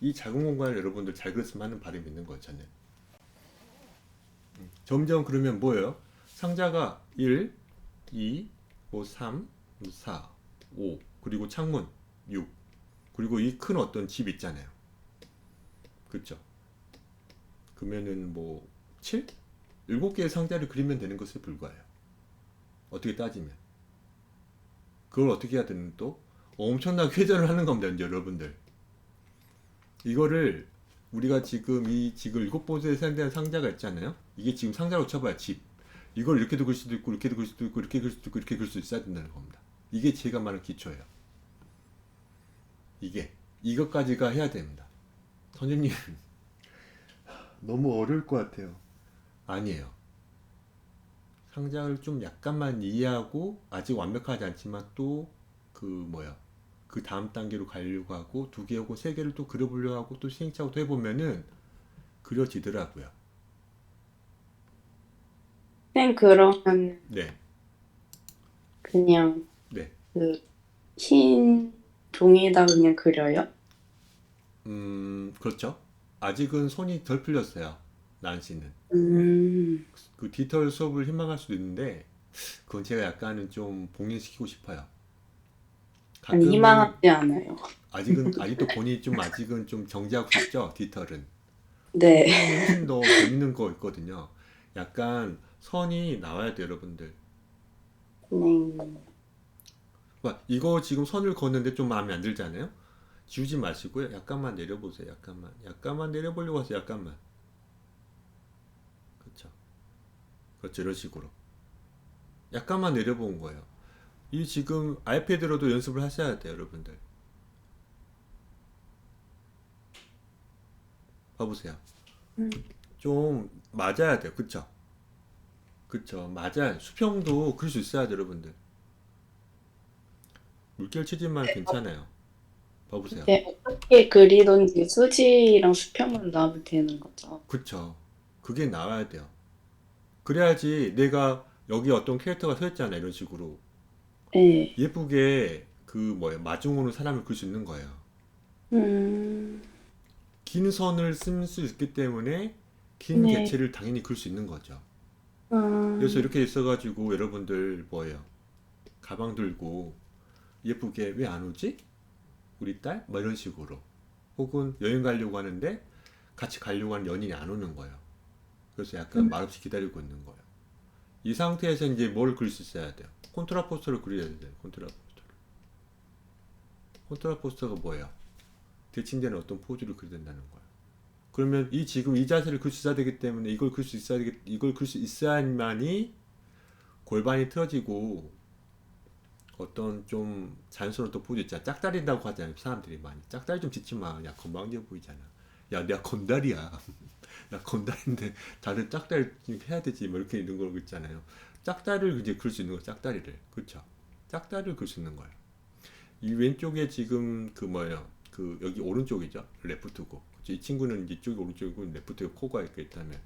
이 작은 공간을 여러분들 잘 그렸으면 하는 바람이 있는 거예요, 저는. 점점 그러면 뭐예요? 상자가 1, 2, 3, 4, 5, 그리고 창문 6, 그리고 이 큰 어떤 집 있잖아요. 그렇죠? 그러면은 뭐 7? 7개의 상자를 그리면 되는 것에 불과해요. 어떻게 따지면. 그걸 어떻게 해야 되는 또? 엄청나게 회전을 하는 겁니다, 이제 여러분들. 이거를 우리가 지금 이 지금 7번째에 해당되는 상자가 있잖아요. 이게 지금 상자로 쳐봐야 집. 이걸 이렇게도 그릴 수도 있고 이렇게도 그릴 수도 있고 이렇게 그릴 수도 있고 이렇게 그릴 수 있어야 된다는 겁니다. 이게 제가 말하는 기초예요. 이것까지가 해야 됩니다. 선생님 너무 어려울 것 같아요. 아니에요. 상자를 좀 약간만 이해하고 아직 완벽하지 않지만 또 그 다음 단계로 가려고 하고 2개 혹은 3개를 또 그려보려고 하고 또 시행착오도 또 해보면은 그려지더라고요. 쌤, 그러면 네, 그냥 네. 그 흰 종이에다 그냥 그려요? 그렇죠. 아직은 손이 덜 풀렸어요. 난시는. 그 디지털 수업을 희망할 수도 있는데 그건 제가 약간은 좀 봉인시키고 싶어요. 아니, 가끔은 희망하지 않아요. 아직도 본인이 좀 아직은 좀 정지하고 싶죠. 디지털은. 네. 선생님이 훨씬 더 재밌는 거 있거든요. 약간 선이 나와야 돼요, 여러분들. 네. 이거 지금 선을 걷는데 좀 마음에 안 들잖아요. 지우지 마시고요. 약간만 내려보세요. 약간만 내려보려고 하세요. 약간만. 그렇죠. 그렇죠. 이런 식으로. 약간만 내려본 거예요. 이 지금 아이패드로도 연습을 하셔야 돼요, 여러분들. 봐보세요. 음. 좀 맞아야 돼요. 그쵸? 그쵸. 맞아요. 수평도 그릴 수 있어야 돼요, 여러분들. 물결 치지만 괜찮아요. 봐보세요. 이제 어떻게 그리던지 수지랑 수평만 나오면 되는 거죠. 그쵸. 그게 나와야 돼요. 그래야지 내가 여기 어떤 캐릭터가 서 있잖아요. 이런 식으로. 네. 예쁘게 그 뭐예요. 마중 오는 사람을 그릴 수 있는 거예요. 음, 긴 선을 쓸 수 있기 때문에 긴 네. 개체를 당연히 그릴 수 있는 거죠. 그래서 음, 이렇게 있어가지고 여러분들 뭐예요? 가방 들고 예쁘게 왜 안 오지? 우리 딸? 뭐 이런 식으로. 혹은 여행 가려고 하는데 같이 가려고 하는 연인이 안 오는 거예요. 그래서 약간 말없이 기다리고 있는 거예요. 이 상태에서 이제 뭘 그릴 수 있어야 돼요? 콘트라포스터를 그려야 돼요. 콘트라포스터를. 콘트라포스터가 뭐예요? 대칭되는 어떤 포즈를 그려야 된다는 거예요. 그러면 이 지금 이 자세를 그릴 수 있어야 되기 때문에 이걸 그릴 수 있어야만이 골반이 틀어지고 어떤 좀 자연스러운 또 포즈 있잖아. 짝다린다고 하잖아요. 사람들이 많이. 짝다리 좀 짓지 마. 야, 건방져 보이잖아. 야, 내가 건달이야. 나 건달인데 다들 짝다리 좀 해야 되지. 뭐 이렇게 이런 거 있잖아요. 짝다리를 이제 그릴 수 있는 거예요. 짝다리를. 그렇죠? 짝다리를 그릴 수 있는 거예요. 이 왼쪽에 지금 그 뭐예요? 그 여기 오른쪽이죠. 레프트고. 그쵸? 이 친구는 이쪽이 오른쪽이고 레프트에 코가 이렇게 있다면.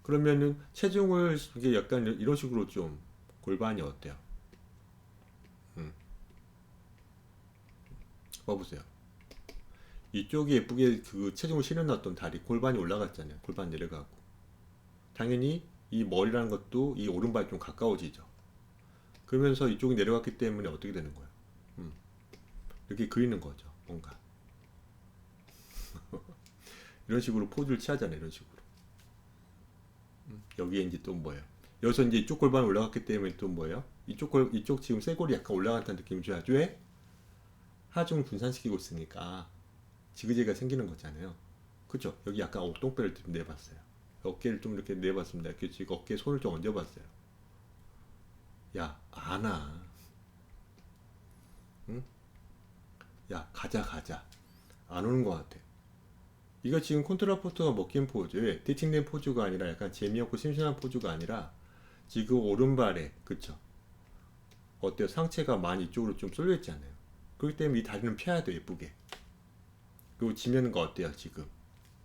그러면은 체중을 이게 약간 이런 식으로 좀 골반이 어때요? 음. 봐보세요. 이쪽이 예쁘게 그 체중을 실어놨던 다리, 골반이 올라갔잖아요. 골반 내려가고. 당연히 이 머리라는 것도 이 오른발이 좀 가까워지죠. 그러면서 이쪽이 내려갔기 때문에 어떻게 되는 거예요? 음, 이렇게 그리는 거죠. 뭔가. 이런 식으로 포즈를 취하잖아요. 이런 식으로. 여기에 이제 또 뭐예요? 여기서 이제 이쪽 골반이 올라갔기 때문에 또 뭐예요? 이쪽 지금 쇄골이 약간 올라간다는 느낌을 줘야죠. 왜? 하중을 분산시키고 있으니까 지그재그가 생기는 거잖아요. 그죠? 여기 약간 옥동배를 좀 내봤어요. 어깨를 좀 이렇게 내봤습니다. 이렇게 지금 어깨에 손을 좀 얹어봤어요. 야, 안 와. 응? 야, 가자. 안 오는 것 같아. 이거 지금 콘트라포트가 먹힌 포즈, 티칭된 포즈가 아니라 약간 재미없고 심심한 포즈가 아니라 지금 오른발에, 그쵸? 어때요? 상체가 많이 이쪽으로 좀 쏠려 있잖아요. 그렇기 때문에 이 다리는 펴야 돼요, 예쁘게. 그리고 지면은 거 어때요, 지금?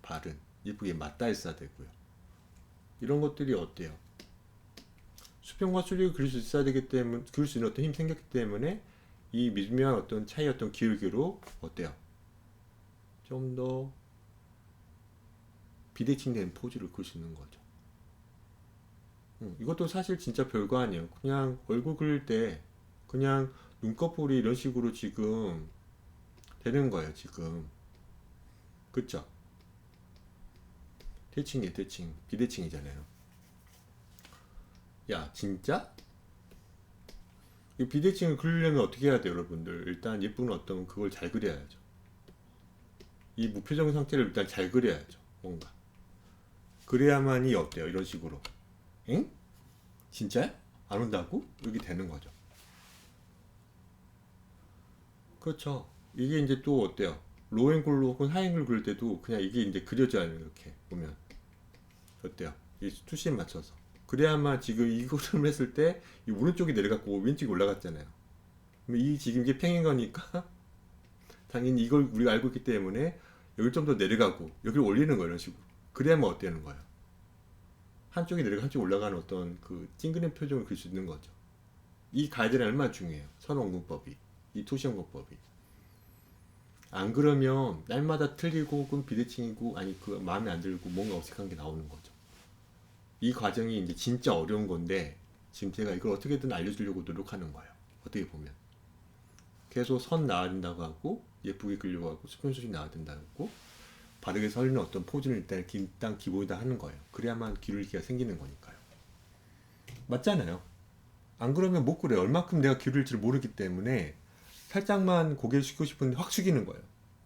발은 예쁘게 맞닿아 있어야 되고요. 이런 것들이 어때요? 수평과 수직을 그릴 수 있어야 되기 때문에, 그릴 수 있는 어떤 힘이 생겼기 때문에 이 미묘한 어떤 차이 어떤 기울기로 어때요? 좀 더 비대칭된 포즈를 그릴 수 있는 거죠. 이것도 사실 진짜 별거 아니에요. 그냥 얼굴 그릴 때 그냥 눈꺼풀이 이런 식으로 지금 되는 거예요, 지금. 그쵸? 대칭이에요, 대칭. 비대칭이잖아요. 야, 진짜? 이 비대칭을 그리려면 어떻게 해야 돼요, 여러분들? 일단 예쁜 어떤 그걸 잘 그려야죠. 이 무표정 상태를 일단 잘 그려야죠, 뭔가. 그래야만이 어때요, 이런 식으로. 응? 진짜야? 안 온다고? 이렇게 되는 거죠. 그렇죠. 이게 이제 또 어때요? 로앵글로 혹은 하앵글 그릴 때도 그냥 이게 이제 그려져요, 이렇게 보면. 어때요? 이 투시에 맞춰서. 그래야만 지금 이거를 했을 때 이 오른쪽이 내려갔고 왼쪽이 올라갔잖아요. 그럼 이 지금 이게 평행 거니까 당연히 이걸 우리가 알고 있기 때문에 여기 좀 더 내려가고 여기를 올리는 거예요, 이런 식으로. 그래야만 어때는 거예요? 한쪽이 내려가 한쪽이 올라가는 어떤 그 찡그린 표정을 그릴 수 있는 거죠. 이 가이드는 얼마나 중요해요. 선언공법이. 이 토시언공법이. 안 그러면 날마다 틀리고 혹은 비대칭이고 아니 그 마음에 안 들고 뭔가 어색한 게 나오는 거죠. 이 과정이 이제 진짜 어려운 건데 지금 제가 이걸 어떻게든 알려주려고 노력하는 거예요. 어떻게 보면 계속 선 나와야 된다고 하고 예쁘게 그리려고 하고 수평수직 나와야 된다고 하고 바르게 서리는 어떤 포즈를 일단 기본이다 하는 거예요. 그래야만 기울기가 생기는 거니까요. 맞잖아요. 안 그러면 못 그래요. 얼마큼 내가 기울일지를 모르기 때문에 살짝만 고개를 숙이고 싶은데 확 숙이는 거예요.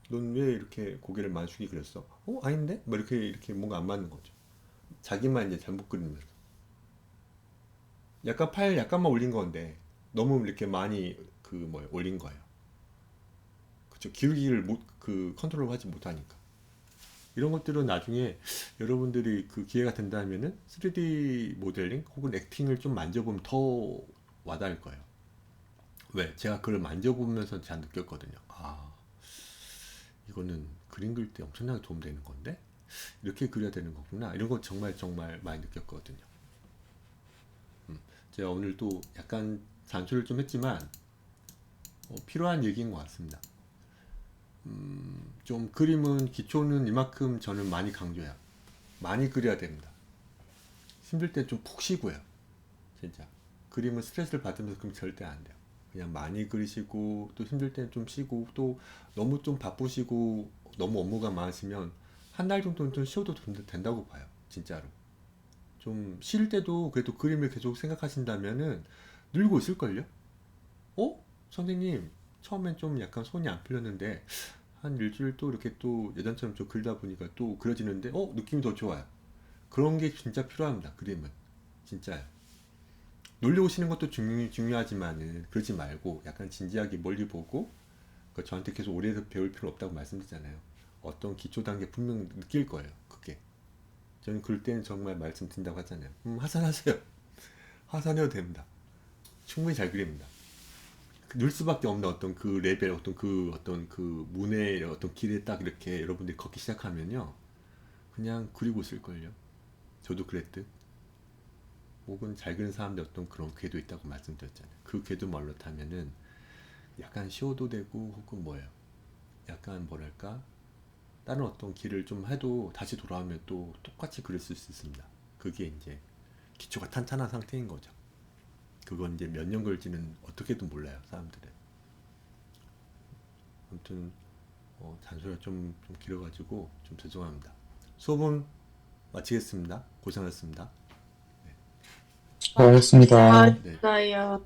넌 왜 이렇게 고개를 많이 숙이고 그랬어? 아닌데? 뭐 이렇게 뭔가 안 맞는 거죠. 자기만 이제 잘못 그리면서. 약간 팔 약간만 올린 건데 너무 이렇게 많이 올린 거예요. 그쵸? 기울기를 컨트롤 하지 못하니까. 이런 것들은 나중에 여러분들이 그 기회가 된다면은 3D 모델링 혹은 액팅을 좀 만져보면 더 와닿을 거예요. 왜? 제가 그걸 만져보면서 잘 느꼈거든요. 이거는 그림 그릴 때 엄청나게 도움되는 건데? 이렇게 그려야 되는 거구나. 이런 거 정말 정말 많이 느꼈거든요. 제가 오늘 또 약간 잔소리를 좀 했지만, 필요한 얘기인 것 같습니다. 좀 그림은 기초는 이만큼 저는 많이 강조해요. 많이 그려야 됩니다. 힘들 때 좀 푹 쉬고요. 진짜. 그림은 스트레스를 받으면서 그럼 절대 안 돼요. 그냥 많이 그리시고 또 힘들 때는 좀 쉬고 또 너무 좀 바쁘시고 너무 업무가 많으시면 한 달 정도는 좀 쉬어도 된다고 봐요. 진짜로. 좀 쉴 때도 그래도 그림을 계속 생각하신다면은 늘고 있을걸요? 선생님, 처음엔 좀 약간 손이 안 풀렸는데 한 일주일 또 이렇게 또 예전처럼 좀 그리다 보니까 또 그려지는데 느낌이 더 좋아요. 그런 게 진짜 필요합니다. 그림은. 진짜요. 놀려오시는 것도 중요하지만은 그러지 말고 약간 진지하게 멀리 보고 저한테 계속 오래 배울 필요 없다고 말씀드리잖아요. 어떤 기초 단계 분명 느낄 거예요. 그게. 저는 그럴 때는 정말 말씀드린다고 하잖아요. 하산하세요. 하산해도 됩니다. 충분히 잘 그립니다. 늘 수밖에 없는 어떤 그 레벨, 어떤 그 문의 어떤 길에 딱 이렇게 여러분들이 걷기 시작하면요. 그냥 그리고 있을걸요. 저도 그랬듯. 혹은 잘 그리는 사람들 어떤 그런 궤도 있다고 말씀드렸잖아요. 그 궤도 말로 타면은 약간 쉬어도 되고 혹은 뭐예요. 약간 뭐랄까 다른 어떤 길을 좀 해도 다시 돌아오면 또 똑같이 그릴 수 있습니다. 그게 이제 기초가 탄탄한 상태인 거죠. 그건 이제 몇 년 걸지는 어떻게든 몰라요, 사람들은. 아무튼 잔소리가 좀 길어가지고 좀 죄송합니다. 수업은 마치겠습니다. 고생하셨습니다. 수고하셨습니다. 네. 맞아요.